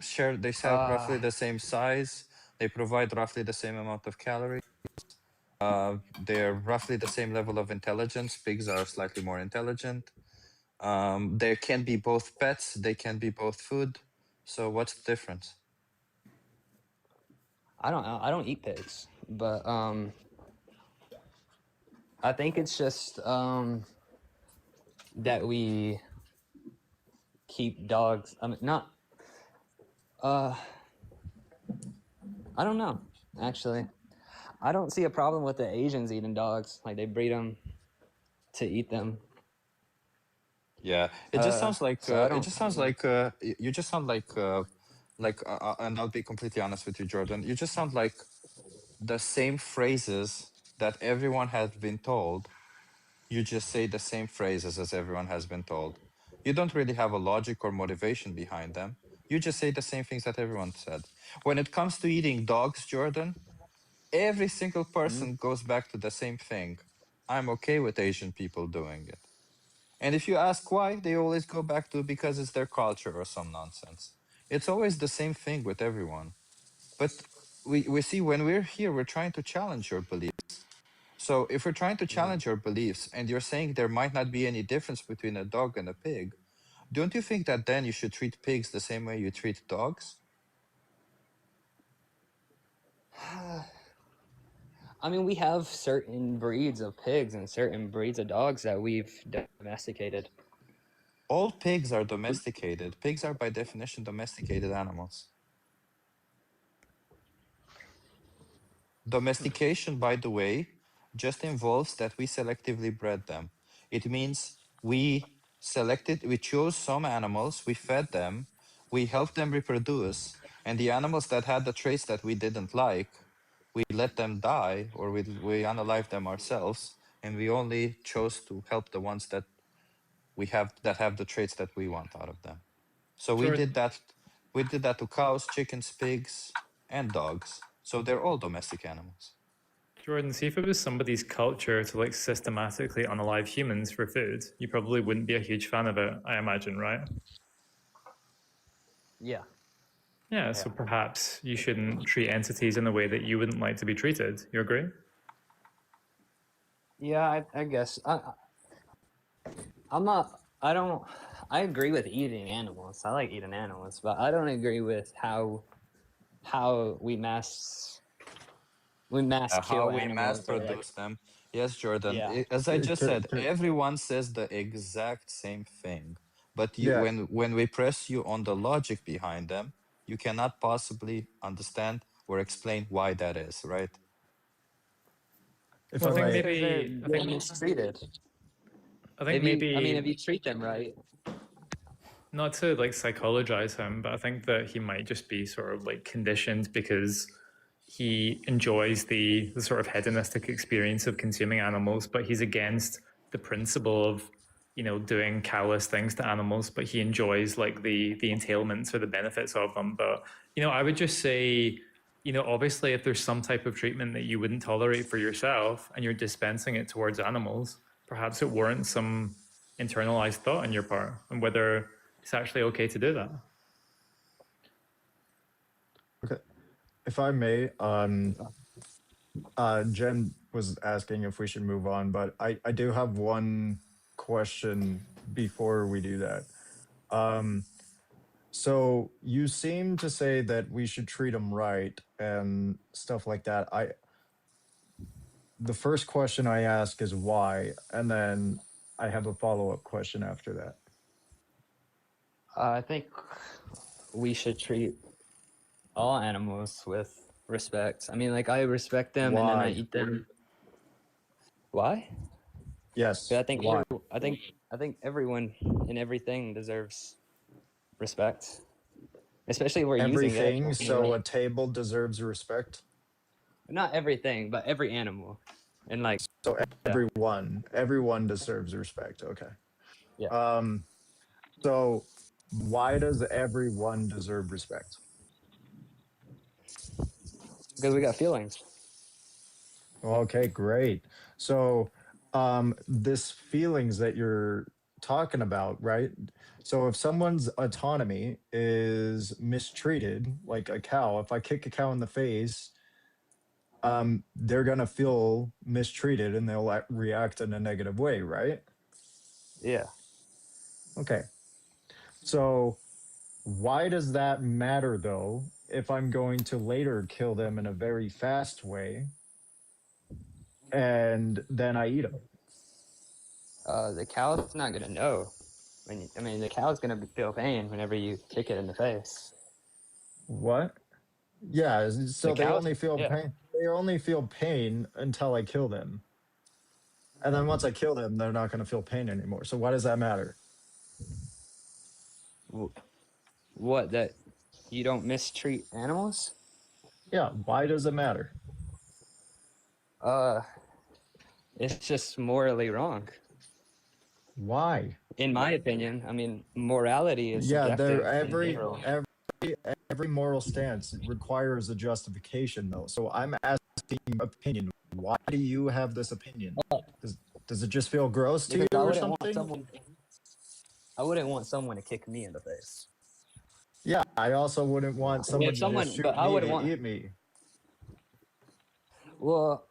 have roughly the same size. They provide roughly the same amount of calories. They're roughly the same level of intelligence. Pigs are slightly more intelligent. They can be both pets. They can be both food. So, what's the difference? I don't eat pigs, but I think it's just that we keep dogs. I mean, not. I don't know. Actually, I don't see a problem with the Asians eating dogs. Like they breed them to eat them. Yeah, it just sounds like So I it don't. just sounds like you just sound and I'll be completely honest with you, Jordan. You just sound like the same phrases that everyone has been told. You just say the same phrases as everyone has been told. You don't really have a logic or motivation behind them. You just say the same things that everyone said. When it comes to eating dogs, Jordan, every single person goes back to the same thing. I'm okay with Asian people doing it. And if you ask why, they always go back to because it's their culture or some nonsense. It's always the same thing with everyone. But we see when we're here, we're trying to challenge your beliefs. So if we're trying to challenge your beliefs and you're saying there might not be any difference between a dog and a pig, don't you think that then you should treat pigs the same way you treat dogs? I mean, we have certain breeds of pigs and certain breeds of dogs that we've domesticated. All pigs are domesticated. Pigs are by definition domesticated animals. Domestication, by the way, just involves that we selectively bred them. It means we chose some animals, we fed them, we helped them reproduce, and the animals that had the traits that we didn't like, we let them die or we unalived them ourselves, and we only chose to help the ones that have the traits that we want out of them. So we did that to cows, chickens, pigs, and dogs. So they're all domestic animals. Jordan, see if it was somebody's culture to like systematically unalive humans for food, you probably wouldn't be a huge fan of it, I imagine, right? Yeah. Yeah, so perhaps you shouldn't treat entities in a way that you wouldn't like to be treated. You agree? Yeah, I guess. I'm not. I don't. I agree with eating animals. I like eating animals, but I don't agree with how we mass kill How we mass animals. Or like, produce them. Yes, Jordan. yeah. As I just said, everyone says the exact same thing. But you, Yeah. when we press you on the logic behind them, you cannot possibly understand or explain why that is, right? If Well, I I think might, maybe They're mistreated. I think I maybe mean, if you treat them right. not to like psychologize him, but I think that he might just be sort of like conditioned because he enjoys the sort of hedonistic experience of consuming animals, but he's against the principle of, you know, doing callous things to animals, but he enjoys like the entailments or the benefits of them. But, you know, I would just say, you know, obviously if there's some type of treatment that you wouldn't tolerate for yourself and you're dispensing it towards animals, perhaps it warrants some internalized thought on your part, and whether it's actually okay to do that. Okay. If I may, Jen was asking if we should move on, but I do have one question before we do that. So you seem to say that we should treat them right and stuff like that. The first question I ask is why, and then I have a follow-up question after that. I think we should treat all animals with respect. I mean, like I respect them and then I Why? eat them. Why? Yes. But I think Why? I think everyone and everything deserves respect, especially if we're using Everything. it. So a table deserves respect. Not everything, but every animal, and like So everyone deserves respect. Okay. yeah. So why does everyone deserve respect? Because we got feelings. Okay, great. So this feelings that you're talking about, right? So if someone's autonomy is mistreated, like a cow, if I kick a cow in the face, they're gonna feel mistreated and they'll react in a negative way, right? Yeah. Okay. So why does that matter though if I'm going to later kill them in a very fast way and then I eat them? The cow's not gonna know. I mean, the cow's gonna feel pain whenever you kick it in the face. What? Yeah, so The they cows, only feel yeah. pain. They only feel pain until I kill them. And then once I kill them, they're not going to feel pain anymore. So why does that matter? What, that you don't mistreat animals? Yeah, why does it matter? It's just morally wrong. Why? In my opinion, I mean, morality is Yeah, subjective there in general. every moral stance requires a justification though. So I'm asking opinion. Why do you have this opinion? Does it just feel gross to you Because or something? I wouldn't want someone to kick me in the face. Yeah, I also wouldn't want someone to just shoot but I me wouldn't and want. eat me. Well,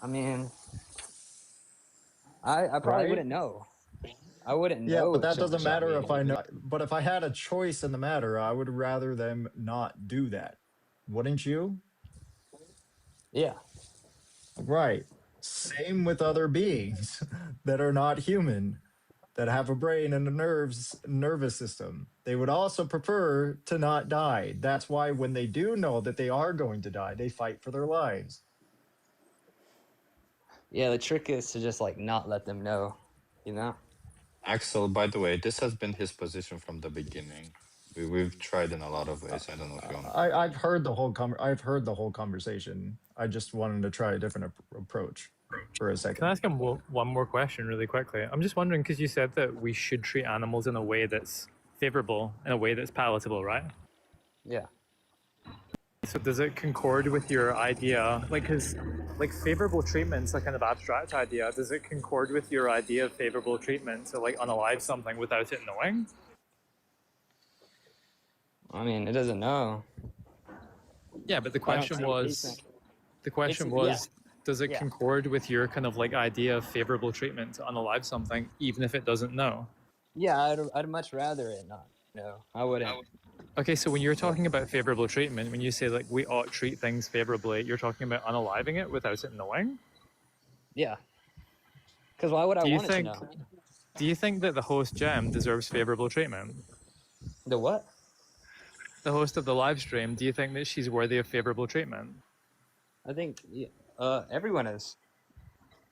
I mean, I probably Right? wouldn't know. I wouldn't Yeah, know. but if that someone doesn't shot matter me. if I know. But if I had a choice in the matter, I would rather them not do that. Wouldn't you? Yeah. Right. Same with other beings that are not human, that have a brain and a nervous system. They would also prefer to not die. That's why when they do know that they are going to die, they fight for their lives. Yeah, the trick is to just like not let them know, you know? Axel, by the way, this has been his position from the beginning. We've tried in a lot of ways. I don't know if you want. I've heard the whole conversation. I just wanted to try a different approach for a second. Can I ask him one more question really quickly? I'm just wondering, because you said that we should treat animals in a way that's favorable, in a way that's palatable, right? Yeah. So does it concord with your idea, like, because like favorable treatment's a kind of abstract idea. Does it concord with your idea of favorable treatment to like unalive something without it knowing? I mean, it doesn't know. Yeah, but the I don't question see was, It's- does it yeah. concord with your kind of like idea of favorable treatment to unalive something, even if it doesn't know? Yeah, I'd much rather it not. No, I wouldn't. Okay, so when you're talking about favorable treatment, when you say like we ought treat things favorably, you're talking about unaliving it without it knowing? Yeah. Because why would I want it to know? Do you think that the host Gem deserves favorable treatment? The what? The host of the live stream, do you think that she's worthy of favorable treatment? I think everyone is.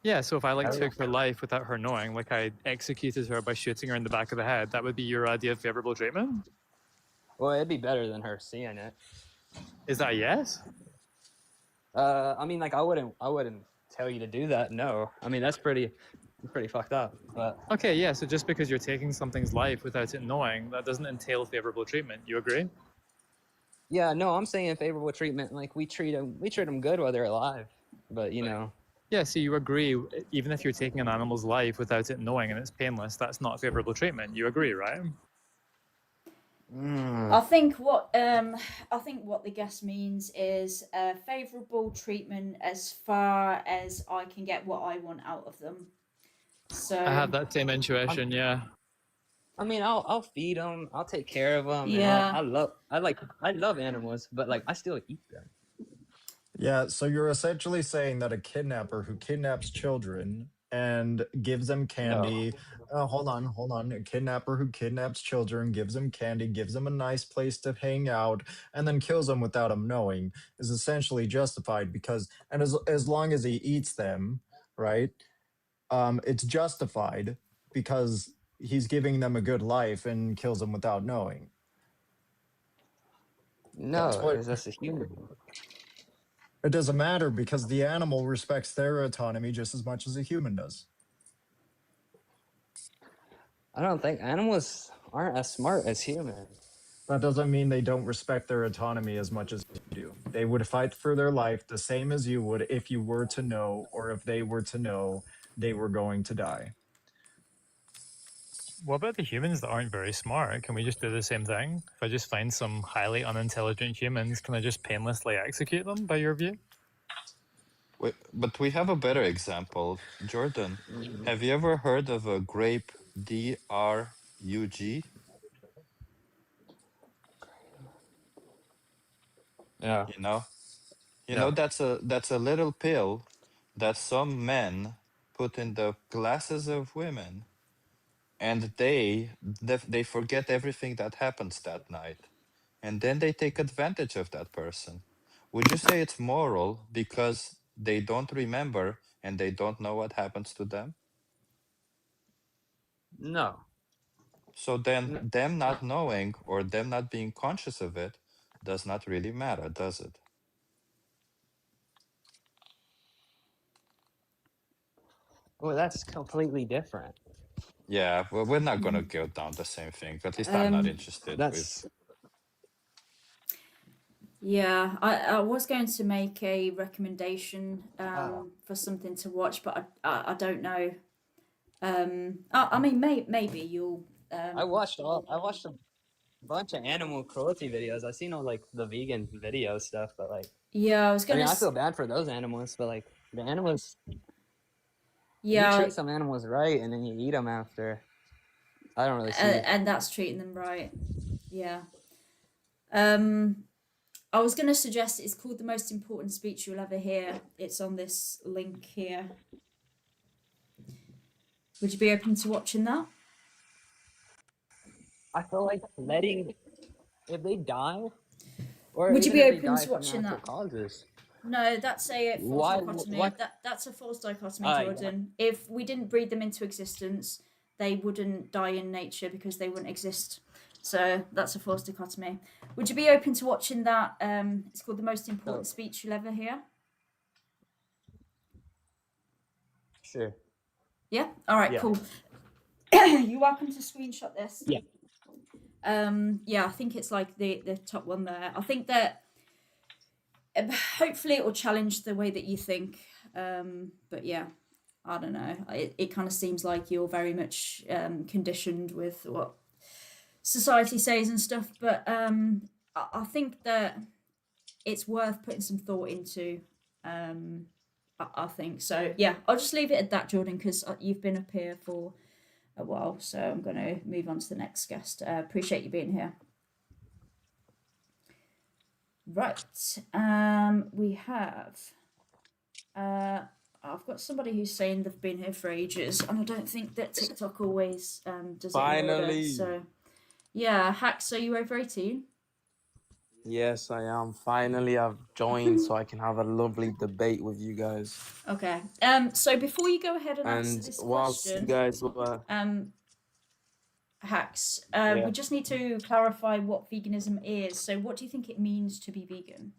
Yeah, so if I like Everyone. took her life without her knowing, like I executed her by shooting her in the back of the head, that would be your idea of favorable treatment? Well, it'd be better than her seeing it. Is that a yes? I mean, like I wouldn't tell you to do that. No, I mean that's pretty fucked up. But Okay, yeah, so just because you're taking something's life without it knowing, that doesn't entail favorable treatment. You agree? yeah, no, I'm saying favorable treatment. Like we treat them good while they're alive. But you know, Yeah, so you agree, even if you're taking an animal's life without it knowing and it's painless, that's not favorable treatment. You agree, right? I think what the guest means is favourable treatment as far as I can get what I want out of them. So I have that same intuition, yeah. I mean, I'll feed them. I'll take care of them. Yeah. And I love animals, but like I still eat them. Yeah, so you're essentially saying that a kidnapper who kidnaps children and gives them candy. Hold on. A kidnapper who kidnaps children, gives them candy, gives them a nice place to hang out, and then kills them without them knowing is essentially justified because, and as long as he eats them, right? It's justified because he's giving them a good life and kills them without knowing. No, That's what. because that's a human. It doesn't matter because the animal respects their autonomy just as much as a human does. I don't think animals aren't as smart as humans. That doesn't mean they don't respect their autonomy as much as you do. They would fight for their life the same as you would if you were to know, or if they were to know they were going to die. What about the humans that aren't very smart? Can we just do the same thing? If I just find some highly unintelligent humans, can I just painlessly execute them, by your view? But we have a better example. Jordan, have you ever heard of a grape, DRUG? Yeah. You know? You No. know that's a little pill that some men put in the glasses of women, and they forget everything that happens that night, and then they take advantage of that person. Would you say it's moral because they don't remember and they don't know what happens to them? No. So then them not knowing or them not being conscious of it does not really matter, does it? Well, that's completely different. Yeah, well, we're not gonna go down the same thing. At least I'm not interested That's with. Yeah, I was going to make a recommendation for something to watch, but I don't know. I mean, maybe you'll. I watched a bunch of animal cruelty videos. I've seen all like the vegan video stuff, but like Yeah, I was I gonna. mean, I feel bad for those animals, but like the animals, you Yeah, treat some animals right and then you eat them after. I don't really see. and that's treating them right. Yeah. I was gonna suggest it's called The Most Important Speech You'll Ever Hear. It's on this link here. Would you be open to watching that? I feel like if they die, or Would you even be if they open die to from watching natural that? causes. No, that's a false Why? dichotomy. Why? That's a false dichotomy, Yeah. Jordan. If we didn't breed them into existence, they wouldn't die in nature because they wouldn't exist. So that's a false dichotomy. Would you be open to watching that? It's called The Most Important Speech You'll Ever Hear. Sure. Yeah. All right. Yeah. Cool. You're welcome to screenshot this. Yeah. Yeah, I think it's like the top one there. I think that hopefully it will challenge the way that you think. But yeah, I don't know. It kind of seems like you're very much conditioned with what society says and stuff. But I think that it's worth putting some thought into. I think so. Yeah, I'll just leave it at that, Jordan, because you've been up here for a while, so I'm going to move on to the next guest. Appreciate you being here. Right, we have. I've got somebody who's saying they've been here for ages, and I don't think that TikTok always does it in order. Finally. So, yeah, Hacks, are you over 18? Yes, I am. Finally, I've joined so I can have a lovely debate with you guys. Okay. So before you go ahead and answer And this whilst you question, guys were, Hacks, Yeah. we just need to clarify what veganism is. So, what do you think it means to be vegan?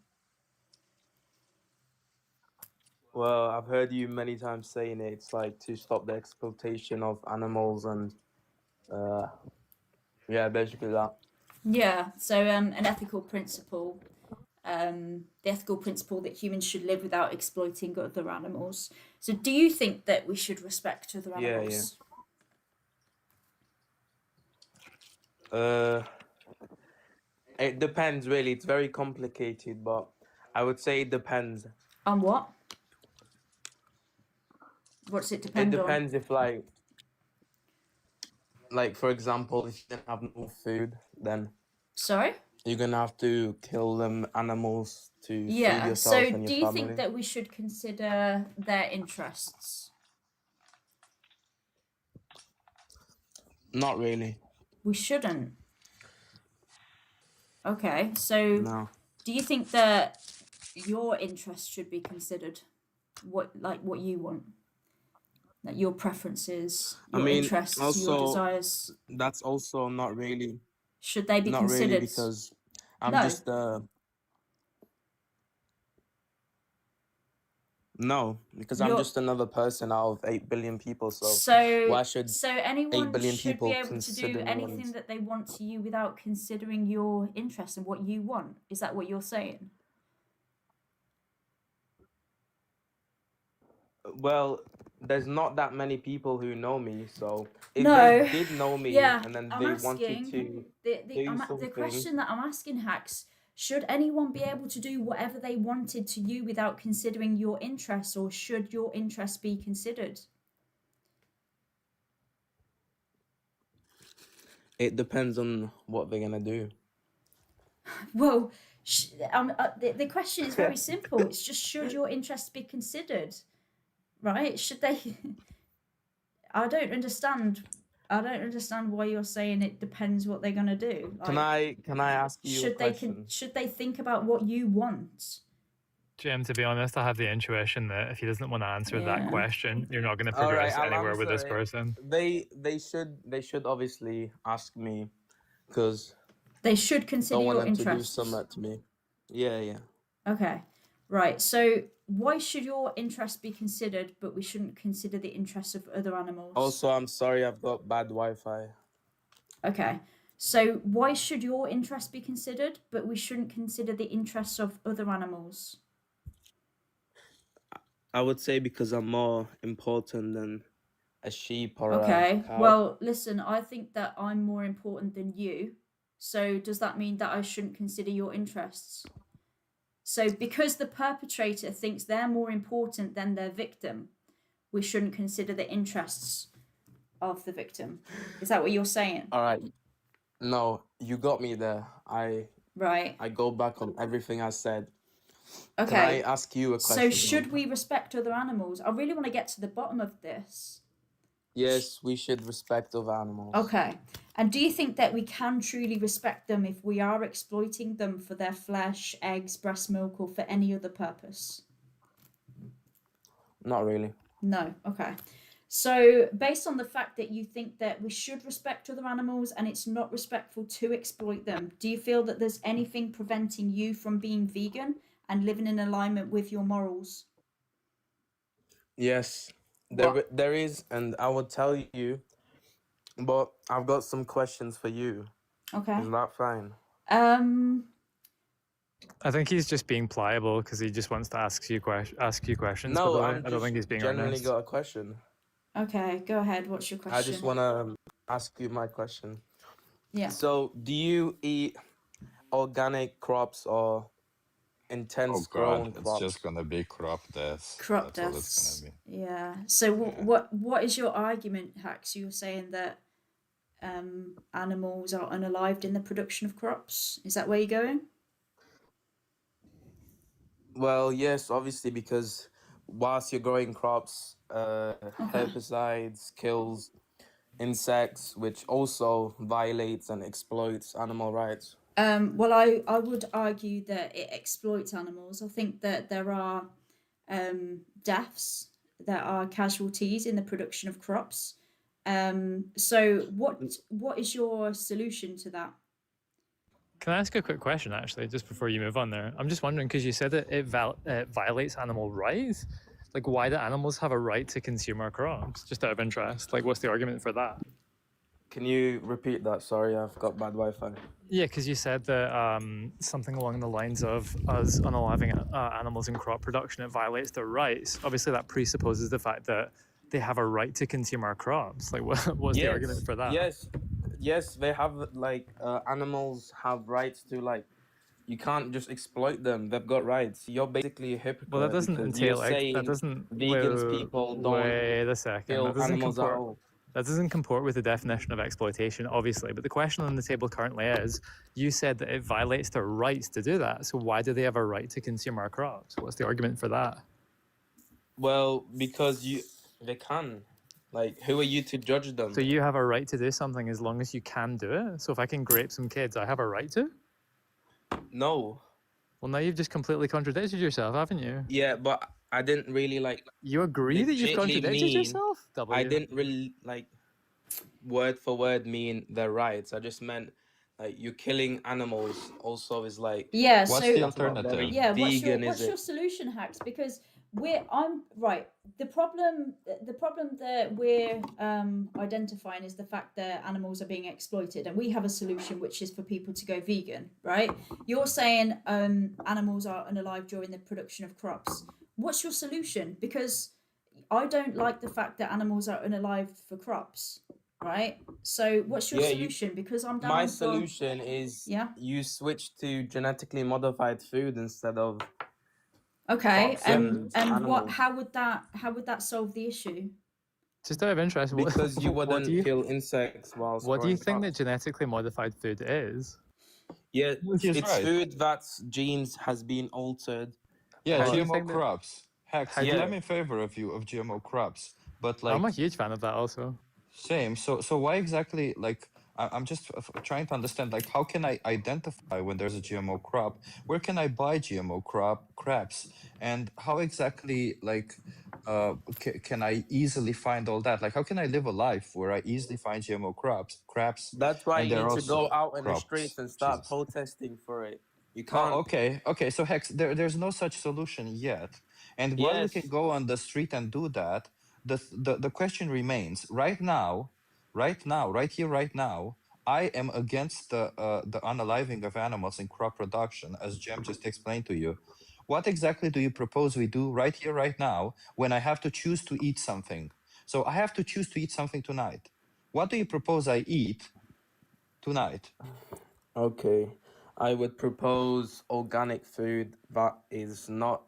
well, I've heard you many times saying it. It's like to stop the exploitation of animals and, yeah, basically that. Yeah, so an ethical principle the ethical principle that humans should live without exploiting other animals. So do you think that we should respect other Yeah, animals? It depends really. It's very complicated, but I would say it depends. On what? What's it depend It on? depends if like for example, if you don't have no food, then Sorry? you're gonna have to kill them animals to feed Yeah. yourself So and do your you think family. that we should consider their interests? Not really. We shouldn't. Okay. So No. do you think that your interests should be considered? What you want? Like your preferences, I your mean, interests, your also desires. that's also not really, Should they be not really considered? because I'm No. just no, because I'm You're just another person out of 8 billion people. So so why should so 8 anyone billion should be people able to consider do me anything ones? that they want to you without considering your interests and what you want. Is that what you're saying? Well, there's not that many people who know me, so if No. they did know me Yeah, and then I'm they wanted asking to the do the something, question that I'm asking, Hacks. Should anyone be able to do whatever they wanted to you without considering your interests, or should your interests be considered? it depends on what they're gonna do. Well, the question is very simple. It's just should your interests be considered, right? Should they? I don't understand. I don't understand why you're saying it depends what they're gonna do. Can Like, I ask you a should they question? should they think about what you want? Jim, to be honest, I have the intuition that if he doesn't want to answer that Yeah. question, you're not going to All right, progress anywhere I'm with this sorry. person. They should obviously ask me, because They should I consider don't want your them to do interests. something to me. Yeah. Okay, right. So why should your interests be considered, but we shouldn't consider the interests of other animals? Also, I'm sorry I've got bad Wi-Fi. Okay. So why should your interests be considered, but we shouldn't consider the interests of other animals? I would say because I'm more important than a sheep or Okay. a cow. Well, listen, I think that I'm more important than you. So does that mean that I shouldn't consider your interests? So because the perpetrator thinks they're more important than their victim, we shouldn't consider the interests of the victim. Is that what you're saying? All right. No, you got me there. Right. I go back on everything I said. Can I Okay. ask you a So question? should we respect other animals? I really want to get to the bottom of this. Yes, we should respect other animals. Okay. And do you think that we can truly respect them if we are exploiting them for their flesh, eggs, breast milk, or for any other purpose? Not really. No. Okay. So, based on the fact that you think that we should respect other animals and it's not respectful to exploit them, do you feel that there's anything preventing you from being vegan and living in alignment with your morals? Yes, What? there is, and I will tell you, but I've got some questions for you. Okay. Is that fine? I think he's just being pliable because he just wants to ask you questions. By No, the way, I'm I don't just think he's being genuinely earnest. got a question. Okay, go ahead. What's your I question? just want to ask you my question. Yeah. So, do you eat organic crops or intense Oh grown God, it's crops? just gonna be crop deaths. Crop That's all it's deaths. gonna be. Yeah. So what is your argument, Hax? You're saying that animals are unalived in the production of crops. Is that where you're going? Well, yes, obviously, because whilst you're growing crops, herbicides kills insects, which also violates and exploits animal rights. Well, I would argue that it exploits animals. I think that there are deaths, there are casualties in the production of crops. So what is your solution to that? Can I ask a quick question, actually, just before you move on there? I'm just wondering, because you said that it violates animal rights. Like, why do animals have a right to consume our crops? Just out of interest. Like, what's the argument for that? Can you repeat that? Sorry, I've got bad Wi-Fi. Yeah, because you said that something along the lines of us unaliving animals in crop production, it violates their rights. Obviously, that presupposes the fact that they have a right to consume our crops. Like, what's the argument for that? Yes, they have like animals have rights to like. You can't just exploit them. They've got rights. You're basically a hypocrite. Well, that doesn't because entail. You're saying That doesn't. vegans people don't Wait a second. kill That doesn't animals at comport. all. That doesn't comport with the definition of exploitation, obviously. But the question on the table currently is: you said that it violates their rights to do that. So why do they have a right to consume our crops? What's the argument for that? Well, because they can. Like, who are you to judge them? So you have a right to do something as long as you can do it. So if I can grape some kids, I have a right to? No. Well, now you've just completely contradicted yourself, haven't you? Yeah, but I didn't really like. You agree that you've legitimately contradicted yourself? I didn't really like word for word mean their rights. I just meant like you're killing animals. Also, is like Yeah. What's So the alternative? yeah, vegan, what's is your it? solution, Hacks? Because I'm right. The problem that we're identifying is the fact that animals are being exploited, and we have a solution which is for people to go vegan, right? You're saying animals are unalive during the production of crops. What's your solution? Because I don't like the fact that animals are unalive for crops, right? So what's your Yeah, solution? Because I'm down my for solution is you switch to genetically modified food instead of okay, crops and what? animals. How would that solve the issue? Just out of interest, Because you what wouldn't do you kill insects whilst what do you growing think that crops. genetically modified food is? Yeah, He's it's right. food that's genes has been altered. Yeah, How do you GMO think that? crops. Hex, How do you? Yeah. I'm in favor of GMO crops, but I'm like a huge fan of that also. same. So why exactly like I'm just trying to understand like how can I identify when there's a GMO crop? Where can I buy GMO crops? And how exactly like can I easily find all that? Like how can I live a life where I easily find GMO crops? That's why And you they're need to also go out in the crops. streets and start Jesus. protesting for it. You Oh, can't. okay. So Hex, there's no such solution yet. And while we can Yes. go on the street and do that, the question remains. Right now, right here, right now, I am against the unaliving of animals in crop production, as Jem just explained to you. What exactly do you propose we do right here, right now, when I have to choose to eat something? So I have to choose to eat something tonight. What do you propose I eat tonight? Okay. I would propose organic food that is not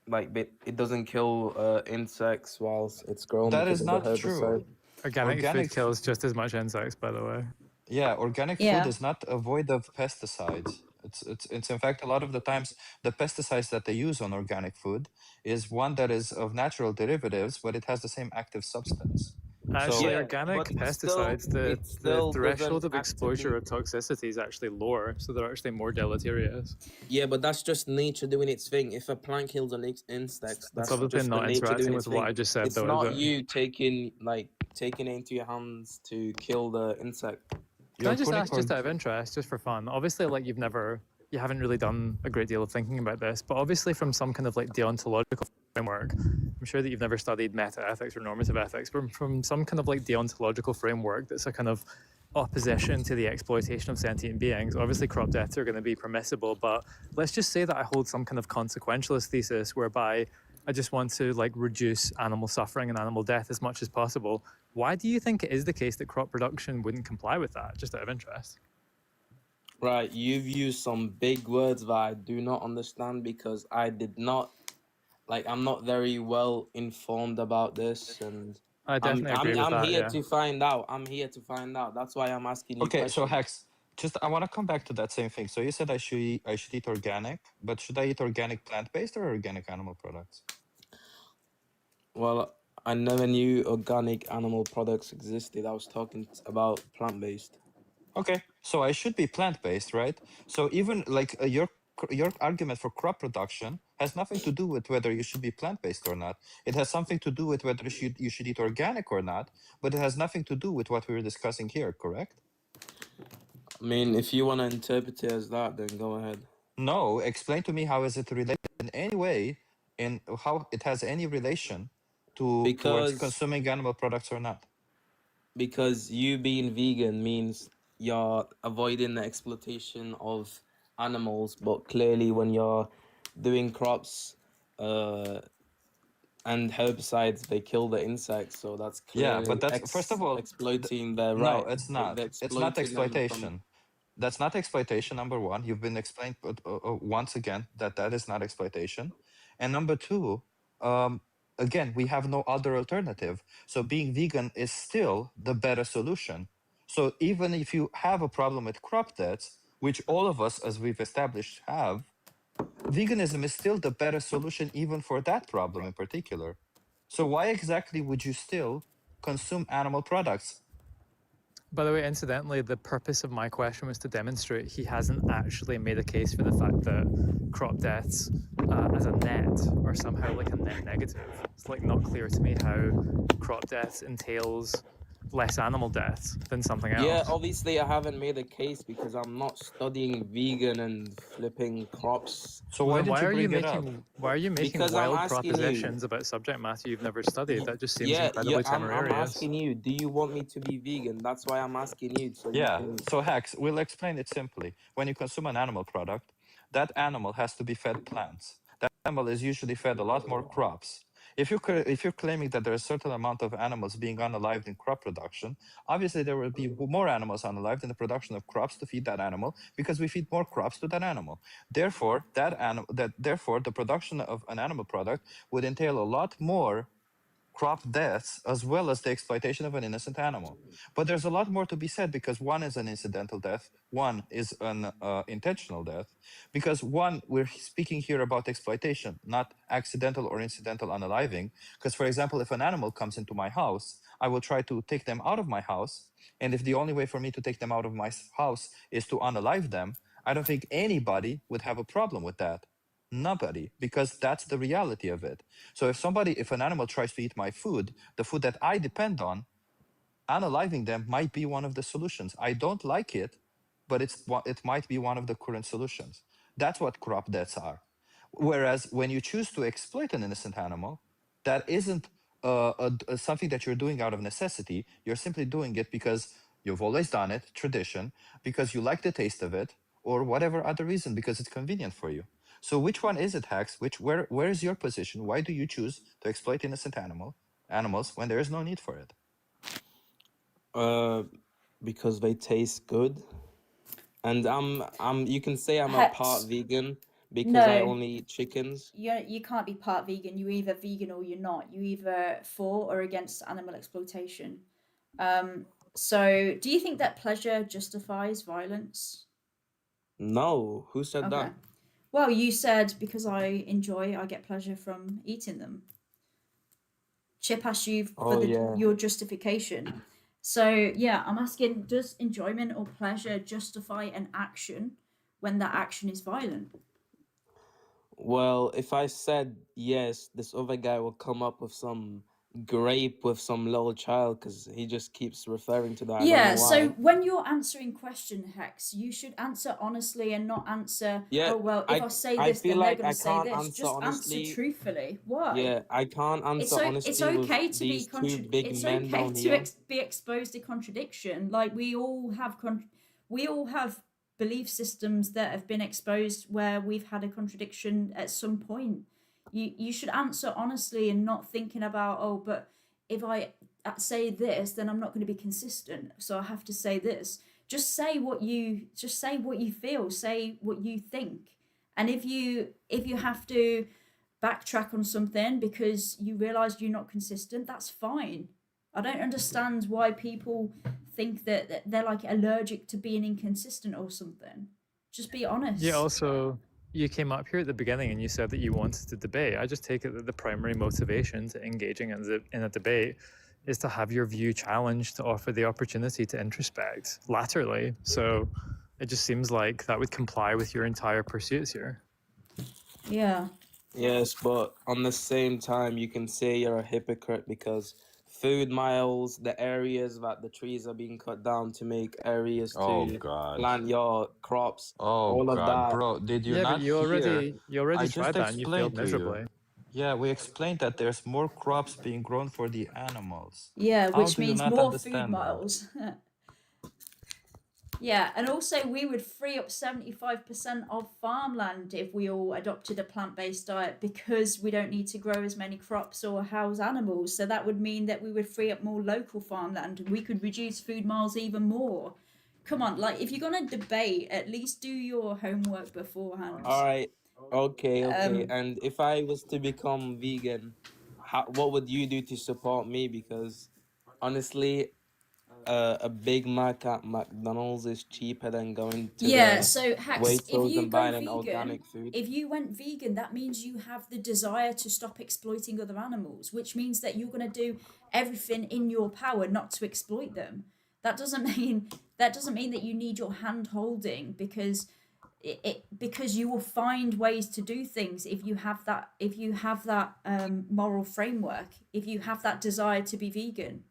like it doesn't kill insects whilst it's grown That because is of the not true. herbicide. Organic food Organic kills just as much insects, by the way. Yeah, organic food Yeah. is not void of pesticides. It's in fact a lot of the times the pesticides that they use on organic food is one that is of natural derivatives, but it has the same active substance. Actually, Yeah, organic but pesticides, the still threshold doesn't of exposure actively. or toxicity is actually lower, so they're actually more deleterious. Yeah, but that's just nature doing its thing. If a plant kills an insect, That's that's obviously just the not nature interacting doing with its what thing. I just said, It's though, not is it? you taking it into your hands to kill the insect. Can I You're just putting ask, just out of interest, just for fun? Obviously, like you haven't really done a great deal of thinking about this, but obviously from some kind of like deontological framework, I'm sure that you've never studied meta ethics or normative ethics, but from some kind of like deontological framework that's a kind of opposition to the exploitation of sentient beings. Obviously, crop deaths are going to be permissible, but let's just say that I hold some kind of consequentialist thesis whereby I just want to like reduce animal suffering and animal death as much as possible. Why do you think it is the case that crop production wouldn't comply with that, just out of interest? Right, you've used some big words that I do not understand because I did not I'm not very well informed about this, and I definitely agree with I'm that, here yeah. to find out. I'm here to find out. That's why I'm asking you Okay, so questions. Hex, just I want to come back to that same thing. So you said I should eat organic, but should I eat organic plant-based or organic animal products? Well, I never knew organic animal products existed. I was talking about plant-based. Okay, so I should be plant-based, right? So even like your argument for crop production has nothing to do with whether you should be plant-based or not. It has something to do with whether you should eat organic or not, but it has nothing to do with what we were discussing here, correct? I mean, if you want to interpret it as that, then go ahead. No, explain to me how is it related in any way, in how it has any relation to towards Because consuming animal products or not. because you being vegan means you're avoiding the exploitation of animals, but clearly when you're doing crops and herbicides, they kill the insects, so that's Yeah, clearly but that's first of all, exploiting their no, right. it's not. They're It's not exploiting them from. exploitation. That's not exploitation. Number one, you've been explained once again that that is not exploitation, and number two, um, again, we have no other alternative. So being vegan is still the better solution. So even if you have a problem with crop deaths, which all of us, as we've established, have, veganism is still the better solution even for that problem in particular. So why exactly would you still consume animal products? By the way, incidentally, the purpose of my question was to demonstrate he hasn't actually made a case for the fact that crop deaths as a net are somehow like a net negative. It's like not clear to me how crop deaths entails less animal deaths than something else. Yeah, obviously I haven't made a case because I'm not studying vegan and flipping crops. So Well, why then did you bring it up? why are you making Because I'm wild asking propositions about subject matter you've never studied? That just seems yeah, incredibly I'm temerarious. asking you, do you want me to be vegan? That's why I'm asking you. So you Yeah, can. so Hex, we'll explain it simply. When you consume an animal product, that animal has to be fed plants. That animal is usually fed a lot more crops. If you're claiming that there is a certain amount of animals being unalived in crop production, obviously there will be more animals unalived in the production of crops to feed that animal because we feed more crops to that animal. Therefore, therefore the production of an animal product would entail a lot more crop deaths as well as the exploitation of an innocent animal. But there's a lot more to be said because one is an incidental death, one is an intentional death. Because one, we're speaking here about exploitation, not accidental or incidental unaliving. Because, for example, if an animal comes into my house, I will try to take them out of my house. And if the only way for me to take them out of my house is to unalive them, I don't think anybody would have a problem with that. Nobody, because that's the reality of it. So if an animal tries to eat my food, the food that I depend on, unaliving them might be one of the solutions. I don't like it, but it might be one of the current solutions. That's what crop deaths are. Whereas when you choose to exploit an innocent animal, that isn't something that you're doing out of necessity. You're simply doing it because you've always done it, tradition, because you like the taste of it, or whatever other reason, because it's convenient for you. So which one is it, Hax? Where is your position? Why do you choose to exploit innocent animals when there is no need for it? Because they taste good, and you can say I'm a part Hex. vegan because I No, only eat chickens. you can't be part vegan. You're either vegan or you're not. You're either for or against animal exploitation. So do you think that pleasure justifies violence? No, who said Okay. that? Well, you said because I get pleasure from eating them. Chip asked you for Oh yeah. your justification. So yeah, I'm asking, does enjoyment or pleasure justify an action when that action is violent? Well, if I said yes, this other guy will come up with some grape with some little child because he just keeps referring to that. I don't Yeah, know so why. when you're answering question, Hex, you should answer honestly and not answer, Yeah, oh, well, if I say I this, feel then they're like going I to say can't this. answer Just answer honestly. truthfully. Why? Yeah, I can't answer It's honestly with okay to be these two big it's men okay down to here. be exposed to contradiction. Like we all have belief systems that have been exposed where we've had a contradiction at some point. You should answer honestly and not thinking about, oh, but if I say this, then I'm not going to be consistent, so I have to say this. Just say what you feel, say what you think. And if you have to backtrack on something because you realize you're not consistent, that's fine. I don't understand why people think that they're like allergic to being inconsistent or something. Just be honest. Yeah, also, you came up here at the beginning and you said that you wanted to debate. I just take it that the primary motivation to engaging in a debate is to have your view challenged, to offer the opportunity to introspect laterally. So it just seems like that would comply with your entire pursuits here. Yeah. Yes, but on the same time, you can say you're a hypocrite because food miles, the areas that the trees are being cut down to make areas Oh to God. plant your crops, Oh all of God, that. bro, did you Yeah, but not hear? you already I tried just that and you failed explained to you. miserably. Yeah, we explained that there's more crops being grown for the animals. Yeah, How which do you means not more food understand that? miles. Yeah, and also we would free up 75% of farmland if we all adopted a plant-based diet because we don't need to grow as many crops or house animals. So that would mean that we would free up more local farmland and we could reduce food miles even more. Come on, like if you're gonna debate, at least do your homework beforehand. All right. Okay. Um, And if I was to become vegan, what would you do to support me? Because honestly, a Big Mac at McDonald's is cheaper than going to Yeah, the so Hax, if Waitrose you and go buying an vegan, organic food. if you went vegan, that means you have the desire to stop exploiting other animals, which means that you're going to do everything in your power not to exploit them. That doesn't mean that you need your hand holding because because you will find ways to do things if you have that moral framework, if you have that desire to be vegan.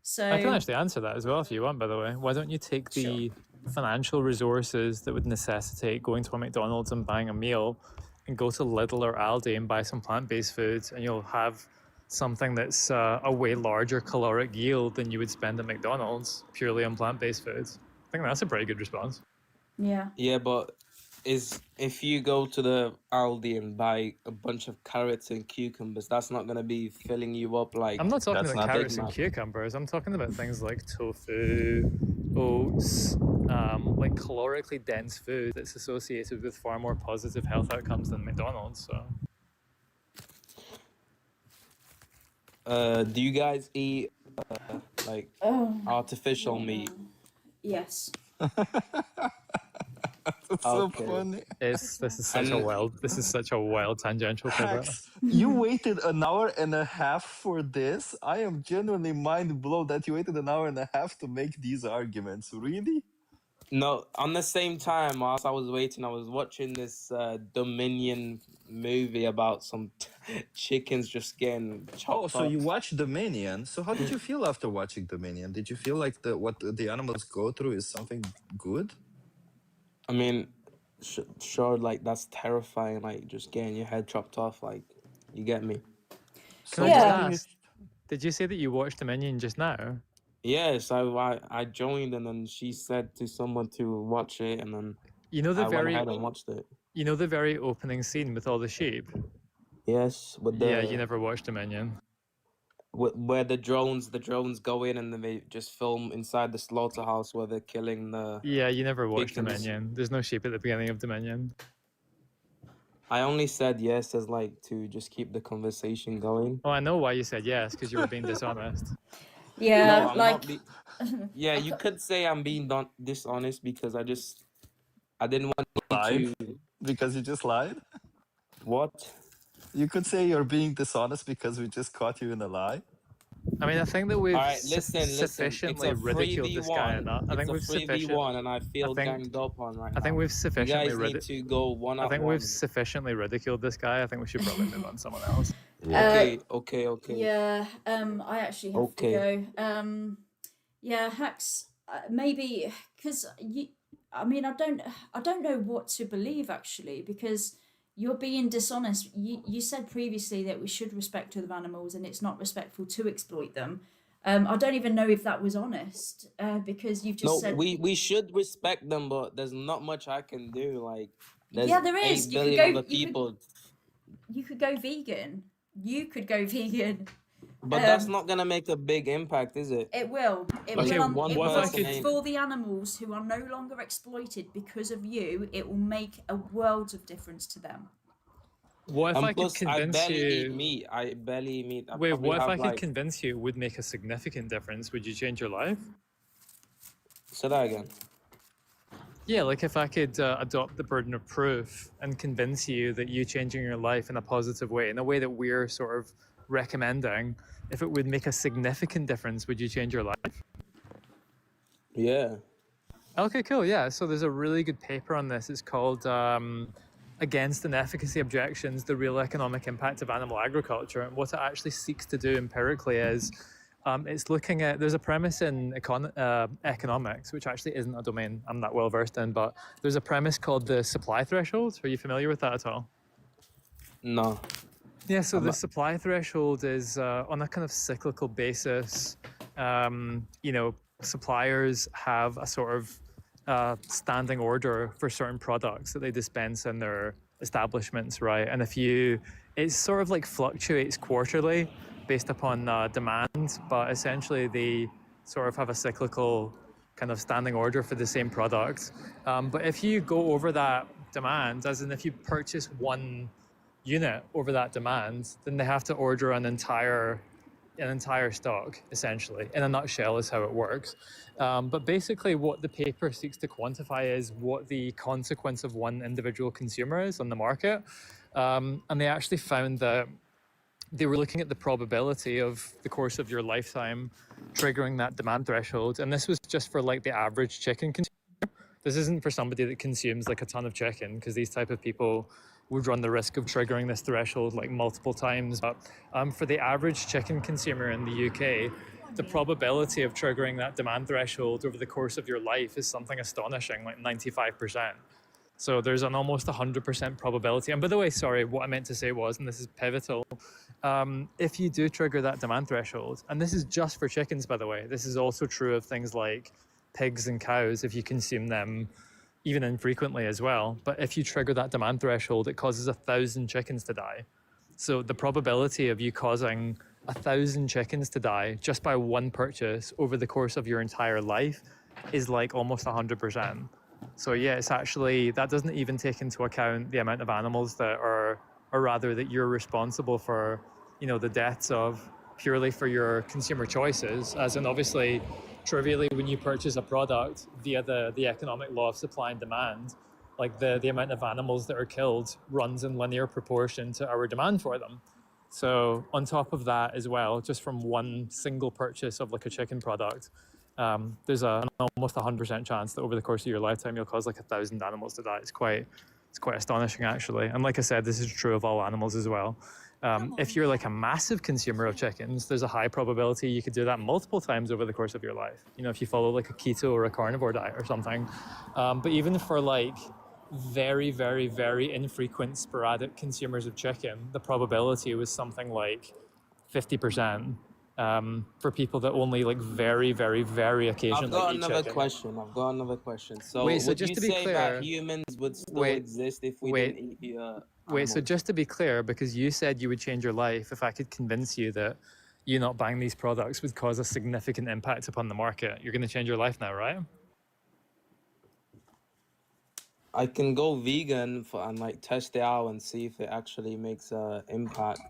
So I can actually answer that as well if you want, by the way. Why don't you take the financial resources that would necessitate going to a McDonald's and buying a meal and go to Lidl or Aldi and buy some plant-based foods, and you'll have something that's a way larger caloric yield than you would spend at McDonald's purely on plant-based foods. I think that's a pretty good response. Yeah. Yeah, but if you go to the Aldi and buy a bunch of carrots and cucumbers, that's not gonna be filling you up like I'm not talking that's about not Big carrots and Mac. cucumbers. I'm talking about things like tofu, oats, like calorically dense food that's associated with far more positive health outcomes than McDonald's. So Do you guys eat like artificial meat? Yes. That's so Okay. funny. this is such a wild tangential pivot. Max, you waited an hour and a half for this? I am genuinely mind blown that you waited an hour and a half to make these arguments. Really? No, on the same time, whilst I was waiting, I was watching this Dominion movie about some chickens just getting Oh, chopped so up. you watched Dominion. So how did you feel after watching Dominion? Did you feel like what the animals go through is something good? I mean, sure, like that's terrifying, like just getting your head chopped off, like you get me. Can I just ask, did you say that you watched Dominion just now? Yes, I joined and then she said to someone to watch it and then You know I went ahead and watched it. You know the very opening scene with all the sheep? Yes, with the Yeah, you never watched Dominion. where the drones go in and then they just film inside the slaughterhouse where they're killing the Yeah, you never watched chickens. Dominion. There's no sheep at the beginning of Dominion. I only said yes as like to just keep the conversation going. Oh, I know why you said yes, because you were being dishonest. Yeah, No, I'm like not yeah, you could say I'm being dishonest because I didn't want Lied? you to Because you just lied? what? You could say you're being dishonest because we just caught you in a lie. I mean, I think that we've All right, listen. It's sufficiently a ridiculed this guy 3v1. enough. I think we've It's a 3v1, and I feel I think- ganged up on right I think now. we've You sufficiently guys need to go one I on think one. we've sufficiently ridiculed this guy. I think we should probably move on to someone else. Okay. Yeah, I actually have Okay. to go. Yeah, Hax, maybe because I mean, I don't know what to believe actually because you're being dishonest. You said previously that we should respect other animals and it's not respectful to exploit them. I don't even know if that was honest because you've just No, said we should respect them, but there's not much I can do. Like, there's yeah, there is. 8 You could billion go. other people, You could go vegan. You could go vegan. but that's not gonna make a big impact, is it? It will. It Okay, will. one It will person ain't- for the animals who are no longer exploited because of you. It will make a world of difference to them. What if And I could plus, I convince barely you? eat meat. I barely eat meat. I Wait, probably what if have, I could like, convince you it would make a significant difference? Would you change your life? Say that again. Yeah, like if I could adopt the burden of proof and convince you that you changing your life in a positive way, in a way that we're sort of recommending, if it would make a significant difference, would you change your life? Yeah. Okay, cool. Yeah. So there's a really good paper on this. It's called Against Inefficacy Objections, the Real Economic Impact of Animal Agriculture. And what it actually seeks to do empirically is it's looking at, there's a premise in economics, which actually isn't a domain I'm not well versed in, but there's a premise called the supply threshold. Are you familiar with that at all? No. Yeah, so I'm the not- supply threshold is on a kind of cyclical basis. You know, suppliers have a sort of standing order for certain products that they dispense in their establishments, right? And it sort of like fluctuates quarterly based upon demand, but essentially they sort of have a cyclical kind of standing order for the same product. But if you go over that demand, as in if you purchase one unit over that demand, then they have to order an entire stock, essentially. In a nutshell, is how it works. But basically, what the paper seeks to quantify is what the consequence of one individual consumer is on the market. And they actually found that they were looking at the probability of the course of your lifetime triggering that demand threshold. And this was just for like the average chicken consumer. This isn't for somebody that consumes like a ton of chicken, because these type of people would run the risk of triggering this threshold like multiple times. But for the average chicken consumer in the UK, the probability of triggering that demand threshold over the course of your life is something astonishing, like 95%. So there's an almost 100% probability. And by the way, sorry, what I meant to say was, and this is pivotal, if you do trigger that demand threshold, and this is just for chickens, by the way, this is also true of things like pigs and cows if you consume them even infrequently as well. But if you trigger that demand threshold, it causes 1,000 chickens to die. So the probability of you causing 1,000 chickens to die just by one purchase over the course of your entire life is like almost 100%. So yeah, it's actually, that doesn't even take into account the amount of animals that are, or rather that you're responsible for, you know, the deaths of purely for your consumer choices, as in obviously, trivially, when you purchase a product via the economic law of supply and demand, like the amount of animals that are killed runs in linear proportion to our demand for them. So on top of that as well, just from one single purchase of like a chicken product, there's an almost 100% chance that over the course of your lifetime you'll cause like 1,000 animals to die. It's quite astonishing actually. And like I said, this is true of all animals as well. If you're like a massive consumer of chickens, there's a high probability you could do that multiple times over the course of your life. You know, if you follow like a keto or a carnivore diet or something. But even for like very, very, very infrequent sporadic consumers of chicken, the probability was something like 50%. For people that only like very, very, very occasionally I've got eat another chicken. question. So Wait, so would just you to be say clear, that humans would still wait, exist if we wait, didn't eat Wait, so animals? just to be clear, because you said you would change your life if I could convince you that you not buying these products would cause a significant impact upon the market, you're going to change your life now, right? I can go vegan and like test it out and see if it actually makes an impact.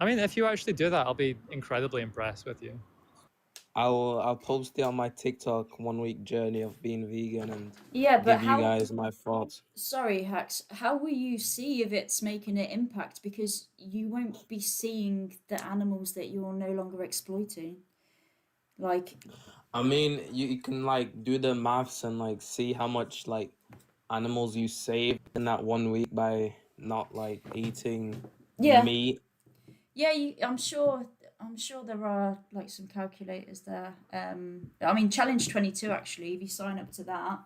I mean, if you actually do that, I'll be incredibly impressed with you. I'll post it on my TikTok 1 week journey of being vegan and Yeah, but give you guys my thoughts. Sorry, Hacks. How will you see if it's making an impact? Because you won't be seeing the animals that you're no longer exploiting. Like, I mean, you can like do the maths and like see how much like animals you save in that 1 week by not like eating yeah, meat. yeah. I'm sure there are like some calculators there. I mean, Challenge 22 actually. If you sign up to that,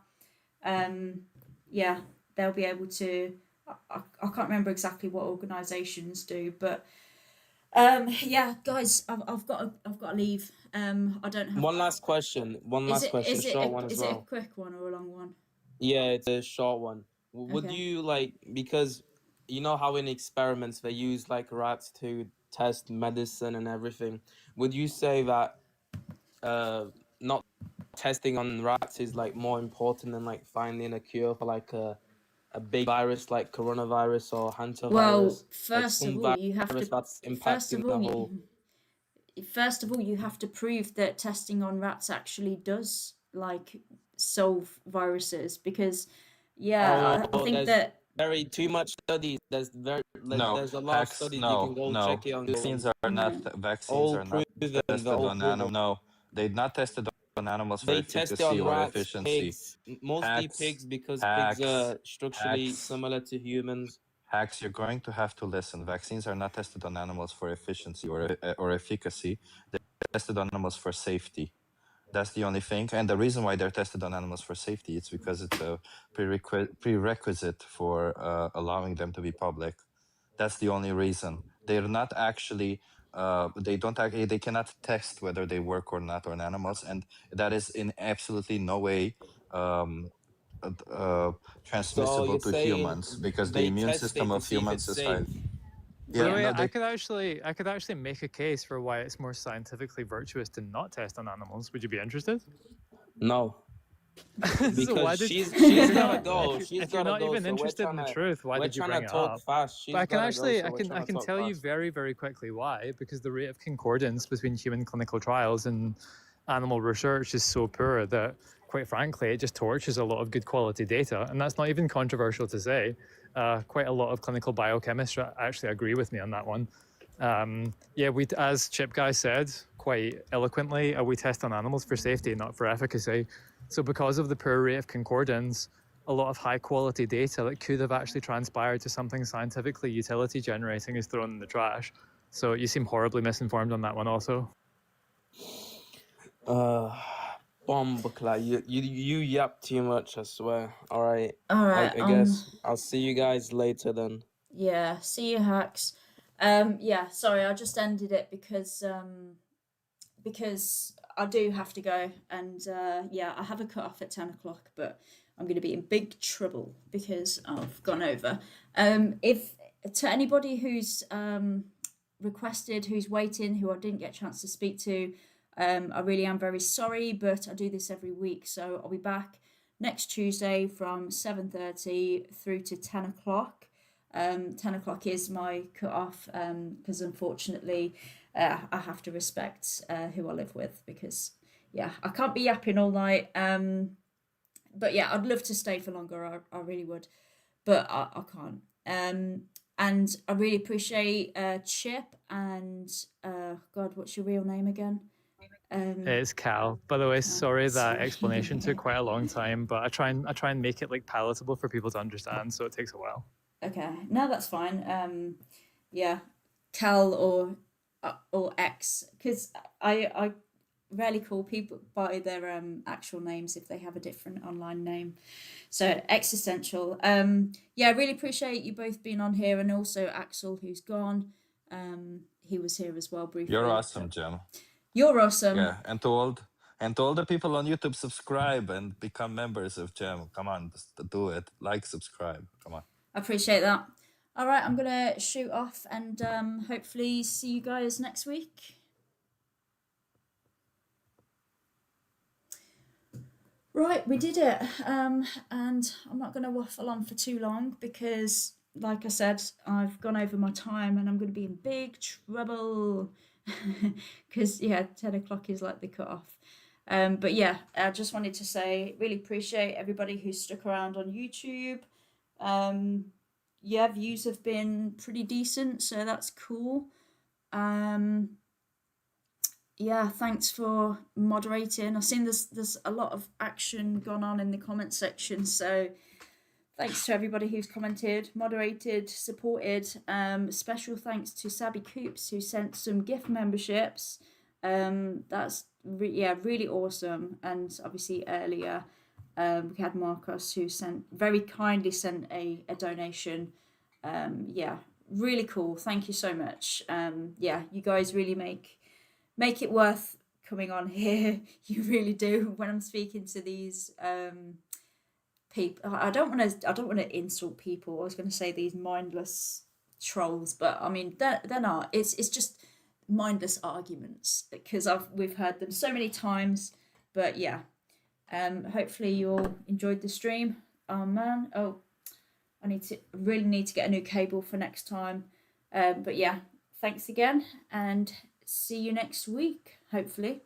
yeah, they'll be able to. I can't remember exactly what organisations do, but yeah, guys, I've got to leave. I don't have. One last question. Short one as is it a well. quick one or a long one? Yeah, it's a short one. Would Okay. you like, because you know how in experiments they use like rats to test medicine and everything, would you say that not testing on rats is like more important than like finding a cure for like a big virus like coronavirus or hantavirus? Well, Like first some of all, you have virus to. that's First impacting of the all, whole. first of all, you have to prove that testing on rats actually does like solve viruses. Because, yeah, I think There's that. very too much studies. There's No, there's a lot of hacks. studies. You can No, go check it on Google. vaccines are not vaccines All are not proven. They're tested all on proven. animals. No, they're not tested on animals for They test it efficacy on or rats, efficiency. pigs, mostly Hacks, pigs because pigs are structurally hacks. similar to humans. Hacks, you're going to have to listen. Vaccines are not tested on animals for efficiency or efficacy. They're tested on animals for safety. That's the only thing. And the reason why they're tested on animals for safety is because it's a prerequisite for allowing them to be public. That's the only reason. they're not actually they cannot test whether they work or not on animals, and that is in absolutely no way um, So transmissible you're to saying humans, because the they immune test it system to of see if humans it's is safe. high. By the Yeah, way, no, I they could actually make a case for why it's more scientifically virtuous to not test on animals. Would you be interested? No, So because why did she's if you're gotta not go. She's if you're gotta not go. even So interested in the truth, why we're did you trying bring to it talk up? fast. But She's gotta go. So we're I trying to can talk tell you fast. very, very quickly why. Because the rate of concordance between human clinical trials and animal research is so poor that, quite frankly, it just torches a lot of good quality data. And that's not even controversial to say. Quite a lot of clinical biochemists actually agree with me on that one. Yeah, as Chip Guy said quite eloquently, we test on animals for safety, not for efficacy. So because of the poor rate of concordance, a lot of high quality data that could have actually transpired to something scientifically utility generating is thrown in the trash. So you seem horribly misinformed on that one also. Bombacla, you yap too much, I swear. All right. All right. I guess I'll see you guys later then. Yeah. See you, hacks. Yeah. Sorry, I just ended it because I do have to go, and yeah, I have a cut off at 10 o'clock, but I'm going to be in big trouble because I've gone over. If to anybody who's requested, who's waiting, who I didn't get a chance to speak to, I really am very sorry, but I do this every week, so I'll be back next Tuesday from 7:30 through to 10 o'clock. 10 o'clock is my cut off because unfortunately I have to respect who I live with, because yeah, I can't be yapping all night. But yeah, I'd love to stay for longer. I really would, but I can't. And I really appreciate Chip and God, what's your real name again? It's Cal. By the way, sorry that sorry. explanation took quite a long time, but I try and make it like palatable for people to understand, so it takes a while. Okay, no, that's fine. Yeah, Cal or X, because I rarely call people by their actual names if they have a different online name. So Existential. Yeah, I really appreciate you both being on here, and also Axel, who's gone. He was here as well briefly. You're awesome, Gem. You're awesome. Yeah, and to all the people on YouTube, subscribe and become members of Gem. Come on, just do it. Like, subscribe. Come on. I appreciate that. All right, I'm gonna shoot off, and hopefully see you guys next week. Right, we did it. And I'm not going to waffle on for too long because, like I said, I've gone over my time and I'm going to be in big trouble because, yeah, 10 o'clock is like the cutoff. But yeah, I just wanted to say, really appreciate everybody who stuck around on YouTube. Yeah, views have been pretty decent, so that's cool. Yeah, thanks for moderating. I've seen there's a lot of action gone on in the comment section, so thanks to everybody who's commented, moderated, supported. Special thanks to Sabby Coops, who sent some gift memberships. That's really awesome. And obviously earlier we had Marcos, who very kindly sent a donation. Yeah, really cool. Thank you so much. Yeah, you guys really make it worth coming on here. You really do. When I'm speaking to these people, I don't want to insult people. I was going to say these mindless trolls, but I mean they're not. It's just mindless arguments because we've heard them so many times. But yeah, hopefully you all enjoyed the stream. Oh man, I really need to get a new cable for next time. But yeah, thanks again, and see you next week, hopefully.